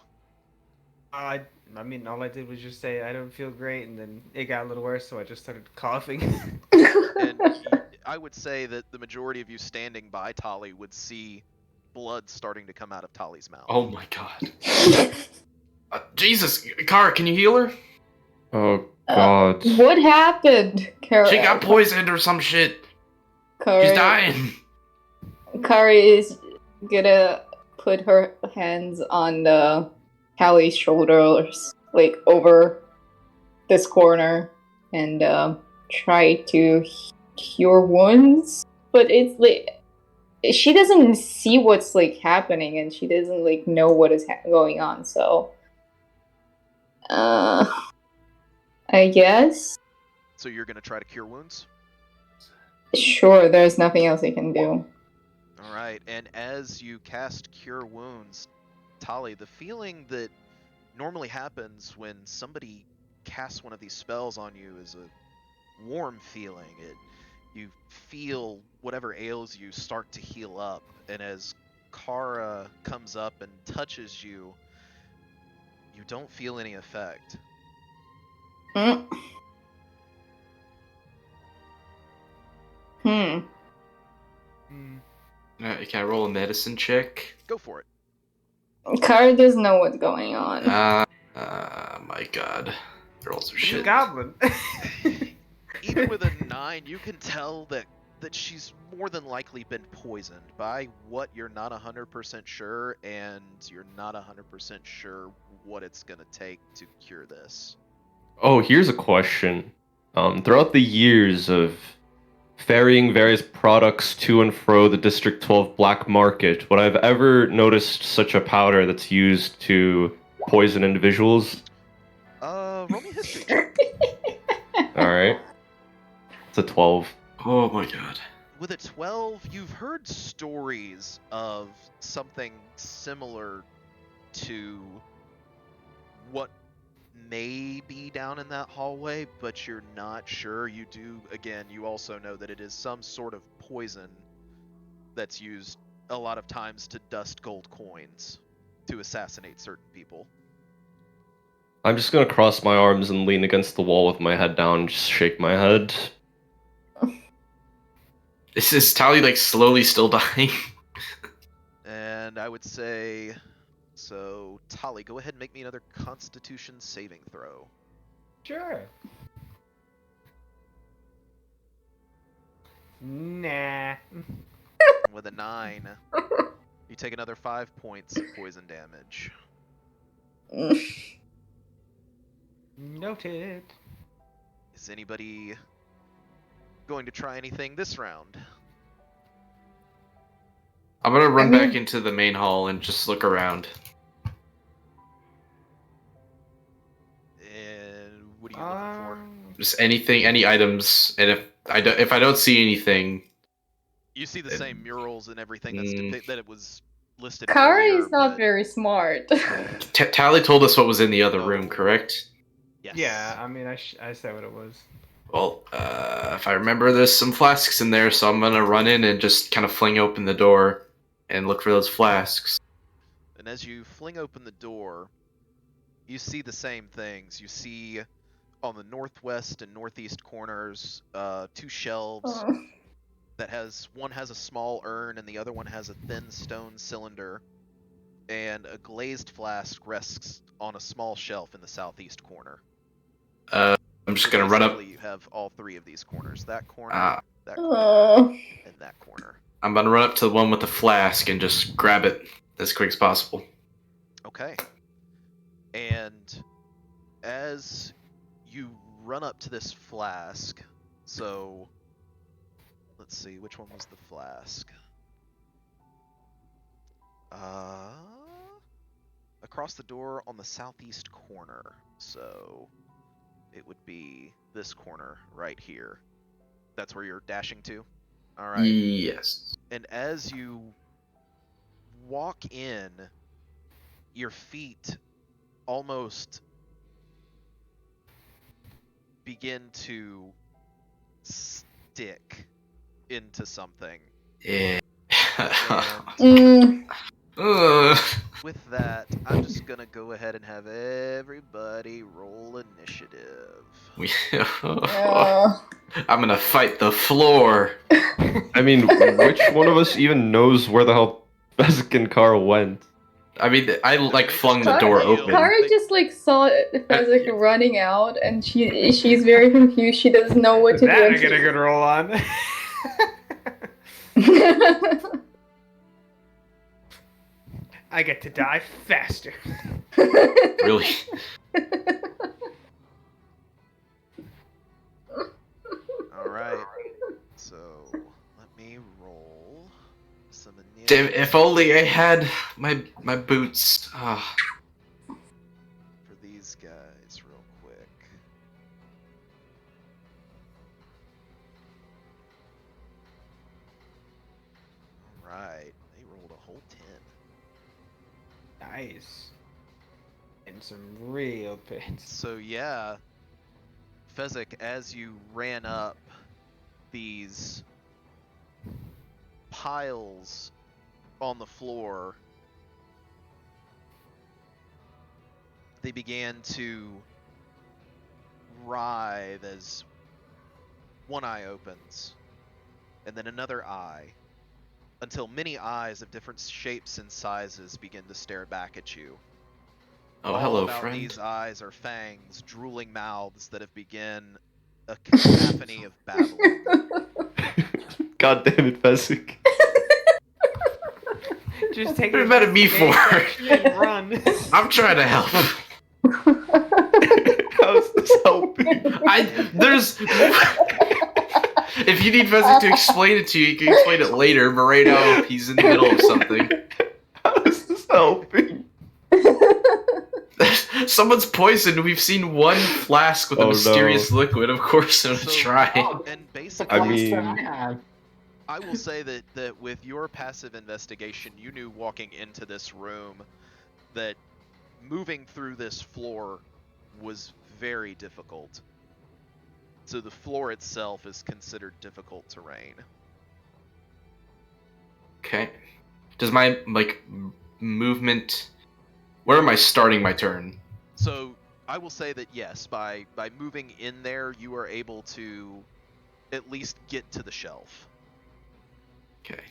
I mean, all I did was just say I don't feel great, and then it got a little worse, so I just started coughing.
And I would say that the majority of you standing by Tali would see blood starting to come out of Tali's mouth.
Oh my god. Jesus, Kara, can you heal her?
Oh god.
What happened, Kara?
She got poisoned or some shit.
Kara,
She's dying.
Kara is gonna put her hands on Hallie's shoulders, like over this corner, and try to cure wounds. But it's like she doesn't see what's like happening, and she doesn't like know what is going on. So, I guess.
So you're gonna try to cure wounds?
Sure, there's nothing else I can do.
Alright, and as you cast Cure Wounds, Tali, the feeling that normally happens when somebody casts one of these spells on you is a warm feeling. You feel whatever ails you start to heal up, and as Kara comes up and touches you, you don't feel any effect.
Hmm. Hmm.
Can I roll a medicine check?
Go for it.
Kara doesn't know what's going on.
My god. Rolls are
She's a
shit.
goblin.
Even with a 9, you can tell that she's more than likely been poisoned by what you're not 100% sure, and you're not 100% sure what it's going to take to cure this.
Oh, here's a question. Throughout the years of ferrying various products to and fro the District 12 black market, would I have ever noticed such a powder that's used to poison individuals?
Roll me a history check.
Alright. It's a 12.
Oh my god.
With a 12, you've heard stories of something similar to what may be down in that hallway, but you're not sure. You do, again, you also know that it is some sort of poison that's used a lot of times to dust gold coins to assassinate certain people.
I'm just gonna cross my arms and lean against the wall with my head down and just shake my head.
Is Tali like slowly still dying?
And I would say, so Tali, go ahead and make me another Constitution saving throw.
Sure. Nah.
With a 9, you take another 5 points of poison damage.
Noted.
Is anybody going to try anything this round?
I'm gonna run back into the main hall and just look around.
And what are you looking for?
Just anything, any items, and if I don't see anything,
You see the same murals and everything that's that it was listed
Kara
earlier,
is not
but-
very smart.
Tali told us what was in the other room, correct?
Yes.
Yeah, I mean, I said what it was.
Well, if I remember, there's some flasks in there, so I'm gonna run in and just kind of fling open the door and look for those flasks.
And as you fling open the door, you see the same things. You see on the northwest and northeast corners, 2 shelves that one has a small urn and the other one has a thin stone cylinder, and a glazed flask rests on a small shelf in the southeast corner.
I'm just gonna run up.
Basically, you have all 3 of these corners: that corner, that corner,
Oh.
and that corner.
I'm gonna run up to the one with the flask and just grab it as quick as possible.
Okay. And as you run up to this flask, so let's see, which one was the flask? Across the door on the southeast corner. So it would be this corner right here. That's where you're dashing to? All right.
Yes.
And as you walk in, your feet almost begin to stick into something.
Yeah.
And
Ugh.
with that, I'm just gonna go ahead and have everybody roll initiative.
I'm gonna fight the floor.
I mean, which one of us even knows where the hell Fezzik and Carl went?
I mean, I like flung the door open.
Kara just like saw Fezzik running out, and she's very confused. She doesn't know what to do.
That I get a good roll on. I get to die faster.
Really?
Alright. So, let me roll some
Damn,
initiative
if only I had my boots. Ah.
for these guys real quick.
Nice. And some real pits.
So yeah, Fezzik, as you ran up these piles on the floor, they began to writhe as one eye opens, and then another eye, until many eyes of different shapes and sizes begin to stare back at you.
Oh,
All
hello,
about
friend.
these eyes are fangs, drooling mouths that have begun a cacophony of babbling.
God damn it, Fezzik.
Just take
What
it
about me for?
and run.
I'm trying to help.
How's this helping?
There's. If you need Fezzik to explain it to you, you can explain it later. But right now, he's in the middle of something.
How is this helping?
Someone's poisoned. We've seen one flask with a
Oh,
mysterious
no.
liquid. Of course, I'm gonna
So-
try.
And basically,
I mean,
I will say that with your passive investigation, you knew walking into this room that moving through this floor was very difficult. So the floor itself is considered difficult terrain.
Okay. Does my movement? Where am I starting my turn?
So I will say that yes, by moving in there, you are able to at least get to the shelf.
Okay.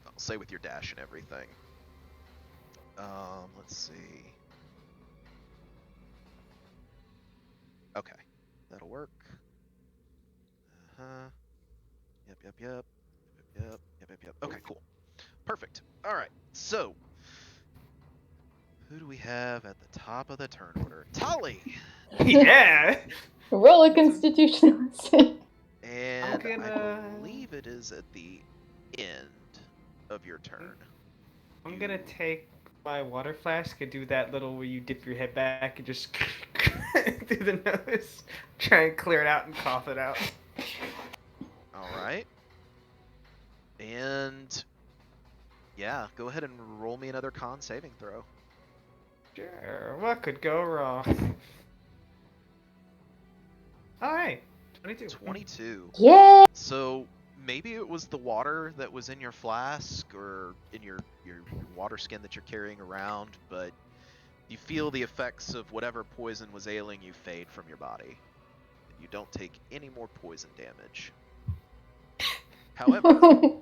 I'll say with your dash and everything. Let's see. Okay, that'll work. Yep. Okay, cool. Perfect. All right. So, who do we have at the top of the turn order? Tali.
Yeah.
Roll a constitution save.
And I
gonna-
believe it is at the end of your turn.
I'm gonna take my water flask and do that little where you dip your head back and just through the nose, try and clear it out and cough it out.
All right. And yeah, go ahead and roll me another con saving throw.
Sure, what could go wrong? Alright, 22.
22.
Yeah.
So maybe it was the water that was in your flask or in your water skin that you're carrying around, but you feel the effects of whatever poison was ailing you fade from your body. You don't take any more poison damage. However,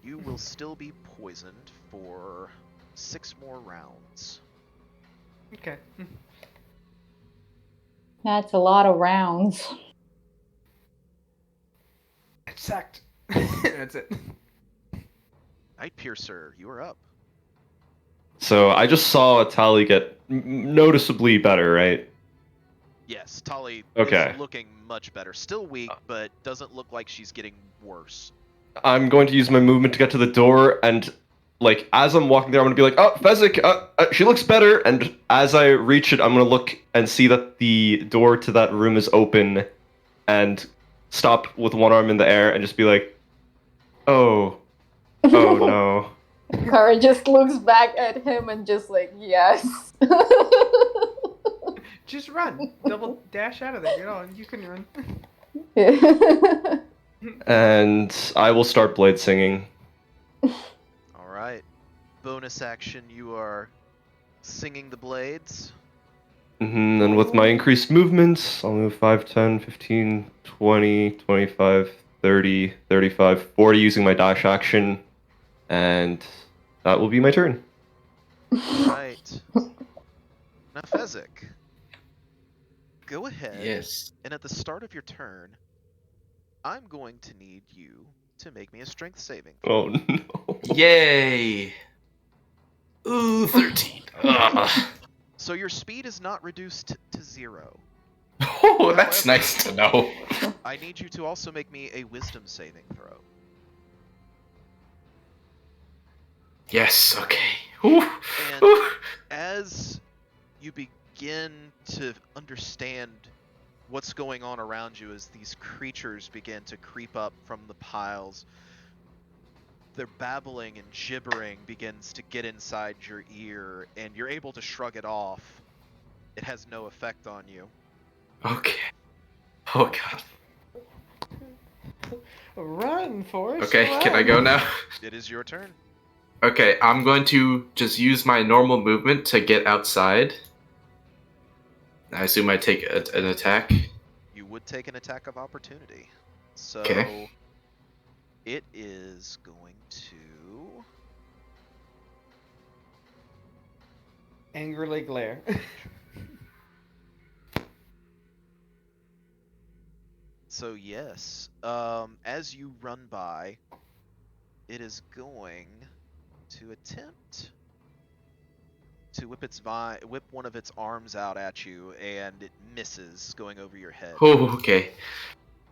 you will still be poisoned for 6 more rounds.
Okay.
That's a lot of rounds.
It sucked. That's it.
Night Piercer, you are up.
So I just saw Tali get noticeably better, right?
Yes, Tali
Okay.
is looking much better. Still weak, but doesn't look like she's getting worse.
I'm going to use my movement to get to the door, and like as I'm walking there, I'm gonna be like, "Oh, Fezzik, she looks better." And as I reach it, I'm gonna look and see that the door to that room is open, and stop with one arm in the air and just be like, "Oh, oh no."
Kara just looks back at him and just like, yes.
Just run. Double dash out of there. You know, you can run.
And I will start blade singing.
All right. Bonus action, you are singing the blades.
And with my increased movements, I'll move 5, 10, 15, 20, 25, 30, 35, 40 using my dash action. And that will be my turn.
All right. Now, Fezzik, go ahead.
Yes.
And at the start of your turn, I'm going to need you to make me a strength saving throw.
Oh no.
Yay! Ooh, 13. Ugh.
So your speed is not reduced to 0.
Oh, that's nice to know.
I need you to also make me a wisdom saving throw.
Yes, okay. Ooh.
And
Ooh.
as you begin to understand what's going on around you as these creatures begin to creep up from the piles, their babbling and gibbering begins to get inside your ear, and you're able to shrug it off. It has no effect on you.
Okay. Oh god.
Run, Forrest.
Okay,
run.
can I go now?
It is your turn.
Okay, I'm going to just use my normal movement to get outside. I assume I take an attack.
You would take an attack of opportunity. So
Okay.
it is going to...
Angrily glare.
So yes, as you run by, it is going to attempt to whip one of its arms out at you, and it misses, going over your head.
Oh, okay.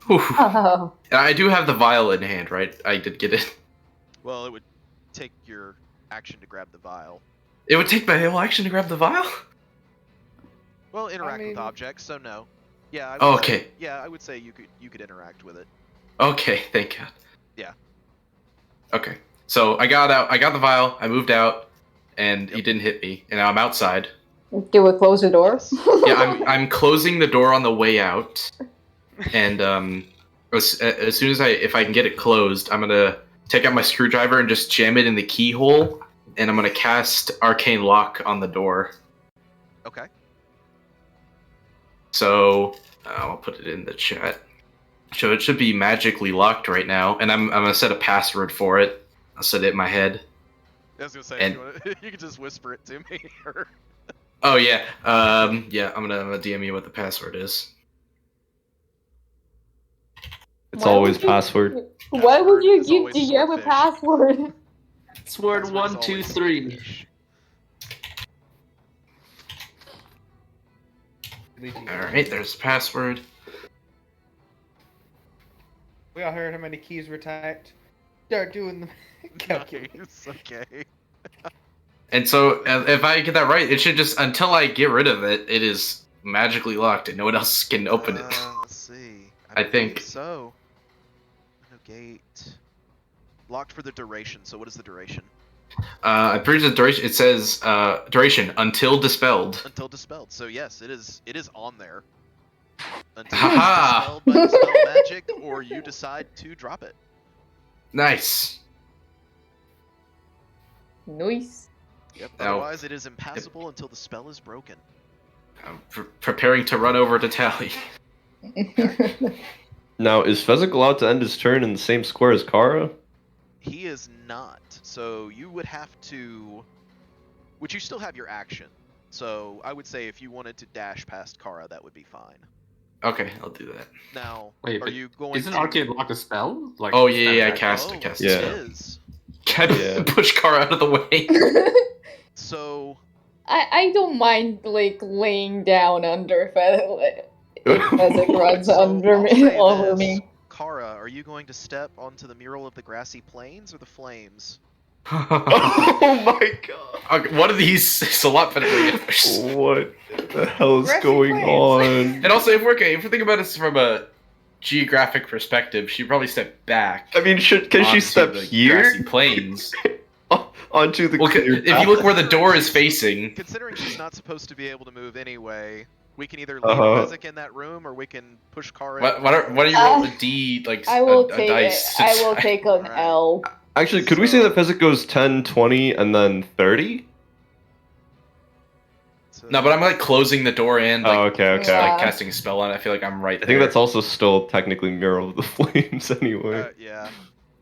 Whew.
Oh.
I do have the vial in hand, right? I did get it.
Well, it would take your action to grab the vial.
It would take my whole action to grab the vial?
Well, interact
mean-
with objects, so no. Yeah. I would
Oh,
say-
okay.
yeah, I would say you could interact with it.
Okay, thank God.
Yeah.
Okay. So I got the vial, I moved out, and
Yep.
he didn't hit me, and now I'm outside.
Do we close the door?
Yes.
Yeah, I'm closing the door on the way out, and as soon as if I can get it closed, I'm gonna take out my screwdriver and just jam it in the keyhole, and I'm gonna cast Arcane Lock on the door.
Okay.
So I'll put it in the chat. So it should be magically locked right now, and I'm gonna set a password for it. I'll set it in my head.
I was gonna say,
And-
if you, wanna, you can just whisper it to me. Or...
Oh yeah, yeah. I'm gonna DM you what the password is.
It's
Why
always
would you-
password.
Why would you
Password is
give
always
DM a
swordfish.
password?
Sword
Password is
1, 2,
always
3.
swordfish.
All right, there's the password.
We all heard how many keys were typed. Start doing the calculation.
Nice, okay.
And so if I get that right, it should just until I get rid of it, it is magically locked, and no one else can open it.
Let's see.
I think-
believe so. No gate. Locked for the duration. So what is the duration?
I'm pretty sure the duration. It says duration until dispelled.
Until dispelled. So yes, it is on there. Until
Haha.
it's dispelled by dispel magic, or you decide to drop it.
Nice.
Nice.
Yep.
Now-
Otherwise, it is impassable until the spell is broken.
I'm preparing to run over to Tally.
Now, is Fezzik allowed to end his turn in the same square as Kara?
He is not. So you would have to, which you still have your action. So I would say if you wanted to dash past Kara, that would be fine.
Okay, I'll do that.
Now,
Wait,
are
but
you going
Isn't
to...
Arcade Lock a spell? Like,
Oh yeah, I
snap
cast
Oh,
it. Cast
it
Yeah.
it.
is.
Can I
Yeah.
push Car out of the way?
So
I don't mind like laying down under Fezzik as it runs
So
under
I'll
me
say
over
this.
me.
Kara, are you going to step onto the mural of the grassy plains or the flames?
Oh my god!
Okay, one of these is a lot better than the others.
What the hell is
Grassy
going
plains.
on?
And also, if we're thinking about this from a geographic perspective, she'd probably step back.
I mean, can she
onto
step
the
here
Grassy plains.
onto the?
Well,
clear
if you look where the door is facing,
Considering she's not supposed to be able to move anyway, we can either leave
Uh-huh.
Fezzik in that room or we can push Kara.
why don't you roll a D, like
I will
a
take
dice?
it. I will take an
Alright.
L.
Actually, could we say that Fezzik goes 10, 20, and then 30?
So-
No, but I'm like closing the door in, like,
Oh, okay, okay.
Yeah.
like casting a spell on it. I feel like I'm right
I
there.
think that's also still technically Mural of the Flames anyway.
yeah.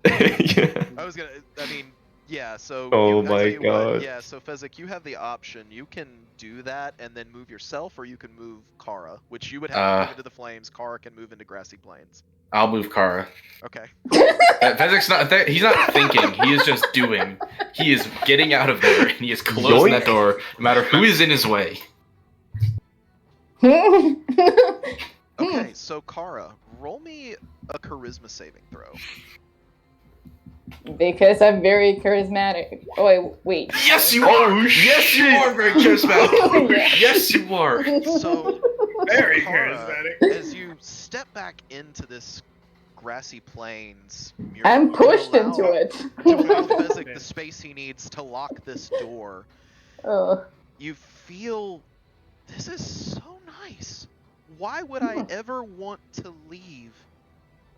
Yeah.
I was gonna. I mean, yeah. So.
Oh
I'll
my
tell you what,
God.
yeah. So Fezzik, you have the option. You can do that and then move yourself, or you can move Kara, which you would have to move into the flames. Kara can move into grassy plains.
I'll move Kara.
Okay.
Fezzik's not. He's not thinking. He is just doing. He is getting out of there, and he is closing
Yoink.
that door, no matter who is in his way.
Okay. So Kara, roll me a charisma saving throw.
Because I'm very charismatic. Oh wait.
Yes, you are. Yes, you are very charismatic. Yes, you are.
So
Very
Kara,
charismatic.
as you step back into this grassy plains.
I'm pushed
to
into
allow,
it.
to allow Fezzik the space he needs to lock this door. You feel this is so nice. Why would I ever want to leave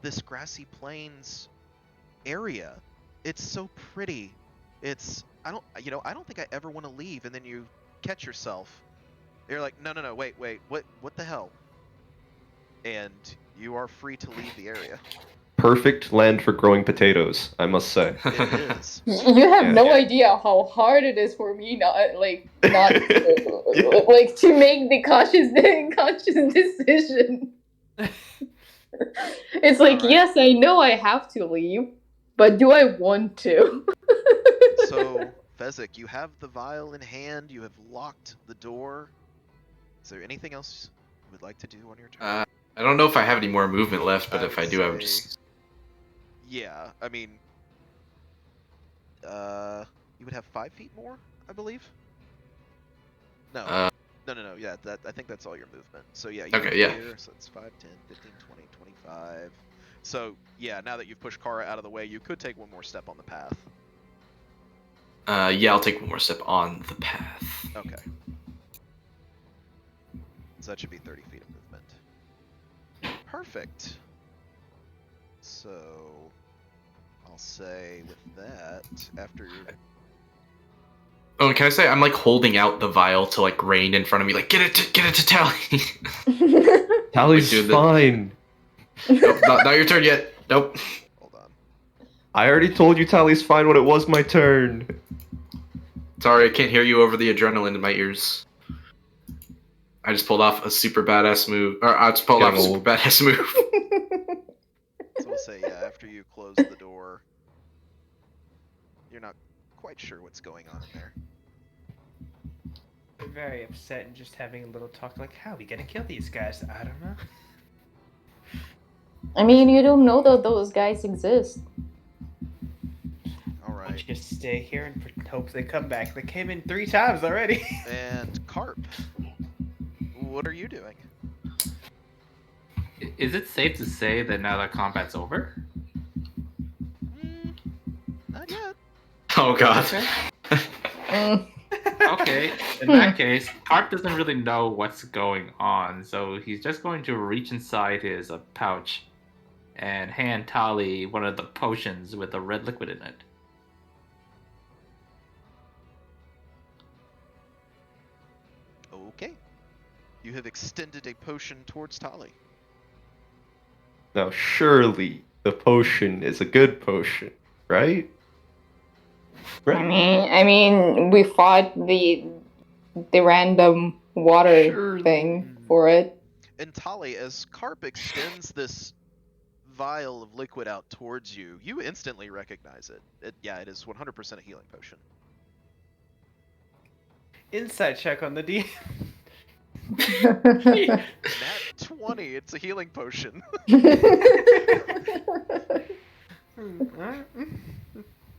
this grassy plains area? It's so pretty. I don't think I ever want to leave, and then you catch yourself. You're like, no, wait, what the hell? And you are free to leave the area.
Perfect land for growing potatoes, I must say.
It is.
You have
Yeah.
no idea how hard it is for me not to make the conscious decision. It's like,
Alright.
yes, I know I have to leave, but do I want to?
So, Fezzik, you have the vial in hand. You have locked the door. Is there anything else you would like to do on your turn?
I don't know if I have any more movement left, but if I
would
do, I would
say-
just.
Yeah, I mean, you would have 5 feet more, I believe. No. No. Yeah, I think that's all your movement. So yeah, you
Okay,
move
yeah.
here, so it's 5, 10, 15, 20, 25. So yeah, now that you've pushed Kara out of the way, you could take one more step on the path.
Yeah, I'll take one more step on the path.
Okay. So that should be 30 feet of movement. Perfect. So I'll say with that, after your
Oh, and can I say I'm like holding out the vial to like Rain in front of me, like get it to Tally.
Tally's
Dude,
fine.
Nope, not your turn yet. Nope.
hold on.
I already told you Tally's fine when it was my turn.
Sorry, I can't hear you over the adrenaline in my ears. I just pulled off a super badass move. Or I just pulled off a super badass move.
So we'll say yeah, after you close the door, you're not quite sure what's going on in there.
I'm very upset and just having a little talk like, how are we gonna kill these guys? I don't know.
I mean, you don't know that those guys exist.
All
I'll
right.
just stay here and hope they come back. They came in 3 times already.
And Carp, what are you doing?
Is it safe to say that now that combat's over?
Not yet.
Oh god.
Mm.
Okay, in that case, Carp doesn't really know what's going on, so he's just going to reach inside his pouch and hand Tali one of the potions with the red liquid in it.
Okay. You have extended a potion towards Tali.
Now, surely the potion is a good potion, right?
I mean, we fought the random water
Sure.
thing for it.
And Tali, as Carp extends this vial of liquid out towards you, you instantly recognize it. Yeah, it is 100% a healing potion.
Insight check on the D.
Nat 20, it's a healing potion.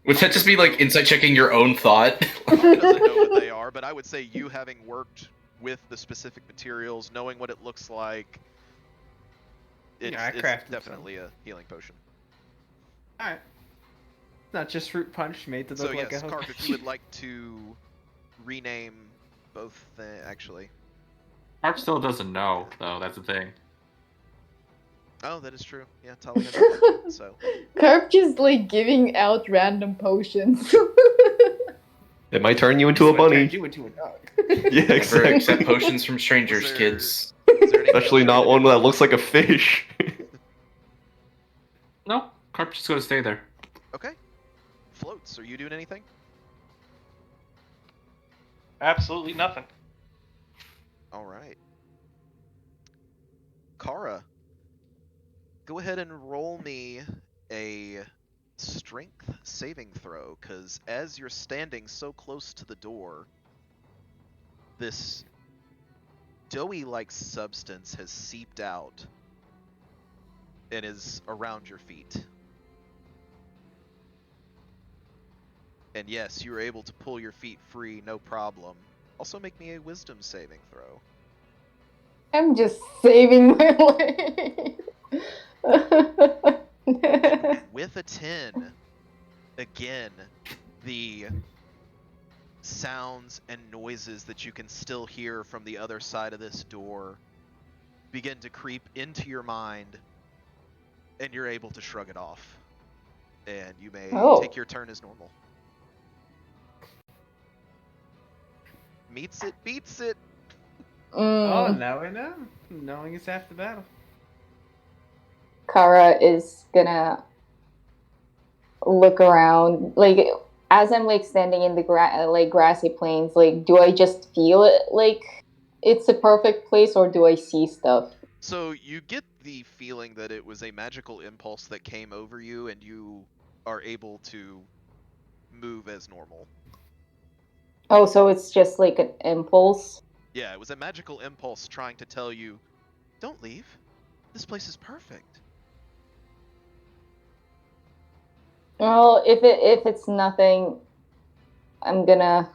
Would that just be like insight checking your own thought?
Tali doesn't know what they are, but I would say you having worked with the specific materials, knowing what it looks like, it's
I crafted
definitely a healing potion.
Alright. Not just fruit punch made to
So
look like
yes,
a
Carp, if you would like to rename both, actually.
Carp still doesn't know, though, that's the thing.
Oh, that is true. Yeah, Tali has a potion, so.
Carp just like giving out random potions.
It might turn you into a bunny.
You into a dog.
Yeah,
Never
exactly.
accept potions from strangers,
Was there-
kids.
Is there anything
Especially
else
not
you're
one
gonna
that looks like a fish.
No, Carp's just gonna stay there.
do? Okay. Floats, are you doing anything?
Absolutely nothing.
Alright. Kara, go ahead and roll me a strength saving throw, because as you're standing so close to the door, this doughy-like substance has seeped out and is around your feet. And yes, you are able to pull your feet free, no problem. Also make me a wisdom saving throw.
I'm just saving my life.
With a 10, again, the sounds and noises that you can still hear from the other side of this door begin to creep into your mind, and you're able to shrug it off. And you may take your turn as normal. Meets it, beats it.
Oh, now I know. Knowing is half the battle.
Kara is gonna look around, like as I'm like standing in the grassy plains. Like, do I just feel it like it's a perfect place, or do I see stuff?
So you get the feeling that it was a magical impulse that came over you, and you are able to move as normal.
Oh, so it's just like an impulse?
Yeah, it was a magical impulse trying to tell you, don't leave. This place is perfect.
Well, if it's nothing, I'm gonna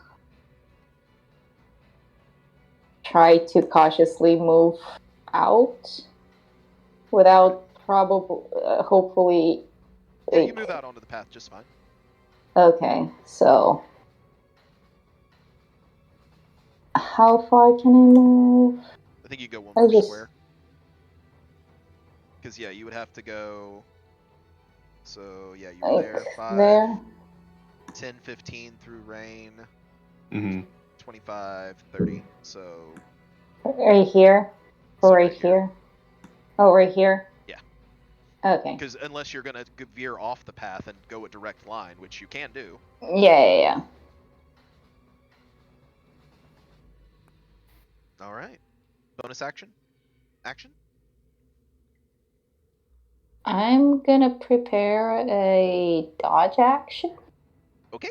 try to cautiously move out without hopefully.
Yeah, you move out onto the path just fine.
Okay, so how far can I move?
I think you go one more square. Because, yeah, you would have to go... So, yeah, you were there. 5, 10, 15 through rain. 25, 30. So...
Right here? Or right here? Oh, right here?
Yeah.
Okay.
Because unless you're going to veer off the path and go a direct line, which you can do.
Yeah.
All right. Bonus action? Action?
I'm gonna prepare a dodge action.
Okay.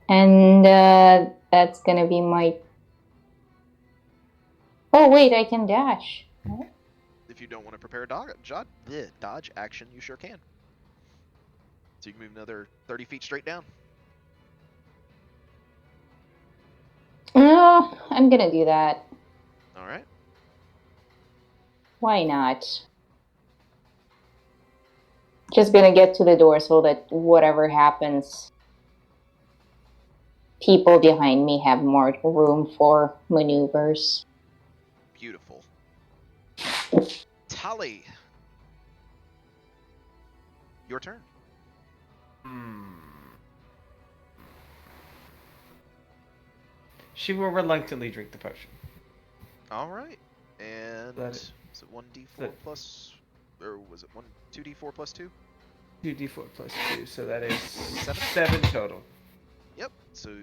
And that's gonna be my... Oh, wait, I can dash.
If you don't want to prepare a dodge action, you sure can. So you can move another 30 feet straight down.
I'm gonna do that.
All right.
Why not? Just gonna get to the door so that whatever happens, people behind me have more room for maneuvers.
Beautiful. Tali. Your turn.
She will reluctantly drink the potion.
All right. And is it 1d4 plus, or was it 2d4 plus 2?
2d4 plus 2, so that is
7?
7 total.
Yep. So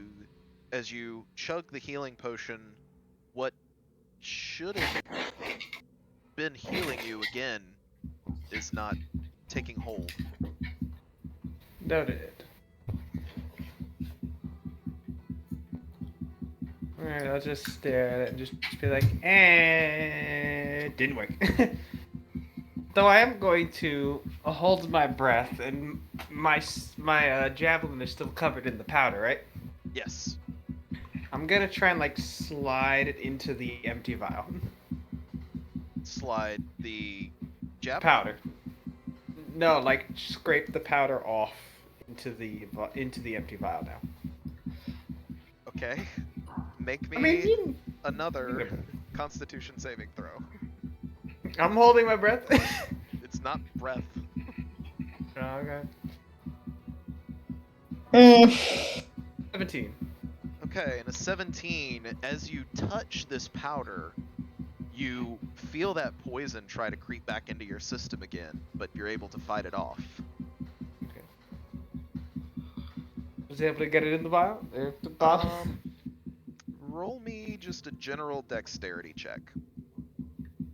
as you chug the healing potion, what should have been healing you again is not taking hold.
Noted. Alright, I'll just stare at it and just be like, didn't work. Though I am going to hold my breath, and my javelin is still covered in the powder, right?
Yes.
I'm gonna try and like slide it into the empty vial.
Slide the javelin?
Powder. No, like scrape the powder off into the empty vial now.
Okay. Make me another Constitution saving throw.
I'm holding my breath.
It's not breath.
Oh, okay. 17.
Okay, and a 17, as you touch this powder, you feel that poison try to creep back into your system again, but you're able to fight it off.
Okay. Was he able to get it in the vial? The bottle?
Roll me just a general dexterity check.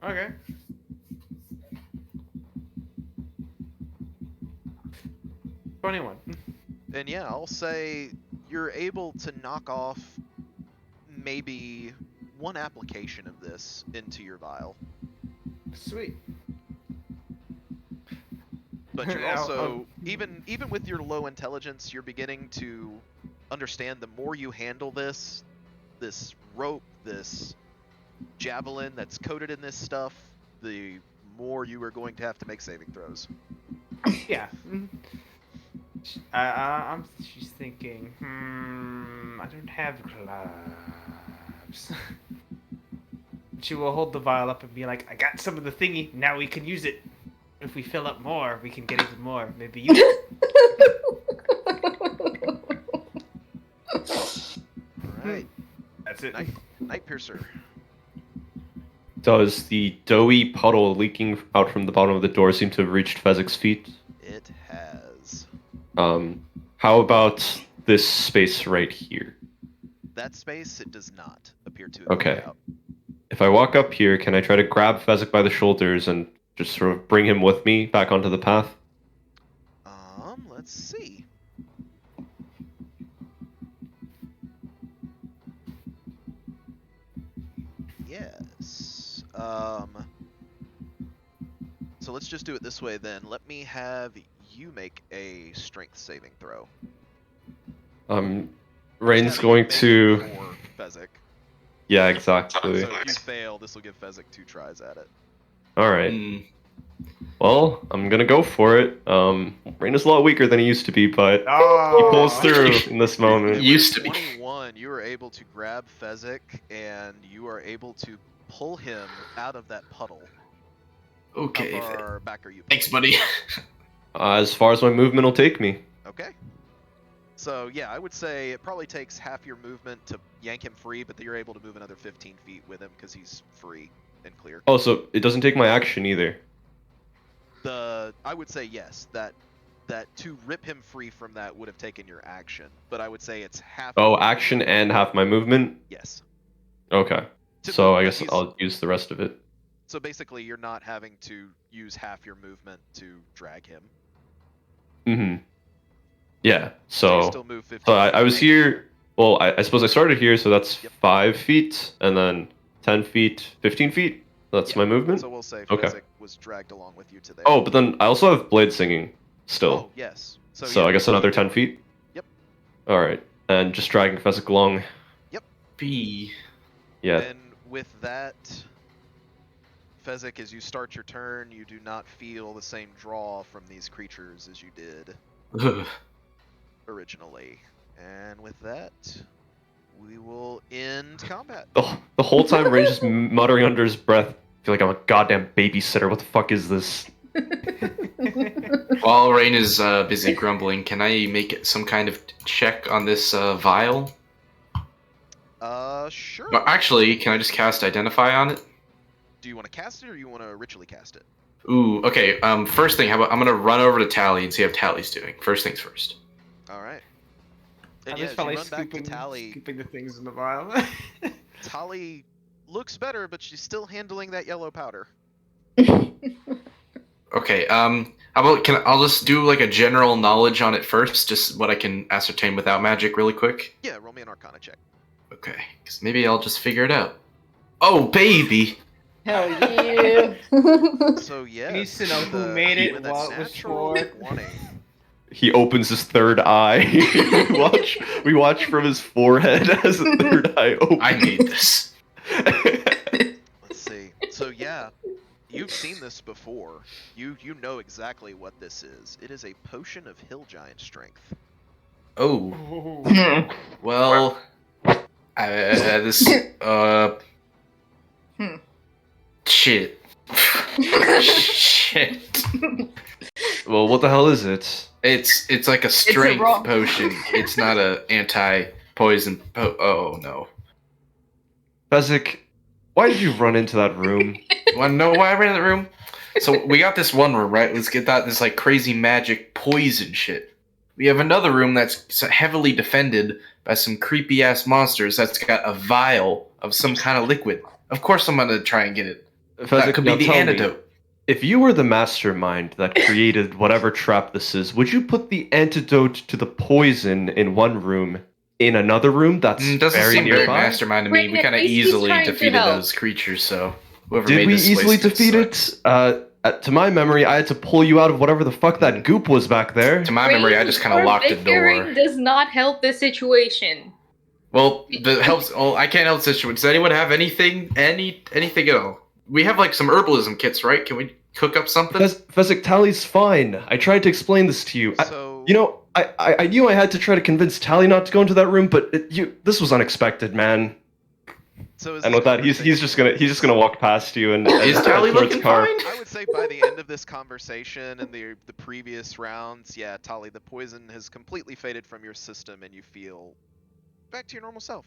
Okay. $21.
And yeah, I'll say you're able to knock off maybe one application of this into your vial.
Sweet.
But you're also, even with your low intelligence, you're beginning to understand the more you handle this rope, this javelin that's coated in this stuff, the more you are going to have to make saving throws.
Yeah. She's thinking, I don't have gloves. She will hold the vial up and be like, I got some of the thingy, now we can use it. If we fill up more, we can get even more. Maybe you...
Alright.
That's it.
Night Piercer.
Does the doughy puddle leaking out from the bottom of the door seem to have reached Fezzik's feet?
It has.
How about this space right here?
That space, it does not appear to have
Okay.
leaked out.
If I walk up here, can I try to grab Fezzik by the shoulders and just sort of bring him with me back onto the path?
Let's see. Yes. So let's just do it this way then. Let me have you make a strength saving throw.
Rain's going to...
For Fezzik.
Yeah, exactly.
So if you fail, this will give Fezzik 2 tries at it.
Alright. Well, I'm gonna go for it. Rain is a lot weaker than he used to be, but he pulls through in this moment.
Used to be.
21, you are able to grab Fezzik, and you are able to pull him out of that puddle.
Okay.
How far back are you?
Thanks, buddy.
As far as my movement will take me.
Okay. So yeah, I would say it probably takes half your movement to yank him free, but you're able to move another 15 feet with him because he's free and clear.
Oh, so it doesn't take my action either.
I would say yes, that to rip him free from that would have taken your action, but I would say it's half.
Oh, action and half my movement?
Yes.
Okay. So I guess I'll use the rest of it.
So basically, you're not having to use half your movement to drag him.
Mm-hmm. Yeah,
You
so
still move 15
I
feet.
was here, well, I suppose I started here, so that's
Yep.
5 feet, and then 10 feet, 15 feet? That's
Yeah,
my movement?
So we'll say
Okay.
Fezzik was dragged along with you to there.
Oh, but then I also have blade singing still.
Oh, yes. So,
So
yeah,
I guess another 10 feet?
Yep.
Alright, and just dragging Fezzik along.
B.
Yeah.
And with that, Fezzik, as you start your turn, you do not feel the same draw from these creatures as you did originally. And with that, we will end combat.
The whole time Ray's just muttering under his breath, I feel like I'm a goddamn babysitter. What the fuck is this?
While Rain is busy grumbling, can I make some kind of check on this vial?
Sure.
Well, actually, can I just cast Identify on it?
Do you want to cast it, or you want to ritually cast it?
Ooh, okay. First thing, how about I'm gonna run over to Tally and see how Tally's doing. First things first.
All right.
I
And yeah,
was
as you
probably
run back to Tally,
scooping the things in the vial.
Tally looks better, but she's still handling that yellow powder.
Okay. How about I'll just do like a general knowledge on it first, just what I can ascertain without magic, really quick.
Yeah, roll me an Arcana check.
Okay, because maybe I'll just figure it out. Oh, baby!
Hell yeah.
So yeah,
He needs to know who made it,
with a
what it was
natural
for.
20.
He opens his third eye. we watch from his forehead as the third eye opens.
I made this.
Let's see. So yeah, you've seen this before. You know exactly what this is. It is a potion of hill giant strength.
Oh, well, this shit. Shit.
Well, what the hell is it?
It's like a strength
wrong-
potion. It's not a anti-poison. Oh no.
Fezzik, why did you run into that room?
Wanna know why I ran in the room? So we got this one room, right? Let's get this like crazy magic poison shit. We have another room that's heavily defended by some creepy ass monsters that's got a vial of some kind of liquid. Of course I'm gonna try and get it. That could be
now
the
tell me,
antidote.
if you were the mastermind that created whatever trap this is, would you put the antidote to the poison in one room, in another room that's
Doesn't
very
seem very
nearby?
mastermind to me.
Right,
We kind of
at least he's
easily
trying to
defeated
help.
those creatures, so whoever
Did
made
we
this
easily
place
defeat
suck.
it? To my memory, I had to pull you out of whatever the fuck that goop was back there.
To my memory, I just kind of locked the door.
Does not help the situation.
Well, the helps. Oh, I can't help the situation. Does anyone have anything at all? We have like some herbalism kits, right? Can we cook up something?
Fezzik, Tally's fine. I tried to explain this to you.
So
I knew I had to try to convince Tally not to go into that room, but this was unexpected, man.
So is
And
this
with that, he's just gonna walk past you and
Is Tally
towards
looking
Carp.
fine?
I would say by the end of this conversation and the previous rounds, yeah, Tali, the poison has completely faded from your system and you feel back to your normal self.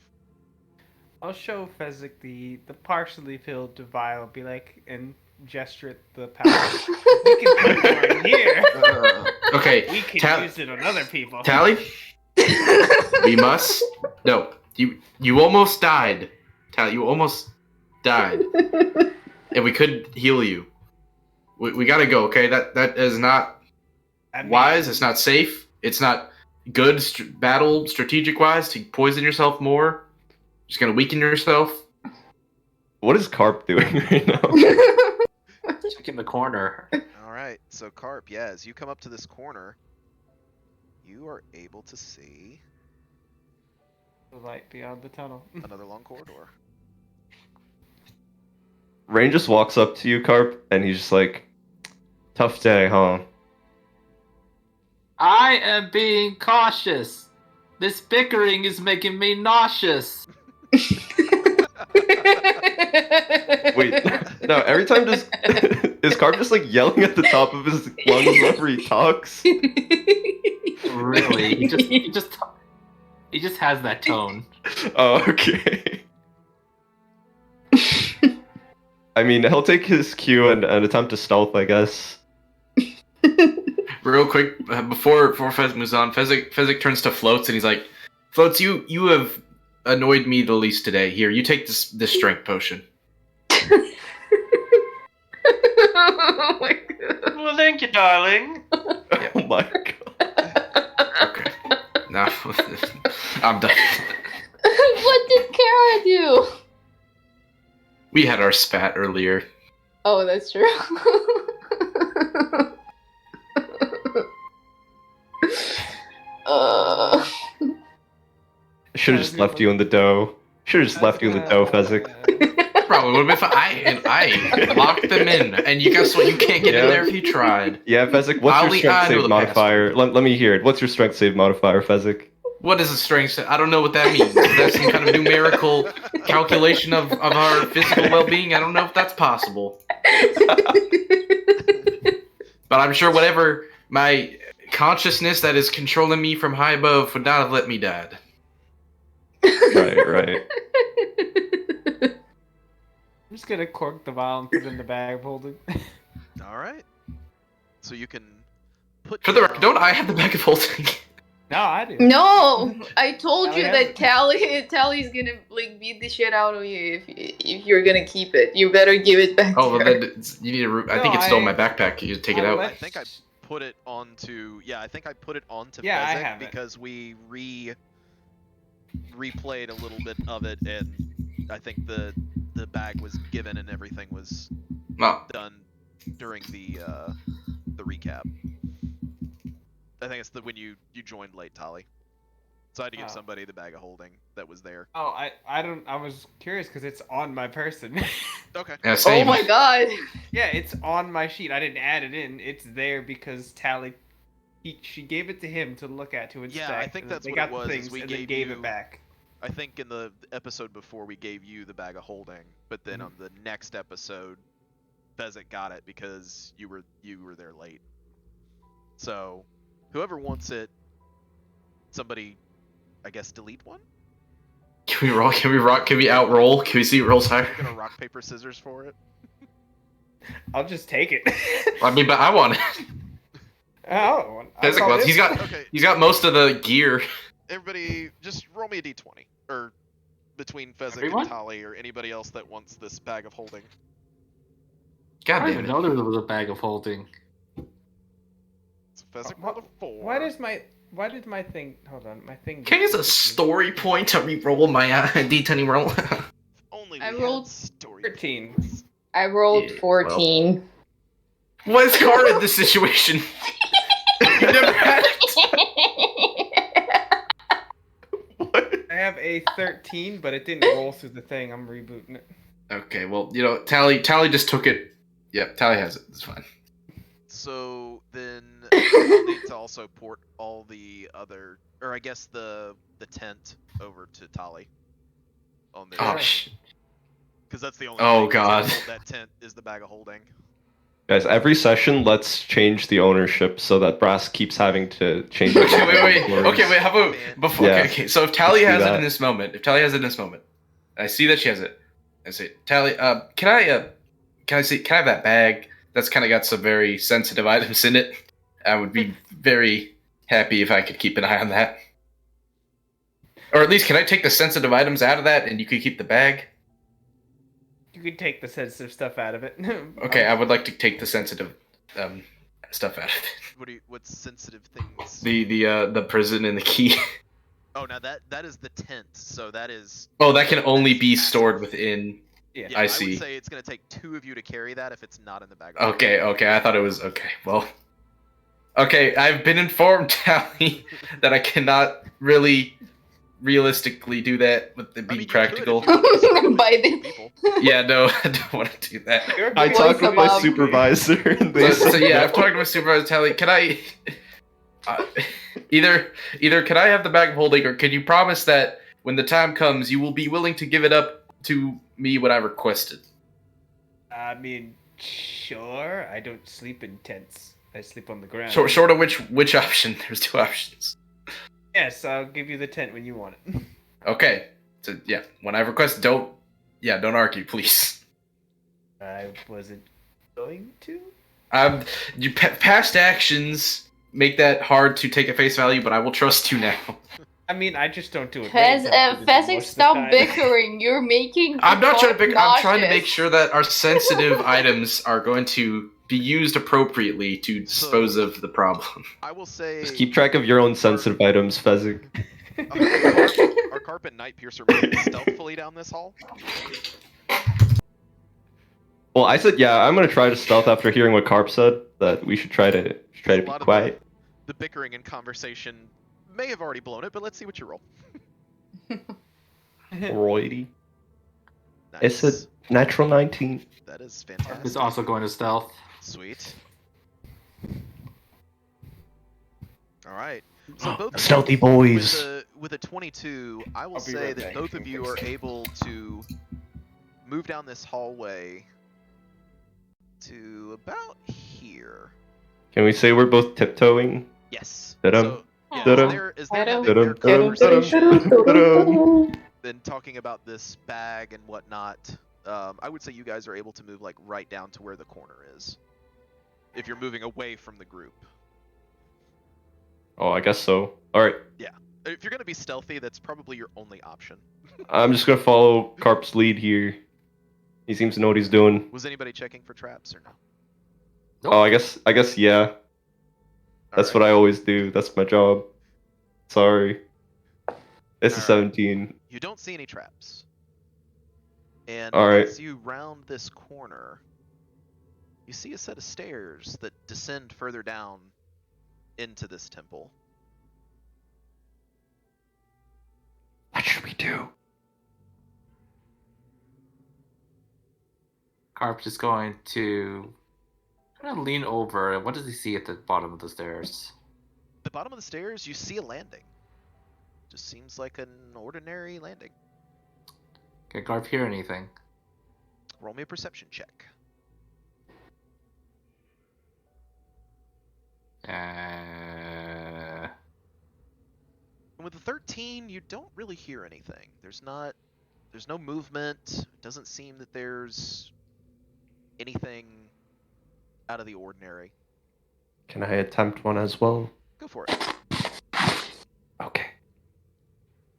I'll show Fezzik the partially filled vial, be like, and gesture at the pouch. We can put more in here.
Okay,
We can use it on other people.
Tally, we must. No, you almost died. Tally, you almost died, and we could heal you. We gotta go. Okay, that is not wise. It's not safe. It's not good battle strategic wise to poison yourself more. Just gonna weaken yourself.
What is Carp doing right now?
Check in the corner.
Alright, so Carp, yeah, as you come up to this corner, you are able to see
The light beyond the tunnel.
another long corridor.
Rain just walks up to you, Carp, and he's just like, "Tough day, huh?"
I am being cautious. This bickering is making me nauseous.
Wait, no. Every time is Carp just like yelling at the top of his lungs whenever he talks?
Really? He just has that tone.
Oh, okay. I mean, he'll take his cue and attempt to stealth, I guess.
Real quick, before Fez moves on, Fezzik turns to Floats and he's like, "Floats, you have annoyed me the least today. Here, you take this strength potion."
Oh my god.
Well, thank you, darling.
Oh my god.
Okay. Now, I'm done.
What did Kara do?
We had our spat earlier.
Oh, that's true.
Should have just left you in the dough. Should have just left you in the dough, Fezzik.
Probably would have been fine. I locked them in, and you guess what? You can't get in there if you tried.
Yeah, Fezzik, what's your strength save modifier? Let me hear it. What's your strength save modifier, Fezzik?
What is a strength? I don't know what that means. Is that some kind of numerical calculation of our physical well-being? I don't know if that's possible. But I'm sure whatever my consciousness that is controlling me from high above would not have let me die.
Right.
I'm just gonna cork the vial and put it in the bag of holding.
Alright. So you can put
For the record, don't I have the bag of holding?
No, I do.
No, I told you
Tally
that Tally's gonna like beat the shit out of you if you're gonna keep it. You better give it back
Oh,
to
well,
her.
then you need to. I think it's still in my backpack. You take it out.
I think I put it onto
Yeah, I
Fezzik
have it.
because we replayed a little bit of it, and I think the bag was given and everything was
Oh.
done during the recap. I think it's when you joined late, Tali. So I had to give
Oh.
somebody the bag of holding that was there.
Oh, I was curious because it's on my person.
Okay.
Yeah,
Oh
same.
my god.
Yeah, it's on my sheet. I didn't add it in. It's there because Tally, she gave it to him to look at, to inspect.
Yeah, I think
and
that's
they
what
got
it
the
was, is
things
we
and then
gave
gave
you-
it back.
I think in the episode before we gave you the bag of holding, but then on the next episode, Fezzik got it because you were there late. So, whoever wants it, somebody, I guess, delete one.
Can we roll? Can we outroll? Can we see who rolls higher?
We're gonna rock paper scissors for it.
I'll just take it.
I mean, but I want it.
Oh,
Fezzik wants. He's got.
Okay,
He's got most of the gear.
everybody, just roll me a d20, or between Fezzik
Everyone?
and Tali, or anybody else that wants this bag of holding.
God
I
damn
didn't
it.
know there was a bag of holding.
So Fezzik rolled a 4.
Why did my thing? Hold on, my thing.
Can I use a story point to re-roll my D10 roll?
Only
I
we
rolled
had story
13.
points.
I rolled
Yeah,
14.
What is Car in this situation? You never had it.
I have a 13, but it didn't roll through the thing. I'm rebooting it.
Okay, well, Tally just took it Yep, Tally has it. It's fine.
So then I'll need to also port all the other, or I guess the tent over to Tali. On there.
Oh shit.
Because that's the only
Oh,
thing that's gonna
God.
hold that tent is the bag of holding.
Guys, every session, let's change the ownership so that Brass keeps having to change it.
Okay, wait. Okay, wait. How about before?
Yeah.
Okay. So if Tally
Let's do
has it
that.
in this moment, and I see that she has it, I say, Tally, can I have that bag that's kind of got some very sensitive items in it? I would be very happy if I could keep an eye on that. Or at least, can I take the sensitive items out of that and you could keep the bag?
You could take the sensitive stuff out of it.
Okay, I would like to take the sensitive stuff out of it.
What's sensitive things?
The prison and the key.
Oh, now that is the tent, so that is.
Oh, that can only be
massive.
stored within.
Yeah.
Yeah,
I
I
see.
would say it's gonna take 2 of you to carry that if it's not in the bag. Of
Okay, I thought it was okay. Well, okay, I've been informed, Tally, that I cannot really realistically do that with the being practical.
By the-
people.
Yeah, no, I don't want to do that.
I
Voice
talked with my
above.
supervisor, and they
So
said
yeah,
no.
I've talked to my supervisor, Tally. Can I either can I have the bag of holding, or can you promise that when the time comes, you will be willing to give it up to me when I requested?
I mean, sure. I don't sleep in tents. I sleep on the ground.
Short of which option? There's 2 options.
Yes, I'll give you the tent when you want it.
Okay. So yeah, when I request, don't argue, please.
I wasn't going to.
Past actions make that hard to take at face value, but I will trust you now.
I mean, I just don't do it.
Fezzik, stop bickering. You're making.
I'm not trying to
people
pick. I'm trying to
nauseous.
make sure that our sensitive items are going to be used appropriately to dispose of the problem.
I will say.
Just keep track of your own sensitive items, Fezzik.
Our carpet night piercer moving stealthily down this hall.
Well, I said, yeah, I'm gonna try to stealth after hearing what Carp said. That we should try to
A
be
lot of
quiet.
The bickering and conversation may have already blown it, but let's see what you roll.
Roydy.
Nice.
It's a natural 19.
That is fantastic.
It's also going to stealth.
Sweet. All right. So both of you,
Stealthy boys.
with a 22, I will
I'll be
say
right
that
back.
both of you are able to move down this hallway to about here.
Can we say we're both tiptoeing?
Yes.
Da-dum.
So, yeah,
Da-dum.
is there
Da-dum.
having their
Da-dum.
conversation and talking about this bag and whatnot, I would say you guys are able to move like right down to where the corner is. If you're moving away from the group.
Oh, I guess so. Alright.
If you're gonna be stealthy, that's probably your only option.
I'm just gonna follow Carp's lead here. He seems to know what he's doing.
Was anybody checking for traps or no?
Oh, I guess yeah. That's what I always do. That's my job. Sorry. It's a
Alright.
17.
You don't see any traps. And
Alright.
as you round this corner, you see a set of stairs that descend further down into this temple.
What should we do?
Carp's just going to kind of lean over. What does he see at the bottom of the stairs?
The bottom of the stairs, you see a landing. Just seems like an ordinary landing.
Can Garp hear anything?
Roll me a perception check.
Uh,
And with the 13, you don't really hear anything. There's no movement. It doesn't seem that there's anything out of the ordinary.
Can I attempt one as well?
Go for it.
Okay.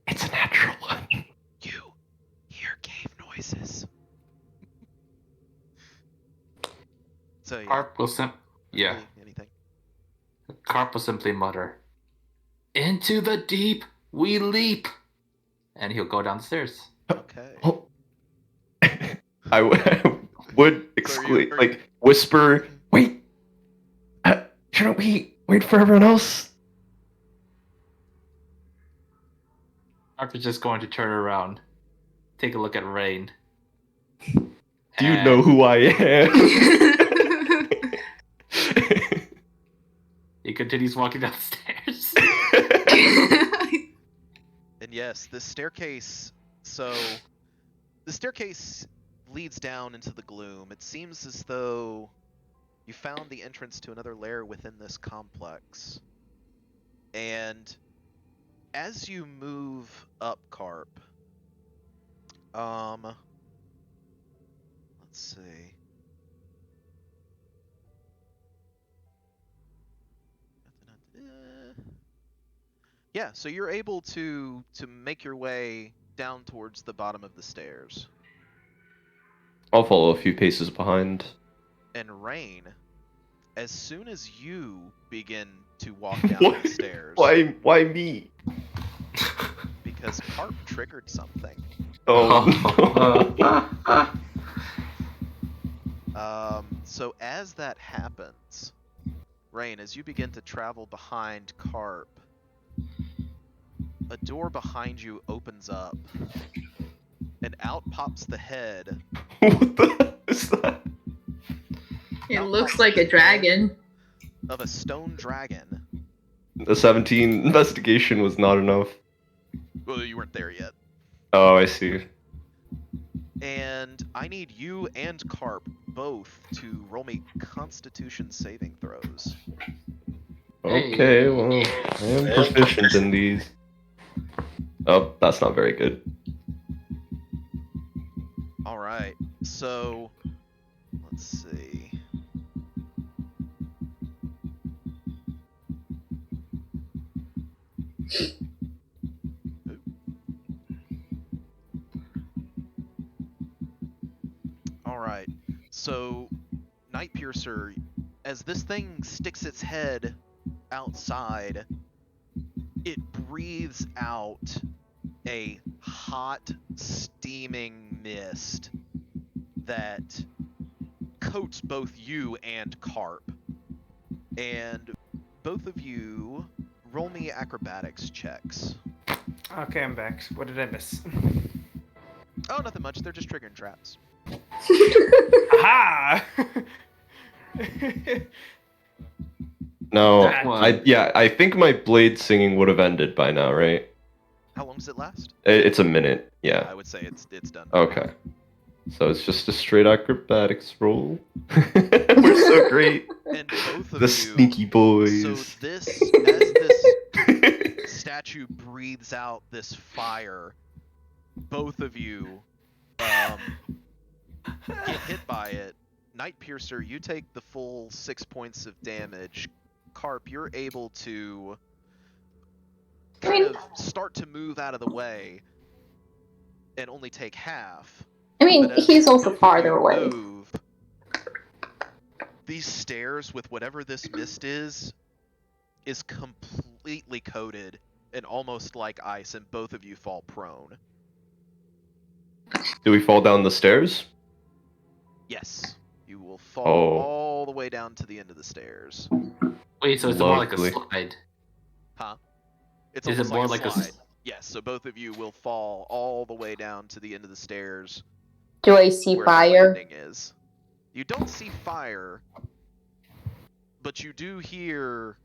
It's a natural one.
You hear cave noises. So yeah.
Carp will
Anything.
Carp will simply mutter, "Into the deep we leap," and he'll go down the stairs.
Okay.
Oh. I would exclaim, like, whisper, wait! Shouldn't we wait for everyone else?
Carp is just going to turn around, take a look at Rain.
Do you know who I am?
continues walking down the stairs.
And yes, this staircase. So, the staircase leads down into the gloom. It seems as though you found the entrance to another lair within this complex. And as you move up, Carp, let's see. Yeah, so you're able to make your way down towards the bottom of the stairs.
I'll follow a few paces behind.
And Rain, as soon as you begin to walk down the stairs,
Why me?
because Carp triggered something.
Oh.
So as that happens, Rain, as you begin to travel behind Carp, a door behind you opens up, and out pops the head.
What the hell is that?
It looks like a dragon.
Of a stone dragon.
The 17 investigation was not enough.
Well, you weren't there yet.
Oh, I see.
And I need you and Carp both to roll me Constitution saving throws.
Okay, well, I am proficient in these. Oh, that's not very good.
All right, so let's see. All right, so Night Piercer, as this thing sticks its head outside, it breathes out a hot, steaming mist that coats both you and Carp. And both of you roll me acrobatics checks.
Okay, I'm back. What did I miss?
Oh, nothing much. They're just triggering traps.
Aha!
No,
That one.
I think my blade singing would have ended by now, right?
How long does it last?
It's a minute,
I
yeah.
would say it's done.
Okay. So it's just a straight acrobatics roll. We're so great.
And both of
The
you.
sneaky boys.
So this, as this statue breathes out this fire, both of you get hit by it. Night Piercer, you take the full 6 points of damage. Carp, you're able to kind of start to move out of the way and only take half.
I mean,
But as
he's also
both of
farther
you
away.
move, these stairs, with whatever this mist is completely coated and almost like ice, and both of you fall prone.
Do we fall down the stairs?
Yes, you will fall
Oh.
all the way down to the end of the stairs.
Wait, so it's more like a
Lovely.
slide.
Huh? It's
Is it
almost
more
like
like
a
a
slide. Yes, so both of you will fall all the way down to the end of the stairs.
Do I see
where
fire?
the landing is. You don't see fire, but you do hear.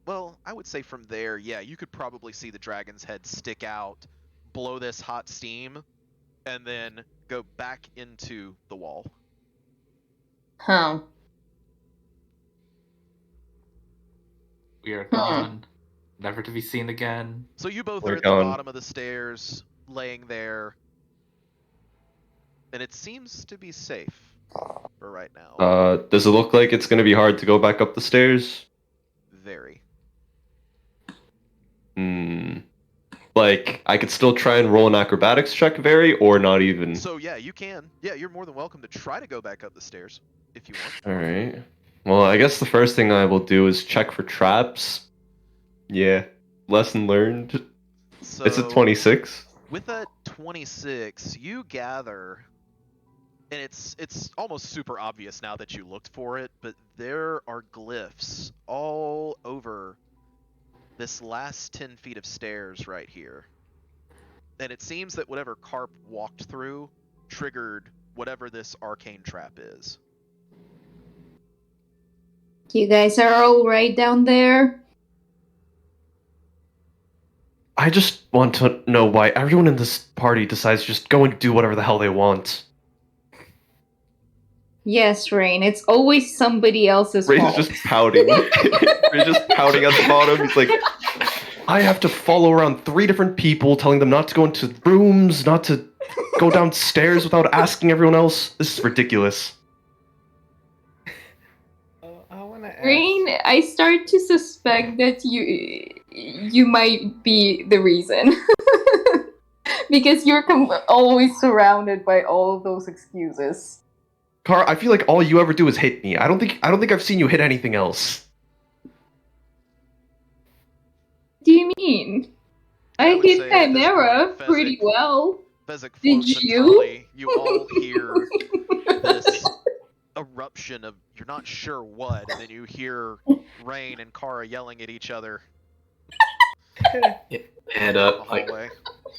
Well, I would say from there, yeah, you could probably see the dragon's head stick out, blow this hot steam, and then go back into the wall.
Huh.
We are gone, never to be seen again.
So you both
We're
are at
gone.
the bottom of the stairs, laying there, and it seems to be safe for right now.
Does it look like it's gonna be hard to go back up the stairs?
Very.
Like, I could still try and roll an acrobatics check, very, or not even.
So yeah, you can. Yeah, you're more than welcome to try to go back up the stairs if you want.
Alright. Well, I guess the first thing I will do is check for traps. Yeah. Lesson learned.
So
It's a 26.
with a 26, you gather, and it's almost super obvious now that you looked for it, but there are glyphs all over this last 10 feet of stairs right here. And it seems that whatever Carp walked through triggered whatever this arcane trap is.
You guys are all right down there?
I just want to know why everyone in this party decides to just go and do whatever the hell they want.
Yes, Rain, it's always somebody else's
Ray's
fault.
just pouting. Ray's just pouting at the bottom. He's like, I have to follow around 3 different people, telling them not to go into rooms, not to go downstairs without asking everyone else. This is ridiculous.
I want to ask.
Rain, I start to suspect that you might be the reason. Because you're always surrounded by all of those excuses.
Car, I feel like all you ever do is hit me. I don't think I've seen you hit anything else.
What do you mean? I
would
hit
say at this
Chimera
point,
pretty well.
Fezzik
Did
floats
you?
internally. You all hear this eruption of you're not sure what, and then you hear Rain and Kara yelling at each other
Head
in the
up, like
hallway.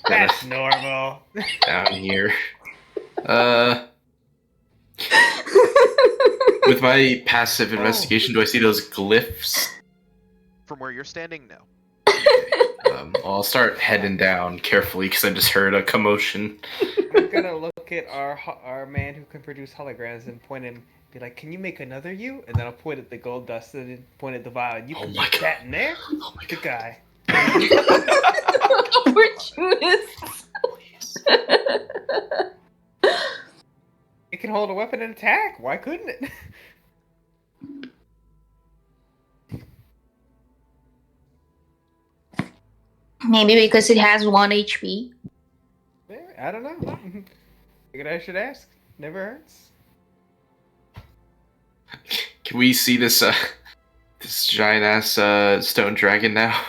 That's normal.
down here. With my passive investigation, do I see those glyphs?
From where you're standing, no.
I'll start heading down carefully because I just heard a commotion.
I'm gonna look at our man who can produce holograms and point him, be like, "Can you make another you?" And then I'll point at the gold dust and then point at the vial. And you
Oh
can
my
put
God.
that in there.
Oh my
Good
god.
guy.
Opportunist.
It can hold a weapon and attack. Why couldn't it?
Maybe because it has 1 HP.
I don't know. Figured I should ask. Never hurts.
Can we see this this giant ass stone dragon now?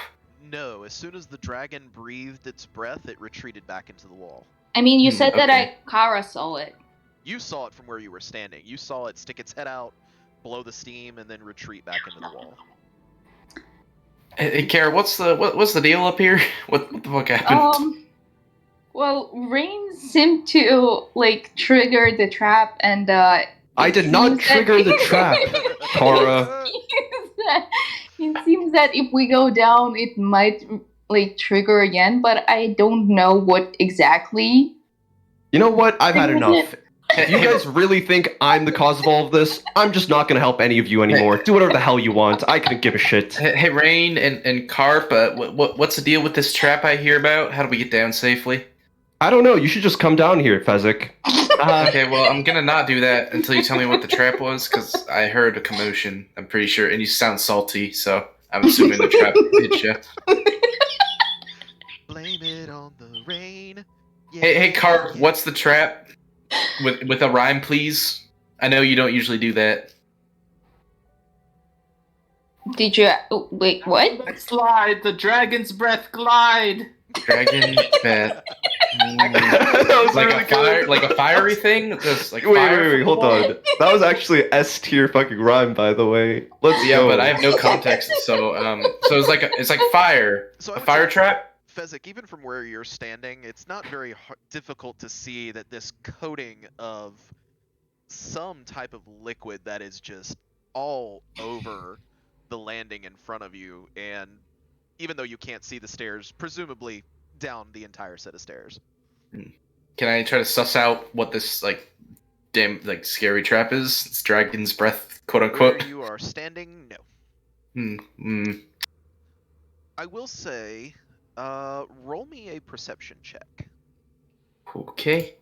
No, as soon as the dragon breathed its breath, it retreated back into the wall.
I mean, you said that
okay.
Kara saw it.
You saw it from where you were standing. You saw it stick its head out, blow the steam, and then retreat back into the wall.
Hey, Kara, what's the deal up here? What the fuck happened?
Well, Rain seemed to, trigger the trap, and,
I did not trigger the trap, Kara.
it seems that if we go down, it might, trigger again, but I don't know what exactly.
You know what? I've had
Triggered
enough. If you guys really think I'm the cause of all of this, I'm just not gonna help any of you anymore. Do whatever the hell you want. I couldn't give a shit.
Hey, Rain and Carp, what's the deal with this trap I hear about? How do we get down safely?
I don't know. You should just come down here, Fezzik.
Okay, well, I'm gonna not do that until you tell me what the trap was, because I heard a commotion, I'm pretty sure, and you sound salty, so I'm assuming the trap hit you.
Blame it on the rain.
Hey, Carp, what's the trap? With a rhyme, please? I know you don't usually do that.
Did you? Wait, what?
Slide, the dragon's breath glide.
Dragon bat.
That was really good.
Like a fiery thing? Just like
Wait, hold on. That was actually S tier fucking rhyme, by the way. Let's
Yeah,
go.
but I have no context, so it's like fire.
So I
A
would
fire
say,
trap?
Fezzik, even from where you're standing, it's not very difficult to see that this coating of some type of liquid that is just all over the landing in front of you, and even though you can't see the stairs, presumably down the entire set of stairs.
Can I try to suss out what this damn scary trap is? It's dragon's breath, quote unquote.
Where you are standing, no. I will say, roll me a perception check.
Okay.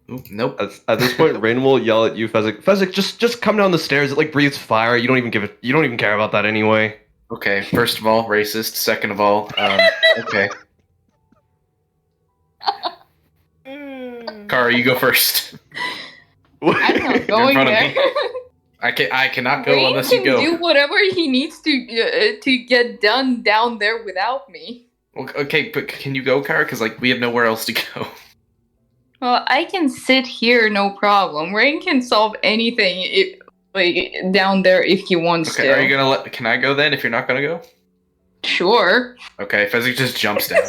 Ooh, nope.
At this point, Rain will yell at you, Fezzik. Fezzik, just come down the stairs. It breathes fire. You don't even care about that anyway.
Okay. First of all, racist. Second of all, okay. Kara, you go first.
I'm not
You're in
going
front of
there.
me. I cannot go
Rain
unless you
can
go.
do whatever he needs to get done down there without me.
Okay, but can you go, Kara? Because we have nowhere else to go.
Well, I can sit here, no problem. Rain can solve anything down there if he wants
Okay,
to.
are you gonna let? Can I go then? If you're not gonna go.
Sure.
Okay, Fezzik just jumps down.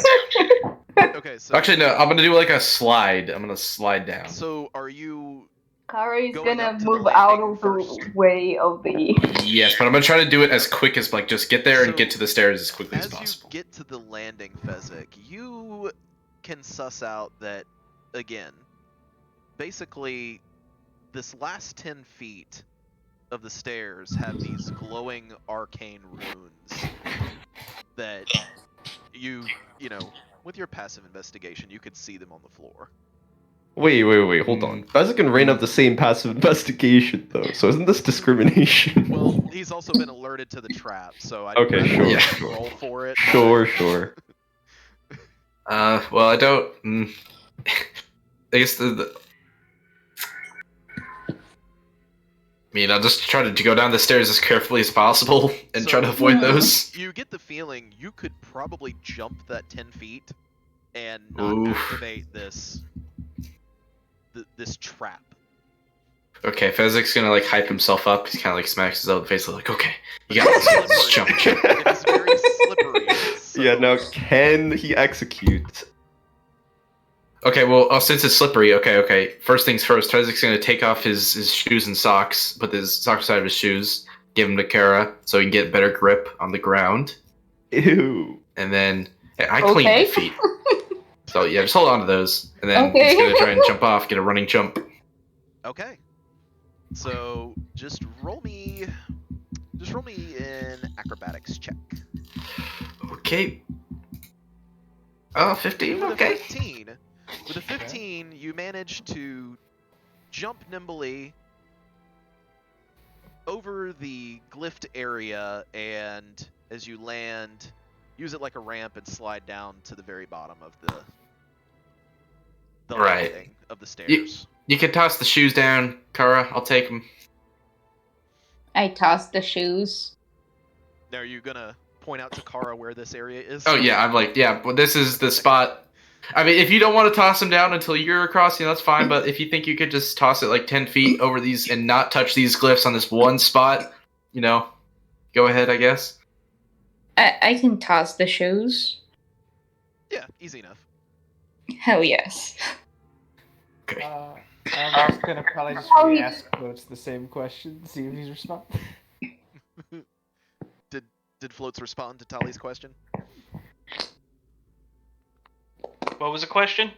Okay, so
Actually, no. I'm gonna do a slide. I'm gonna slide down.
So are you
Kara is
Going
gonna
up to the
move out
landing
of
first.
the way of the.
Yes, but I'm gonna try to do it as quick as like just get there and
So,
get to the stairs as quickly as
As you
possible.
get to the landing, Fezzik, you can suss out that, again, basically, this last 10 feet of the stairs have these glowing arcane runes that you know, with your passive investigation, you could see them on the floor.
Wait, hold on. Fezzik and Rain have the same passive investigation, though, so isn't this discrimination?
Well, he's also been alerted to the trap, so I'd
Okay,
rather
sure,
not
sure.
roll for it.
Sure.
Well, I don't. I guess I mean, I'll just try to go down the stairs as carefully as possible and
So-
try to avoid those.
You get the feeling you could probably jump that 10 feet and not
Oof.
activate this trap.
Okay, Fezzik's gonna like hype himself up. He's kind of like smacks his elbow face, like, okay, you got this. Just jump.
It is very slippery. So
Yeah, now can he execute?
Okay, well, since it's slippery, okay. First things first, Fezzik's gonna take off his shoes and socks, put his socks aside of his shoes, give them to Kara so he can get better grip on the ground,
Ew.
and then I clean my
Okay.
feet. So yeah, just hold on to those, and then
Okay.
he's gonna try and jump off, get a running jump.
Okay. So just roll me an acrobatics check.
Okay. Oh, 15,
With
okay.
a 15, you manage to jump nimbly over the glyphed area, and as you land, use it like a ramp and slide down to the very bottom of the
Right.
landing of the stairs.
You can toss the shoes down, Kara. I'll take them.
I tossed the shoes.
Now, are you gonna point out to Kara where this area is?
Oh yeah, I'm like, yeah, but this is the spot. I mean, if you don't want to toss them down until you're across, that's fine. But if you think you could just toss it like 10 feet over these and not touch these glyphs on this one spot, go ahead, I guess.
I can toss the shoes.
Yeah, easy enough.
Hell yes.
Okay.
I'm just gonna probably just
How you-
re-ask Floats the same question, see if he's responding.
Did Floats respond to Tali's question?
What was the question?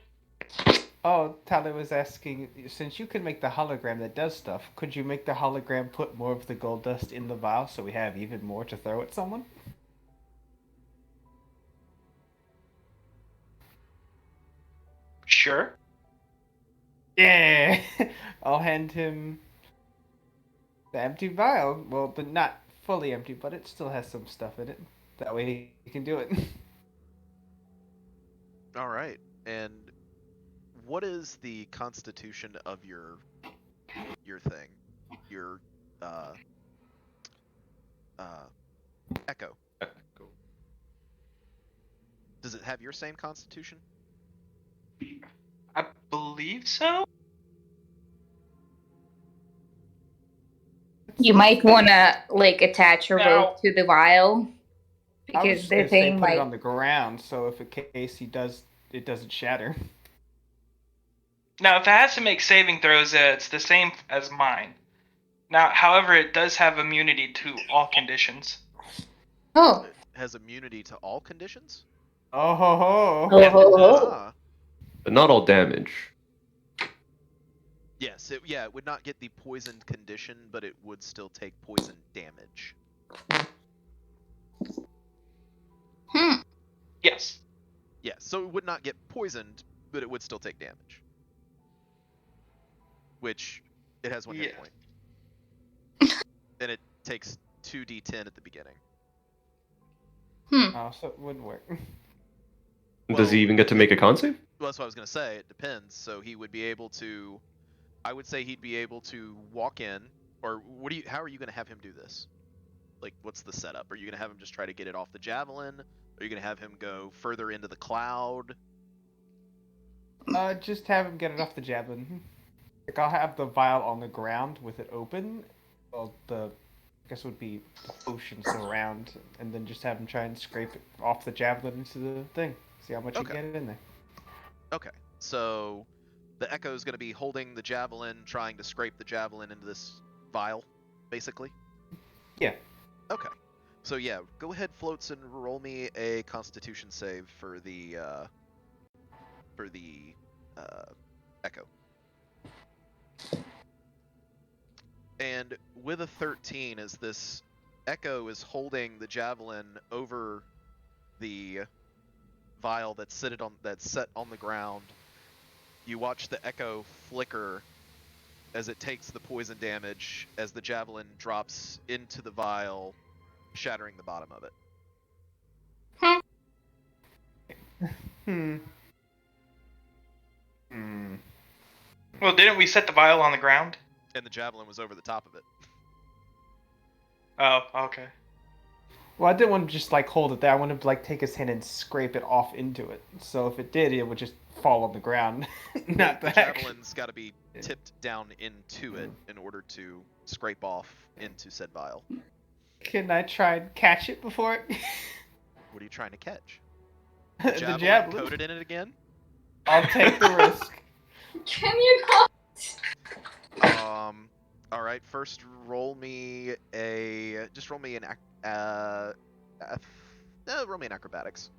Oh, Tali was asking, since you can make the hologram that does stuff, could you make the hologram put more of the gold dust in the vial so we have even more to throw at someone?
Sure.
Yeah! I'll hand him the empty vial. Well, but not fully empty, but it still has some stuff in it. That way he can do it.
All right. And what is the constitution of your thing? Your echo. Does it have your same constitution?
I believe so.
You might wanna attach a
No.
rope to the vial
I was
because
just
the
gonna say
thing
put it
might.
on the ground, so if in case it doesn't shatter.
Now, if it has to make saving throws, it's the same as mine. Now, however, it does have immunity to all conditions.
Oh.
It has immunity to all conditions?
Oh ho ho!
Oh, ho, ho.
Ah.
But not all damage.
Yes, it would not get the poisoned condition, but it would still take poison damage.
Yes.
Yes, so it would not get poisoned, but it would still take damage. Which, it has one hit
Yeah.
point. And it takes 2d10 at the beginning.
Oh, so it wouldn't work.
Does he even get to make a con save?
Well, that's what I was going to say. It depends. So he would be able to... I would say he'd be able to walk in, or how are you going to have him do this? Like, what's the setup? Are you going to have him just try to get it off the javelin? Are you going to have him go further into the cloud?
Just have him get it off the javelin. Like, I'll have the vial on the ground with it open. Well, I guess it would be the potions around, and then just have him try and scrape it off the javelin into the thing. See how much
Okay.
you get in there.
Okay, so The Echo is going to be holding the javelin, trying to scrape the javelin into this vial, basically.
Yeah.
Okay. So yeah, go ahead, Floats, and roll me a Constitution save for the Echo. And with a 13, as this Echo is holding the javelin over the vial that's set on the ground, you watch the Echo flicker as it takes the poison damage as the javelin drops into the vial, shattering the bottom of it.
Well, didn't we set the vial on the ground?
And the javelin was over the top of it.
Oh, okay.
Well, I didn't want to just like hold it there. I wanted to like take his hand and scrape it off into it. So if it did, it would just fall on the ground, not
The
back.
javelin's got to be tipped down into it in order to scrape off into said vial.
Can I try and catch it before it?
What are you trying to catch?
The
Javelin
javelin.
coated in it again?
I'll take the risk.
Can you not?
All right. First, roll me an roll me an acrobatics.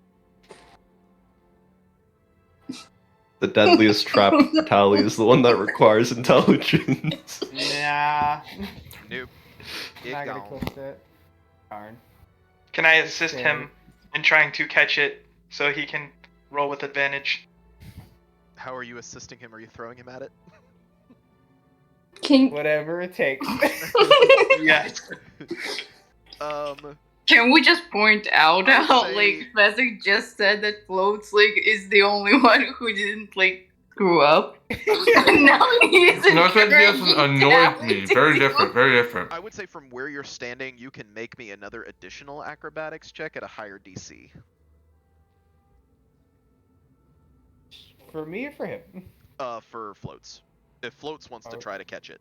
The deadliest trap tally is the one that requires intelligence.
Nah.
Nope. It
Not gonna
gone.
click that. Darn.
Can I assist
Okay.
him in trying to catch it so he can roll with advantage?
How are you assisting him? Are you throwing him at it?
Can
Whatever it takes.
Yes.
Can we just point out
I would
how
say-
like Fezzik just said that Floats like is the only one who didn't like screw up? And now he's
Northwest
encouraging
Yes annoyed me.
Tally to
Very
do-
different. Very different.
I would say from where you're standing, you can make me another additional acrobatics check at a higher DC.
For me or for him?
For Floats. If Floats wants to try to catch it.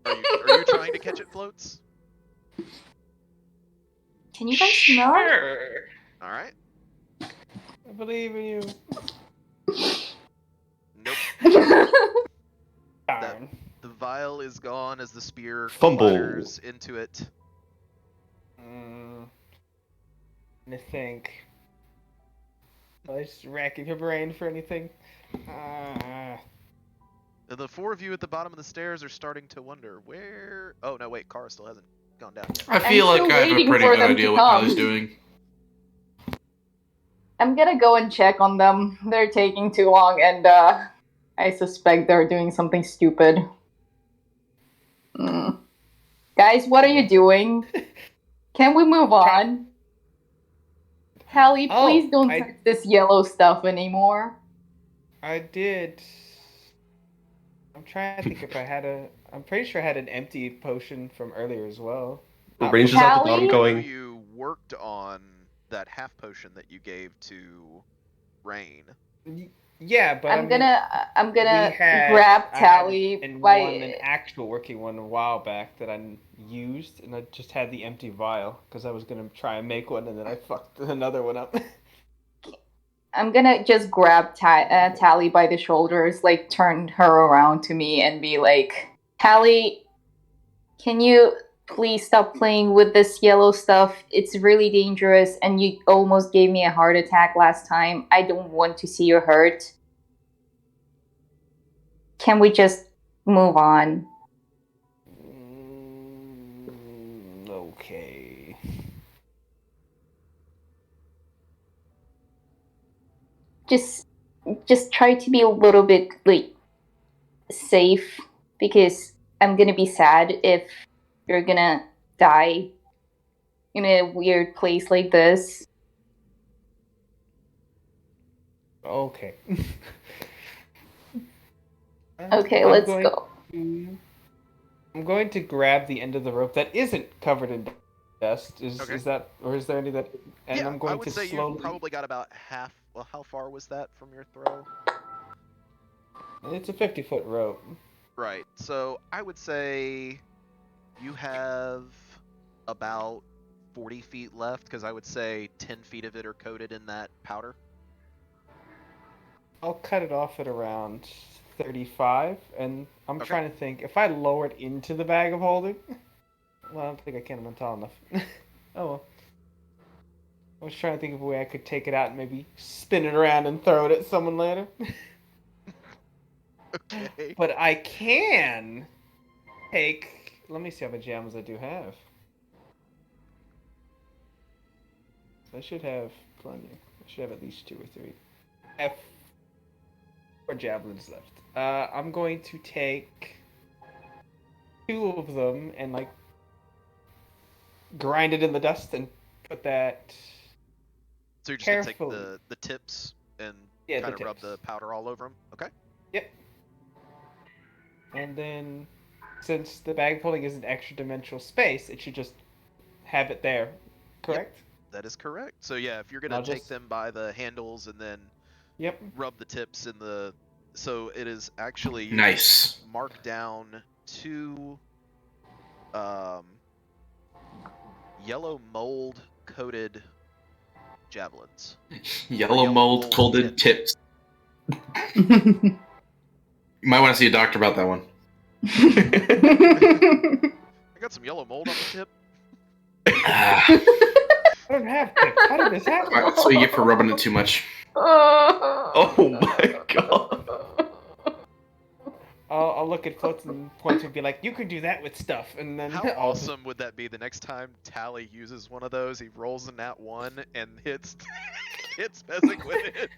Are you trying to catch it, Floats?
Can you guys smell it?
Sure.
All right.
I believe in you.
Nope.
Darn.
The vial is gone as the spear
Fumble.
clatters into it.
I think. Just racking your brain for anything.
The four of you at the bottom of the stairs are starting to wonder where. Oh no, wait, Kara still hasn't gone down yet.
I feel
I'm
like
still
I have a
waiting
pretty
for
good
them
idea
to
what
come.
Tyler's doing.
I'm gonna go and check on them. They're taking too long, and I suspect they're doing something stupid. Guys, what are you doing? Can we move on? Hallie, please don't touch this yellow stuff anymore.
I did. I'm trying to think if I had a. I'm pretty sure I had an empty potion from earlier as well.
The range is at the bottom
Tally?
I know
going.
you worked on that half potion that you gave to Rain.
Yeah, but
I'm gonna
we had-
grab
I had
Tally
an
by.
an actual working one a while back that I used, and I just had the empty vial because I was gonna try and make one, and then I fucked another one up.
I'm gonna just grab Tally by the shoulders, like turn her around to me and be like, Tally, can you please stop playing with this yellow stuff? It's really dangerous and you almost gave me a heart attack last time. I don't want to see you hurt. Can we just move on?
Okay.
Just try to be a little bit like safe, because I'm gonna be sad if you're gonna die in a weird place like this.
Okay.
Okay,
I'm
let's
going
go.
I'm going to grab the end of the rope that isn't covered in dust. Is
Okay.
is that, or is there any that? And
yeah,
I'm going
I would
to
say
slowly.
you probably got about half. Well, how far was that from your throw?
It's a 50-foot rope.
Right. So I would say you have about 40 feet left, because I would say 10 feet of it are coated in that powder.
I'll cut it off at around 35, and I'm
Okay.
trying to think if I lower it into the bag of holding. Well, I don't think I can. I'm not tall enough. Oh well. I was trying to think of a way I could take it out and maybe spin it around and throw it at someone later.
Okay.
But I can take. Let me see how many javelins I do have. I should have plenty. I should have at least 2 or 3. I have 4 javelins left. I'm going to take 2 of them and like grind it in the dust and put that.
So you're just gonna
Carefully.
take the tips and
Yeah,
kind
the
of rub
tips.
the powder all over them. Okay.
Yep. And then, since the bag of holding is an extra dimensional space, it should just have it there. Correct?
That is correct. So yeah, if you're gonna
I'll
take
just-
them by the handles and then
Yep.
rub the tips in the, so it is actually you
Nice.
can mark down 2 yellow mold coated javelins.
Yellow
Yellow
mold
mold
coated tips. You might want to see a doctor about that one.
I got some yellow mold on the tip.
Ah,
I don't have tips. How did this happen?
that's what you get for rubbing it too much.
Oh my god.
I'll look at Floats and points and be like, "You can do that with stuff," and then
How
I'll
awesome would that be the next time Tally uses one of those? He rolls a nat 1 and hits hits Fezzik with it.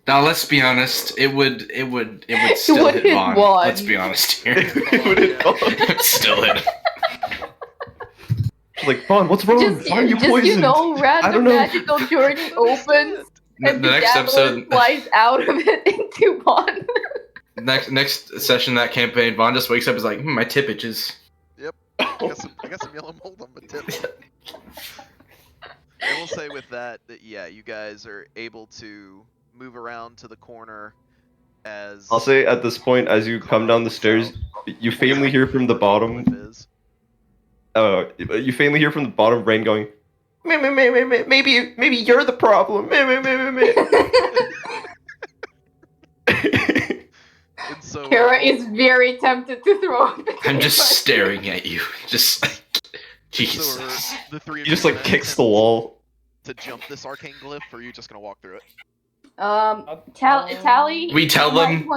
Now let's be honest. It would still
would
hit
hit
Vaughn.
one.
Let's be honest here.
It would hit Vaughn.
It would still hit.
She's like, Vaughn, what's wrong?
Just,
Why are you
just
poisoned?
you know,
I
random
don't know.
magical journey opens
The
and the
next
javelin
episode,
flies out of it into one.
next session, that campaign, Vaughn just wakes up and is like, my tip itches.
I got some yellow mold on my tip. I will say with that yeah, you guys are able to move around to the corner as
I'll say at this point, as you come down the stairs, you faintly hear from the bottom. You faintly hear from the bottom Rain going, maybe you're the problem.
And so
Kara is very tempted to throw up.
I'm just staring at you. Just like, Jesus.
so the 3 of
He just
you
like
gonna
kicks the
attempt
wall.
to jump this arcane glyph, or are you just gonna walk through it?
Tally.
We tell them,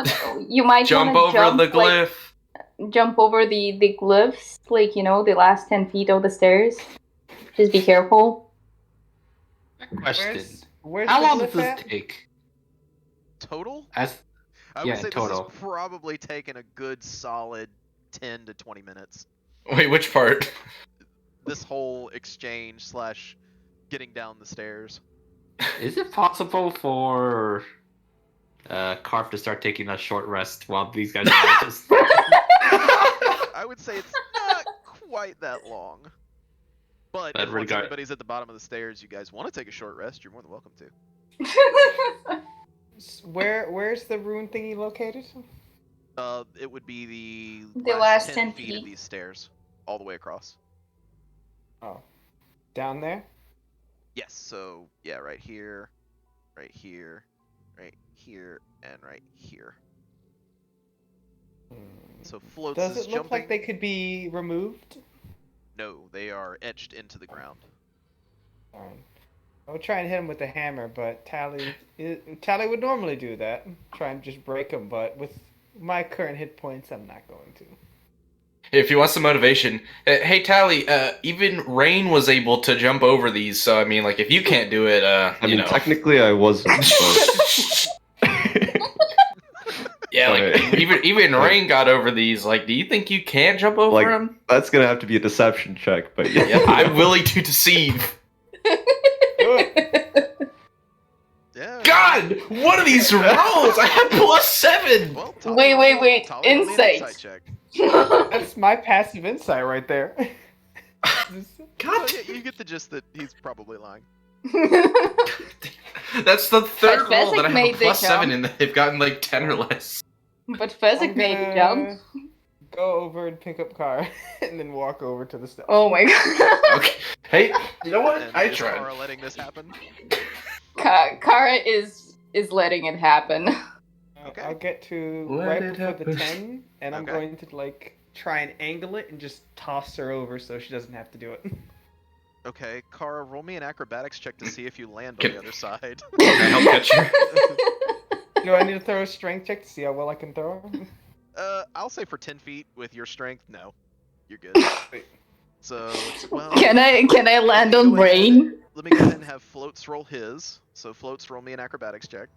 You might
jump
wanna
over the
like,
glyph.
jump over the glyphs, like, you know, the last 10 feet of the stairs. Just be careful.
Question.
Where's
How
the
long does
glyph
this
at?
take?
Total?
As
I would
Yeah,
say
total.
this is probably taking a good solid 10 to 20 minutes.
Wait, which part?
This whole exchange slash getting down the stairs.
is it possible for Carp to start taking a short rest while these guys are just
I would say it's not quite that long. But
That
if once
regard-
everybody's at the bottom of the stairs, you guys want to take a short rest, you're more than welcome to.
Where's the rune thingy located?
It would be
The last 10
feet
feet.
of these stairs, all the way across.
Oh, down there.
Yes, so yeah, right here, right here, right here, and right here. So floats
Does
is
it look
jumping.
like they could be removed?
No, they are etched into the ground.
Darn. I would try and hit him with a hammer, but Tally would normally do that. Try and just break him, but with my current hit points, I'm not going to.
If you want some motivation, hey Tally, even Rain was able to jump over these, so I mean, like, if you can't do it,
I
you
mean,
know.
technically I wasn't, but...
Yeah, like,
Okay.
even Rain got over these. Like, do you think you can jump over
Like-
them?
That's gonna have to be a deception check, but yeah.
Yeah, I'm willing to deceive.
Yeah.
God, what are these rolls? I have +7.
Well,
Wait.
Tali, roll me an
Insight.
check.
That's my passive insight right there.
God,
So, yeah, you get the gist that he's probably lying.
that's the third
But
roll that I
Fezzik
have a
made the
+7
jump.
and they've gotten like 10 or less.
But Fezzik made the jump.
go over and pick up Kara, and then walk over to the step.
Oh my god.
Okay. Hey, you know what?
And
I
is
tried.
Kara letting this happen?
Kara is letting it happen.
Okay.
I'll get to
Let
right
it
before the
happen.
10, and I'm
Okay.
going to like try and angle it and just toss her over so she doesn't have to do it.
Okay, Kara, roll me an acrobatics check to see if you land on
Can-
the other side.
Can I help catch her?
Do I need to throw a strength check to see how well I can throw her?
I'll say for 10 feet with your strength, no. You're good.
Wait.
So, well,
Can I land
Let me
on
go ahead-
Brain?
let me go ahead and have Floats roll his. So Floats, roll me an acrobatics check.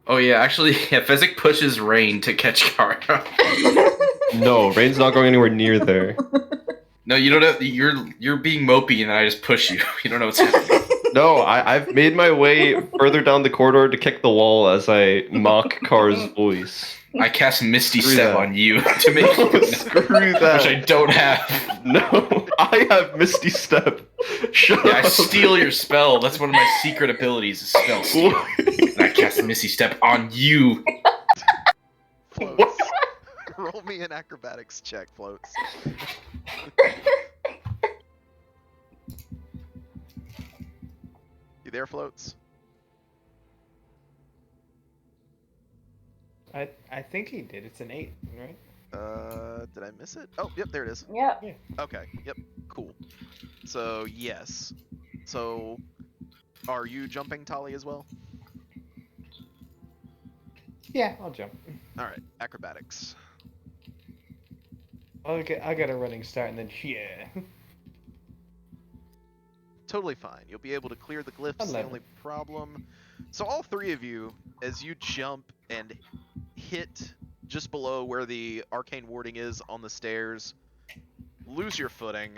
Oh yeah, actually, yeah, Fezzik pushes Rain to catch Kara.
No, Rain's not going anywhere near there.
No, you don't have. You're being mopey, and then I just push you. You don't know what's happening.
No, I've made my way further down the corridor to kick the wall as I mock Kara's voice.
I cast Misty
Screw
Step
that.
on you to make you,
Screw
which I
that.
don't have.
No, I have Misty Step. Shut
Yeah, I
up.
steal your spell. That's one of my secret abilities, is spell steal. And I cast Misty Step on you.
Floats. Roll me an acrobatics check, Floats. You there, Floats?
I think he did. It's an 8, right?
Did I miss it? Oh, yep, there it is.
Yeah.
Okay, yep, cool. So, yes. So, are you jumping, Tali, as well?
Yeah, I'll jump.
Alright, acrobatics.
I'll get a running start and then yeah.
Totally fine. You'll be able to clear the glyphs. The
11.
only problem. So all three of you, as you jump and hit just below where the arcane warding is on the stairs, lose your footing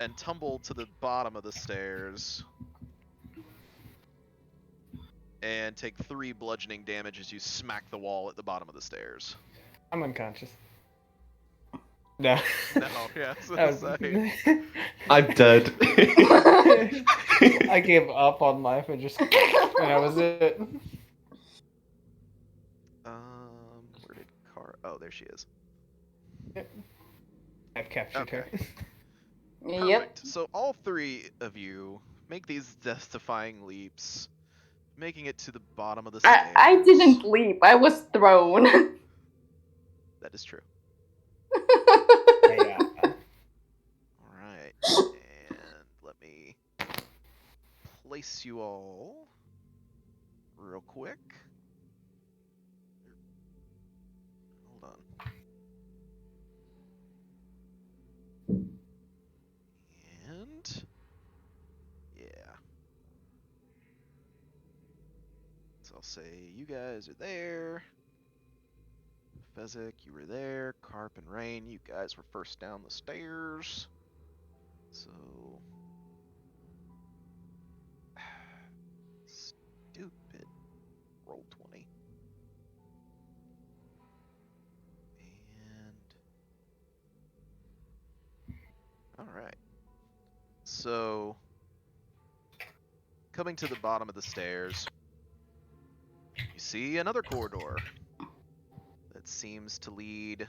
and tumble to the bottom of the stairs. And take 3 bludgeoning damage as you smack the wall at the bottom of the stairs.
I'm unconscious. No.
No, yeah, so
That was-
I'm dead.
I gave up on life and that was it.
Where did Kara? Oh, there she is.
I've captured her.
Yep.
Perfect. So all 3 of you make these death-defying leaps, making it to the bottom of the stairs.
I didn't leap. I was thrown.
That is true.
Yeah.
Alright, and let me place you all real quick. Hold on. And yeah. So I'll say you guys are there. Fezzik, you were there. Carp and Rain, you guys were first down the stairs. So stupid. Roll 20. And alright. So coming to the bottom of the stairs, you see another corridor that seems to lead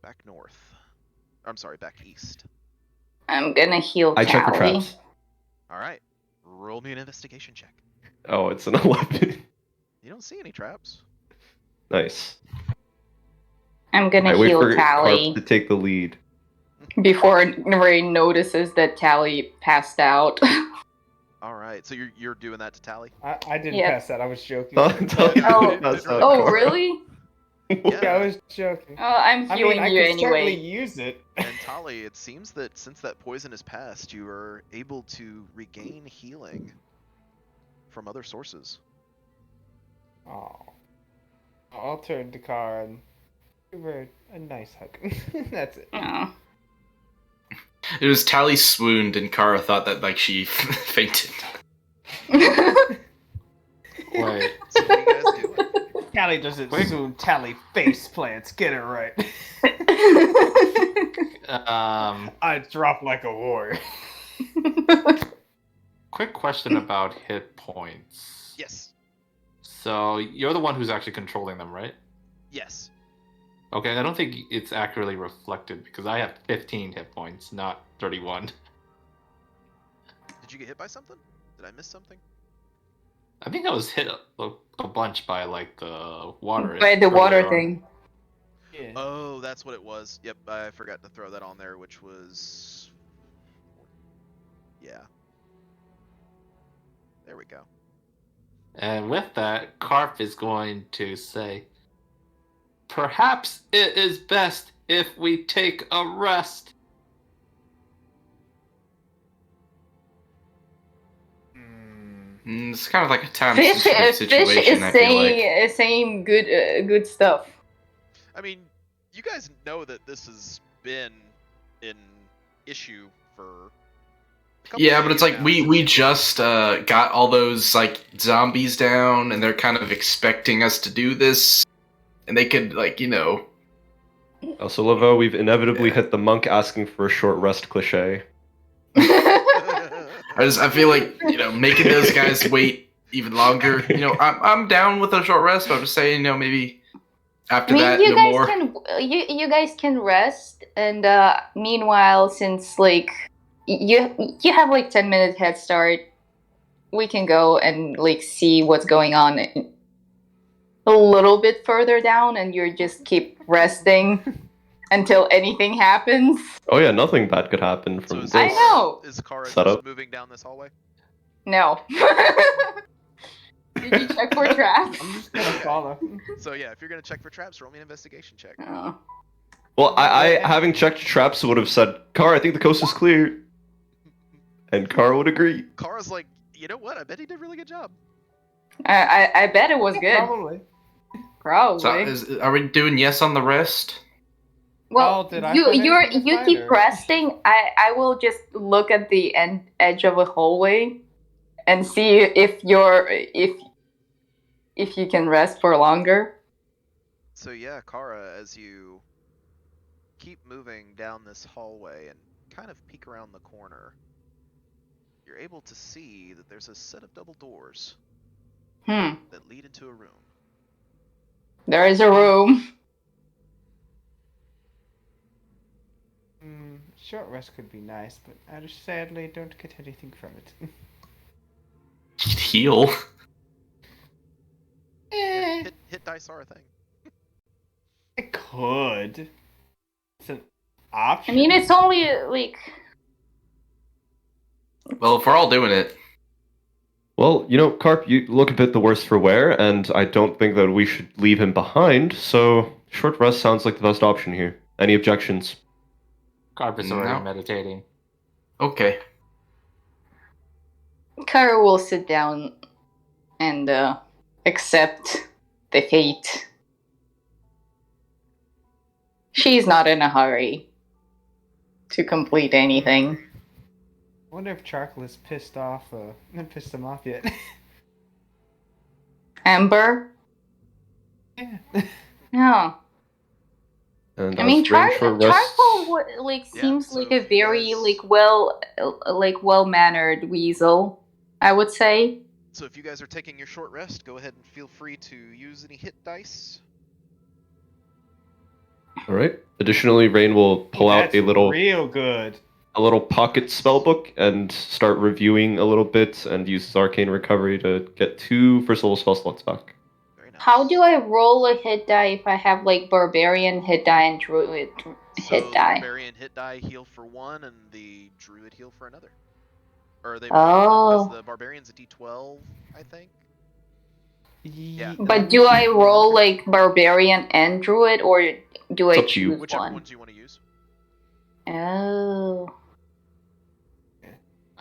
back north. I'm sorry, back east.
I'm gonna heal
I check for
Callie.
traps.
Alright, roll me an investigation check.
Oh, it's an 11.
You don't see any traps.
Nice.
I'm gonna
I wait
heal
for
Callie
Carp to take the lead.
before Ray notices that Callie passed out.
Alright, so you're doing that to Tally?
I didn't
Yeah.
pass that. I was joking.
Tell you
Oh.
that's not
Oh,
Carp.
really?
Yeah, I was joking.
Oh, I'm
I
healing
mean, I
you
could certainly
anyway.
use it.
And Tali, it seems that since that poison has passed, you are able to regain healing from other sources.
Oh. I'll turn to Kara and give her a nice hug. That's it.
Oh.
It was Tally swooned, and Kara thought that like she fainted.
Wait.
So what are you guys doing?
Tally doesn't
Quick.
soon Tally face plants. Get it right. I drop like a warrior.
Quick question about hit points.
Yes.
So you're the one who's actually controlling them, right?
Yes.
Okay, I don't think it's accurately reflected because I have 15 hit points, not 31.
Did you get hit by something? Did I miss something?
I think I was hit a bunch by like the water.
By the
earlier
water
on.
thing.
Yeah.
Oh, that's what it was. Yep, I forgot to throw that on there, which was... Yeah. There we go.
And with that, Carp is going to say, "Perhaps it is best if we take a rest."
It's kind of like a time
Fish
sensitive situation.
is
I feel like.
saying good stuff.
I mean, you guys know that this has been an issue for a couple
Yeah,
of
but it's
years
like
now.
we just got all those like zombies down, and they're kind of expecting us to do this, and they could
Also, Laveau, we've inevitably hit the monk asking for a short rest cliche.
I feel like making those guys wait even longer. I'm down with a short rest, but I'm just saying maybe after
I mean,
that
you
no
guys
more.
you guys can rest, and meanwhile, since like you have like 10-minute head start, we can go and like see what's going on a little bit further down, and you just keep resting until anything happens.
Oh yeah, nothing bad could happen
So
from
is
this.
I know.
Is Kara
setup.
just moving down this hallway?
No. Did you check for traps?
I'm just gonna follow.
So yeah, if you're gonna check for traps, roll me an investigation check.
Oh.
Well, I having checked traps would have said, Car, I think the coast is clear. And Car would agree.
Kara's like, you know what? I bet he did a really good job.
I bet it was good.
Probably.
Probably.
So are we doing yes on the rest?
Well,
Oh, did I
you
find
you
anything to
you
find,
keep
or-
resting. I will just look at the edge of a hallway and see if you can rest for longer.
So yeah, Kara, as you keep moving down this hallway and kind of peek around the corner, you're able to see that there's a set of double doors
Hmm.
that lead into a room.
There is a room.
Short rest could be nice, but I just sadly don't get anything from it.
Heal.
Yeah, hit dice are a thing.
I could. It's an option.
I mean, it's only like
Well, if we're all doing it,
Well, Carp, you look a bit the worse for wear, and I don't think that we should leave him behind, so short rest sounds like the best option here. Any objections?
Carp is already
No.
meditating.
okay.
Kara will sit down and accept the fate. She's not in a hurry to complete anything.
I wonder if Charcoal is pissed off. Pissed him off yet?
Amber?
Yeah.
No.
And
I mean,
as range short rest-
Charcoal
Yeah,
seems
so
like a
if you
very
guys-
well-mannered weasel, I would say.
So if you guys are taking your short rest, go ahead and feel free to use any hit dice.
All right. Additionally, Rain will pull out
That's
a little
pocket
spellbook and start reviewing a little bit and use his arcane recovery to get 2 first level spell slots back.
Very nice.
How do I roll a hit die if I have like barbarian hit die and druid hit
So
die?
the barbarian hit die heal for 1 and the druid heal for another. Or they
Oh.
because the barbarian's a D12, I think. Yeah.
But do I roll like barbarian and druid, or do
It's
I
up to you.
choose
Whichever
one?
ones you want to use.
Oh.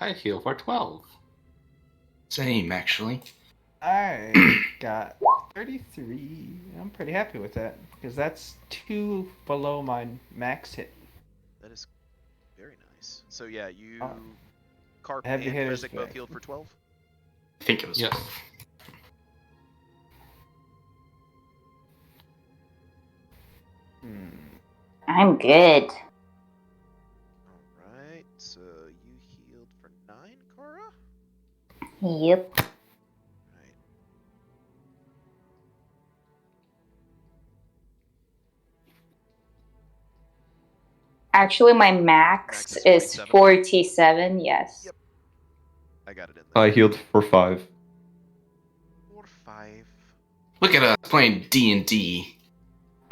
I heal for 12.
Same, actually.
I got 33. I'm pretty happy with that because that's 2 below my max hit.
That is very nice. So yeah, you
Oh.
Carp
Heavy
and
hitters
Krizik both
back.
healed for 12.
I think it was.
Yes.
I'm good.
Alright, so you healed for 9, Kara?
Yep.
Right.
Actually, my max is
47.
47, yes.
Yep. I got it in there.
I healed for 5.
4, 5.
Look at us playing D&D.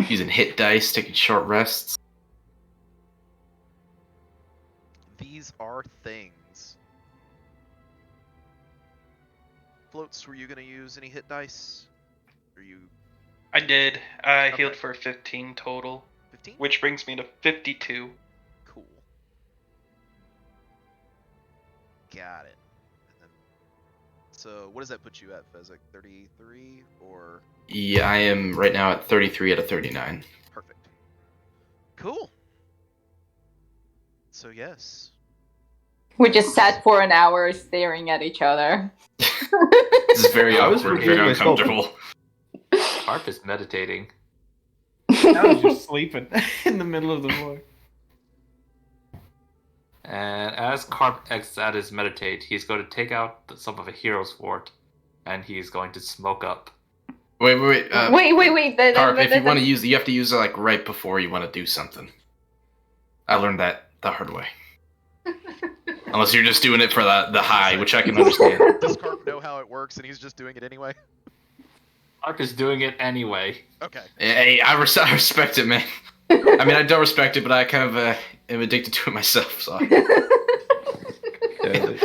Using hit dice, taking short rests.
These are things. Floats, were you gonna use any hit dice? Are you
I did. I
Okay.
healed for 15 total,
15?
which brings me to 52.
Cool. Got it. And then, so what does that put you at, Fezzik? 33 or
Yeah, I am right now at 33 out of 39.
perfect? Cool. So yes.
We just sat for an hour staring at each other.
This is very
I was
awkward,
reviewing
very
myself.
uncomfortable.
Carp is meditating.
I was just sleeping in the middle of the floor.
And as Carp exits out his meditate, he's going to take out some of a hero's wart, and he's going to smoke up.
Wait.
Wait.
Carp, if you want to use it, you have to use it like right before you want to do something. I learned that the hard way. Unless you're just doing it for the high, which I can understand.
Does Carp know how it works and he's just doing it anyway?
Carp is doing it anyway.
Okay.
Hey, I respect it, man. I mean, I don't respect it, but I kind of am addicted to it myself. So.
Yeah,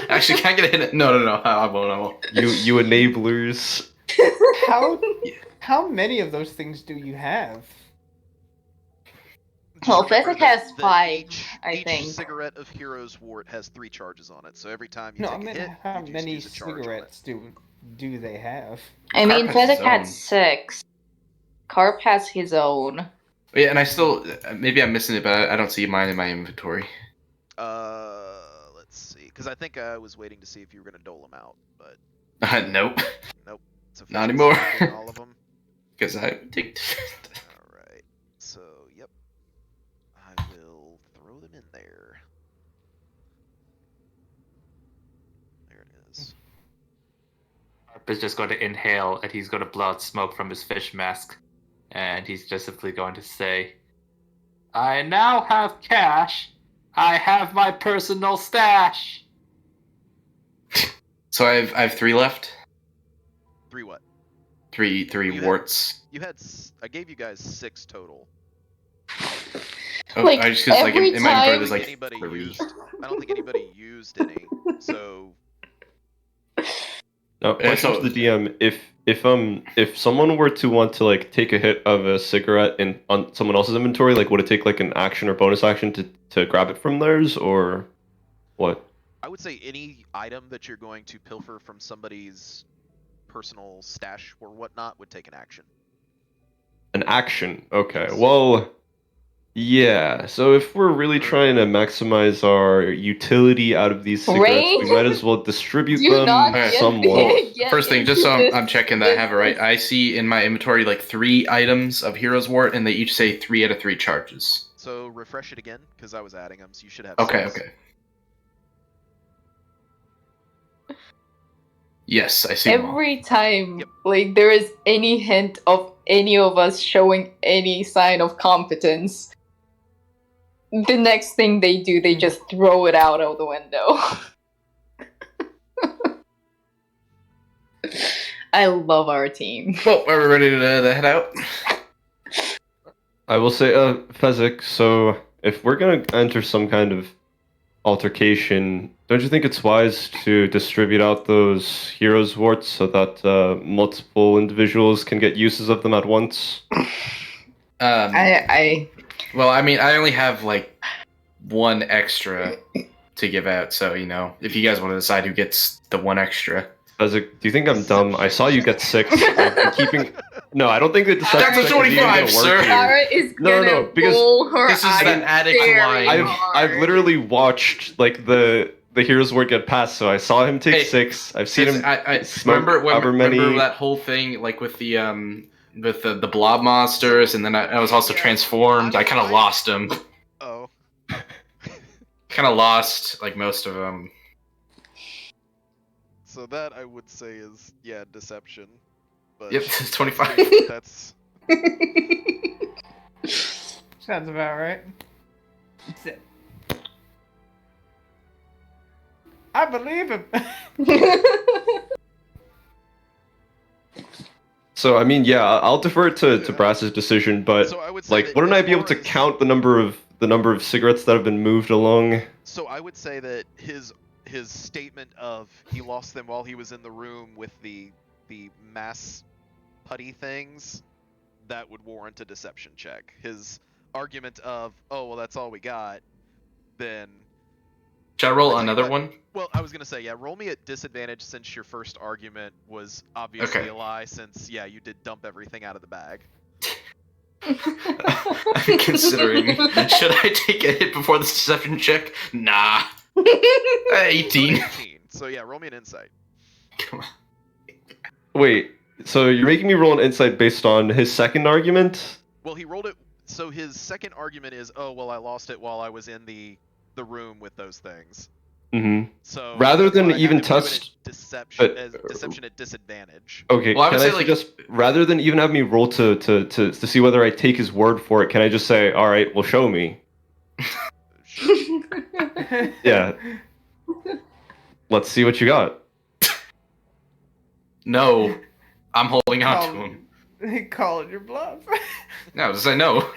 Actually, can I get a hit? No, I won't.
you enablers.
How many of those things do you have?
Well,
Just remember
Fezzik has
that
5,
each
I think.
cigarette of Hero's Wart has 3 charges on it, so every time you
No,
take
I mean,
a hit,
how
you just
many
use a charge on it.
cigarettes do they have?
I mean,
Carp has his
Fezzik had
own.
6. Carp has his own.
Yeah, and I still maybe I'm missing it, but I don't see mine in my inventory.
Let's see, because I think I was waiting to see if you were going to dole them out, but
Nope,
so
Not
Fezzik
anymore.
snuck in all of them.
because I take.
All right, so yep, I will throw them in there. There it is.
Carp is just going to inhale, and he's going to blow out smoke from his fish mask. And he's just simply going to say, I now have cash. I have my personal stash.
So I have 3 left.
3 what?
Three
You had-
warts.
You had. I gave you guys 6 total.
Oh,
Like,
I just cause like
every
in my inventory
time-
there's like
anybody
3.
used. I don't think anybody used any. So
Now, question
so-
to the DM: if someone were to want to like take a hit of a cigarette on someone else's inventory, like would it take like an action or bonus action to grab it from theirs, or what?
I would say any item that you're going to pilfer from somebody's personal stash or whatnot would take an action.
An action. Okay.
Yes.
Well, yeah. So if we're really trying to maximize our utility out of these cigarettes,
Ray?
we might as well distribute
Do
them
not
get-
somewhat.
get
First thing, just so
into
I'm checking that I have it right, I see in my inventory like 3 items of Hero's Wart, and they each say 3 out of 3 charges.
So refresh it again because I was adding them, so you should have.
Okay,
6.
okay. Yes, I see them all.
Every time,
Yep.
like, there is any hint of any of us showing any sign of competence, the next thing they do, they just throw it out of the window. I love our team.
Well, are we ready to head out?
I will say, Fezzik, so if we're gonna enter some kind of altercation, don't you think it's wise to distribute out those heroes warts so that multiple individuals can get uses of them at once?
I
Well, I mean, I only have like 1 extra to give out, so you know, if you guys want to decide who gets the 1 extra.
Fezzik, do you think I'm dumb? I saw you get 6. I've been keeping. No, I don't think that the
That's a 25, sir.
Sarah is
No,
gonna
no, because
roll her
this is
eyes
an addict
very
line.
I've literally watched like the hero's wart get passed, so I saw him take
Hey,
6. I've seen him.
I
smoke
remember
however many.
remember that whole thing, like with the blob monsters, and then I was also
Yeah.
transformed. I kind of lost them.
Oh.
Kind of lost like most of them.
So that I would say is deception. But
Yep, 25.
That's
Sounds about right. I believe him.
So I mean, yeah, I'll defer to Brass's decision, but
So I would say
like,
that
wouldn't
as
I be able
far
to
as-
count the number of cigarettes that have been moved along?
So I would say that his statement of he lost them while he was in the room with the mass putty things, that would warrant a deception check. His argument of, oh well, that's all we got, then.
Should I
I'll
roll
tell you
another
what,
one?
Well, I was gonna say, yeah, roll me at disadvantage since your first argument was obviously
Okay.
a lie. Since you did dump everything out of the bag.
I'm considering. Should I take a hit before the deception check? Nah.
So
18.
18. So yeah, roll me an insight.
Come on.
Wait, so you're making me roll an insight based on his second argument?
Well, he rolled it. So his second argument is, oh well, I lost it while I was in the room with those things.
Mm-hmm.
So
Rather
that's
than
why I had
even
him do it at
test-
deception,
but-
as deception at disadvantage.
Okay,
Well, I would
can I
say, like-
suggest rather than even have me roll to see whether I take his word for it, can I just say, all right, well, show me?
Sure.
Yeah. Let's see what you got.
No. I'm holding on to him.
Calling your bluff.
No, just say no.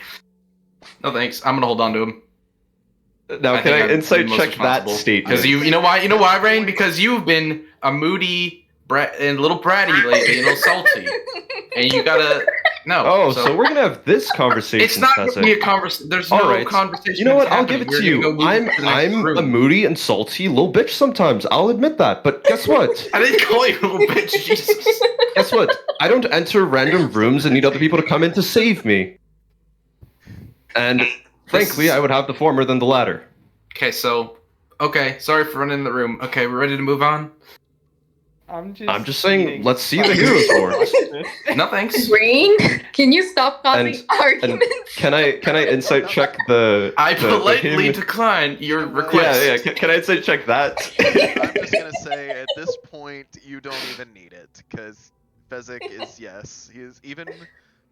No thanks. I'm gonna hold on to him.
Now, can
think
I
I'm
insight
the most
check that
responsible.
statement?
Because you know why? You know why, Rain? Because you've been a moody and little bratty lately, and a little salty, and you gotta no.
Oh, so we're gonna have this conversation.
It's not
Fezzik.
gonna be a conversation. There's
All
no
right.
conversation.
You know what?
that's
I'll give it
happening.
to
We're gonna
you.
go move to the next
I'm
room.
a moody and salty little bitch sometimes. I'll admit that. But guess what?
I didn't call you a little bitch, Jesus.
Guess what? I don't enter random rooms and need other people to come in to save me. And frankly, I would have the former than the latter.
Okay, so sorry for running in the room. Okay, we're ready to move on.
I'm
just saying,
eating
let's see the
fucking
hero's war.
breakfast.
No thanks.
Rain, can you stop causing
And
arguments?
can I insight check the?
I
the
politely
him?
decline your
Yeah,
request.
Yeah. Can I insight check that?
I'm just gonna say at this point you don't even need it because Fezzik is yes. He is even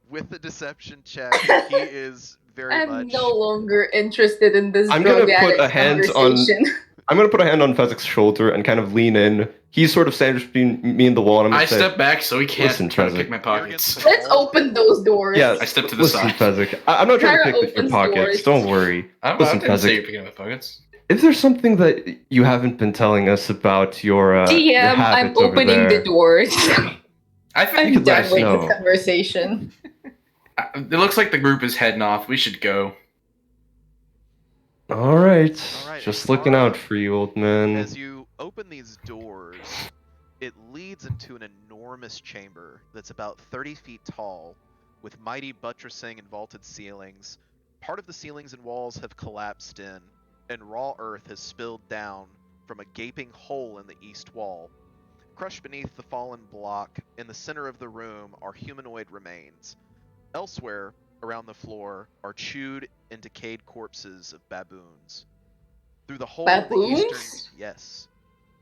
with the deception check. He is very
I'm
much.
no longer interested in this
I'm
drug
gonna put
addict
a hand on-
conversation.
I'm gonna put a hand on Fezzik's shoulder and kind of lean in. He's sort of sandwiched between me and the wall, and I'm gonna
I
say,
step back so he can't
Listen,
try to
Fezzik.
pick my
You're
pockets.
against the
Let's
wall.
open those doors.
Yeah,
I step to the
listen,
side.
Fezzik. I'm not trying to
Tara
pick your
opens
pockets.
doors.
Don't worry.
I
Listen,
didn't say
Fezzik.
you're picking up my pockets.
If there's something that you haven't been telling us about your your
DM, I'm
habits over
opening
there,
the doors.
I think
I'm
could let
done
us
with
know.
this conversation.
it looks like the group is heading off. We should go.
All right.
Alright,
Just
as
looking
far
out for you, old man.
As you open these doors, it leads into an enormous chamber that's about 30 feet tall, with mighty buttressing and vaulted ceilings. Part of the ceilings and walls have collapsed in, and raw earth has spilled down from a gaping hole in the east wall. Crushed beneath the fallen block, in the center of the room are humanoid remains. Elsewhere, around the floor, are chewed and decayed corpses of baboons. Through the hole in the
Baboons?
eastern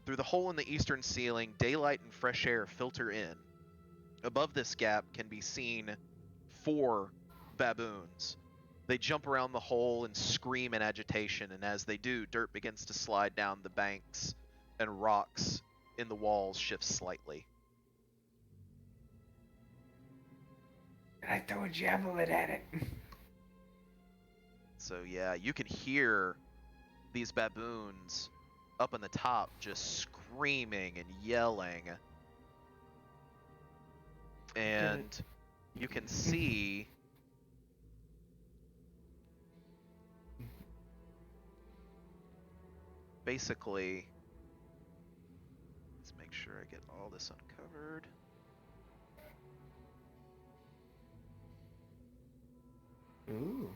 Through the hole in the eastern ceiling, daylight and fresh air filter in. Above this gap can be seen 4 baboons. They jump around the hole and scream in agitation, and as they do, dirt begins to slide down the banks, and rocks in the walls shift slightly.
I throw a javelin at it.
So yeah, you can hear these baboons up on the top just screaming and yelling. And you can see basically, let's make sure I get all this uncovered.
Ooh.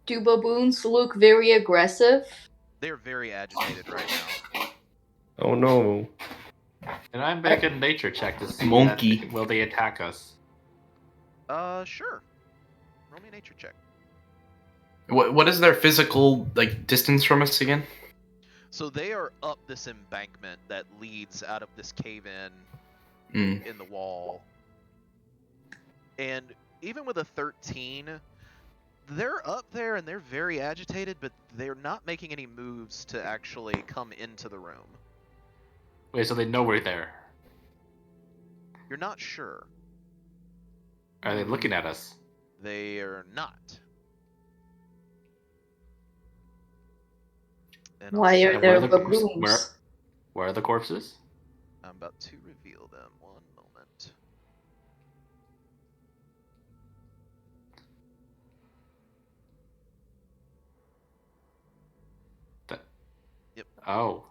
Do baboons look very aggressive?
They're very agitated right now.
Oh no.
Can I make a nature check to see
Monkey.
that, will they attack us?
Sure. Roll me a nature check.
What is their physical distance from us again?
So they are up this embankment that leads out of this cave-in in the wall. And even with a 13, they're up there and they're very agitated, but they're not making any moves to actually come into the room.
Wait, so they know we're there?
You're not sure.
Are they looking at us?
They are not. And I'll
Why
say
are
And
there
where are the corpses?
baboons?
Where are the corpses?
I'm about to reveal them. One moment.
Oh.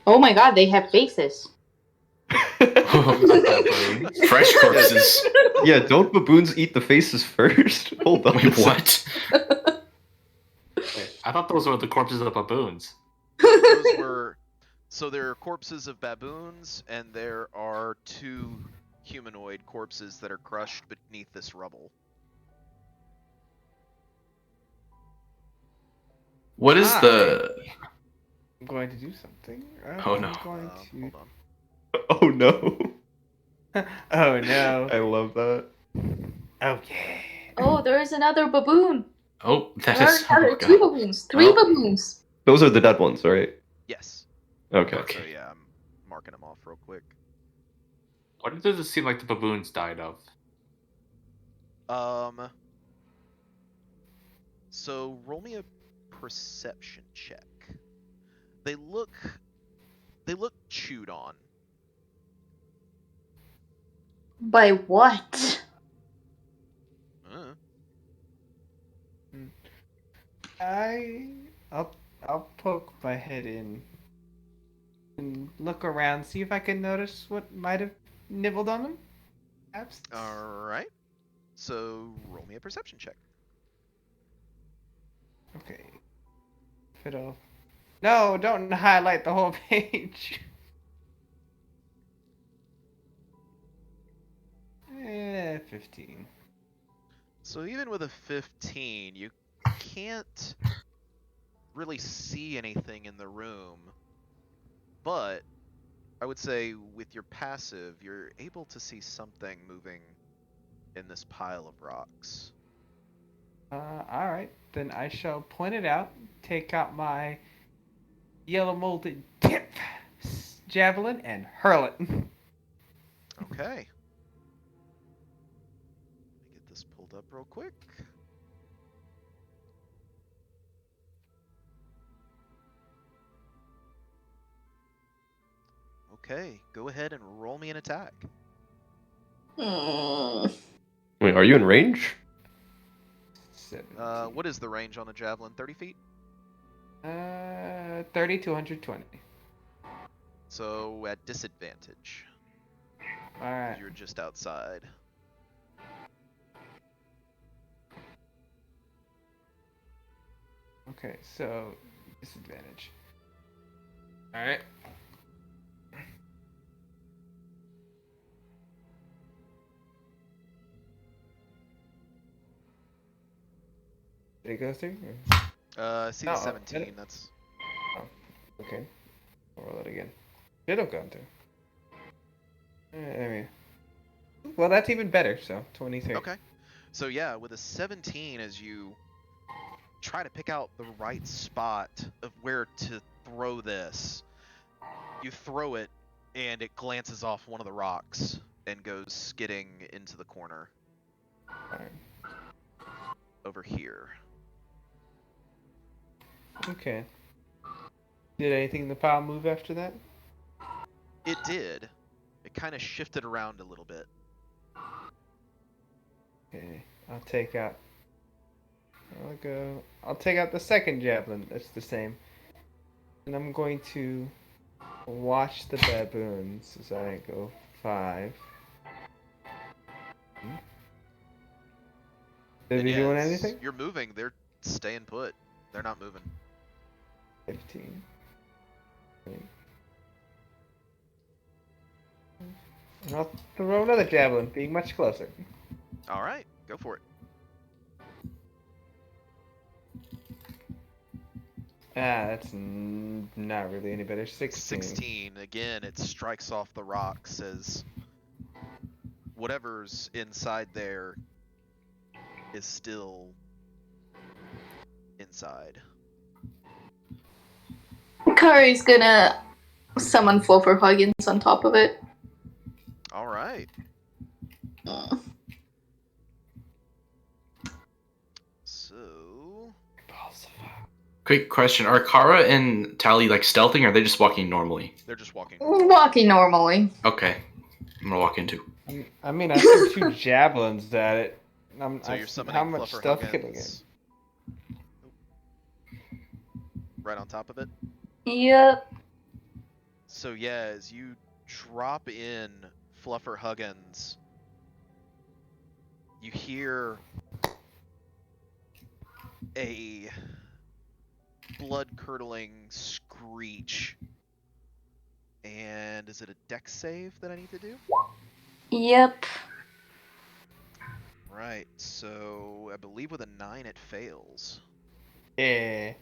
Oh my god, they have faces.
Fresh corpses.
Yeah, don't baboons eat the faces first? Hold on.
Wait, what?
Wait, I thought those were the corpses of the baboons.
Those were. So there are corpses of baboons, and there are 2 humanoid corpses that are crushed beneath this rubble.
What is the?
I'm going to do something.
Oh, no.
I'm going
Hold on.
Oh no.
to... oh no.
I love that.
Okay.
Oh, there is another baboon.
Oh, that
There
is.
are
Oh,
two
God.
baboons. 3
Oh.
baboons.
Those are the dead ones, right?
Yes.
Okay.
Okay.
So yeah, I'm marking them off real quick.
What does it seem like the baboons died of?
So roll me a perception check. They look chewed on.
By what?
I'll poke my head in and look around, see if I can notice what might have nibbled on them. Perhaps.
All right. So roll me a perception check.
Okay. Fiddle. No, don't highlight the whole page. 15.
So even with a 15, you can't really see anything in the room. But I would say with your passive, you're able to see something moving in this pile of rocks.
Alright. Then I shall point it out, take out my yellow molded tip javelin, and hurl it.
Okay. Let me get this pulled up real quick. Okay, go ahead and roll me an attack.
Hmm.
Wait, are you in range?
17.
What is the range on a javelin? 30 feet?
30 to 120.
So at disadvantage.
Alright.
You're just outside.
Okay, so disadvantage. Alright. Did it go through?
I see the
Oh,
17.
did it?
That's
Okay. I'll roll it again. It'll go through. Anyway. Well, that's even better, so 23.
okay. So yeah, with a 17, as you try to pick out the right spot of where to throw this, you throw it, and it glances off one of the rocks and goes skidding into the corner
Alright.
over here.
Okay. Did anything in the pile move after that?
It did. It kind of shifted around a little bit.
Okay. I'll take out the second javelin. That's the same. And I'm going to watch the baboons as I go 5. Are they doing anything?
You're moving. They're staying put. They're not moving.
15. And I'll throw another javelin, being much closer.
All right, go for it.
That's not really any better. 16.
16. Again, it strikes off the rocks as whatever's inside there is still inside.
Kari's gonna summon Fluffer Huggins on top of it.
All right. So,
Quick question: are Kara and Tally like stealthing, or are they just walking normally?
they're just walking.
Walking normally.
Okay, I'm gonna walk in too.
I mean, I threw 2 javelins at it.
So you're summoning
how much
Fluffer
stuff can I get?
Huggins. Right on top of it.
Yep.
So yeah, as you drop in Fluffer Huggins, you hear a blood-curdling screech. And is it a dex save that I need to do?
Yep.
Right, so I believe with a 9 it fails.
Yeah.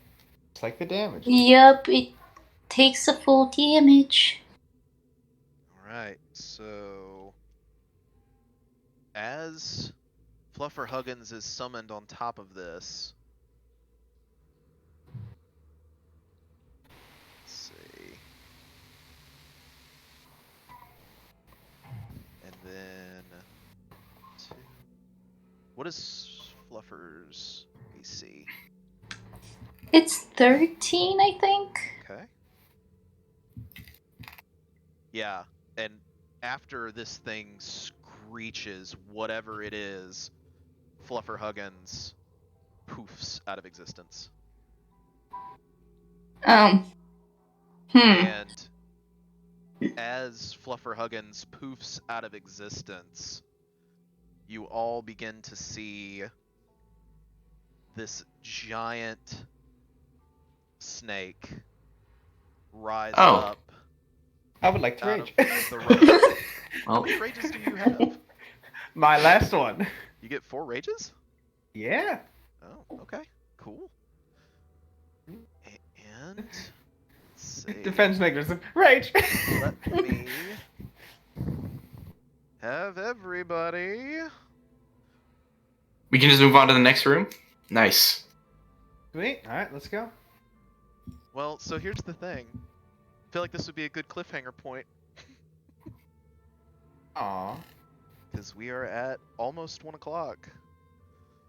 It's like the damage.
Yep, it takes a full damage.
Alright, so as Fluffer Huggins is summoned on top of this, let's see, and then 2. What is Fluffer's AC?
It's 13, I think.
Okay. Yeah, and after this thing screeches, whatever it is, Fluffer Huggins poofs out of existence. And as Fluffer Huggins poofs out of existence, you all begin to see this giant snake rise up.
I would like to
out
rage.
of the road. How
Well,
many rages do you have?
My last one.
You get 4 rages?
Yeah.
Oh, okay. Cool. And let's see.
Defense mechanism. Rage.
Let me have everybody.
we can just move on to the next room. Nice.
Sweet. All right, let's go.
Well, so here's the thing. I feel like this would be a good cliffhanger point
Aw.
because we are at almost 1 o'clock.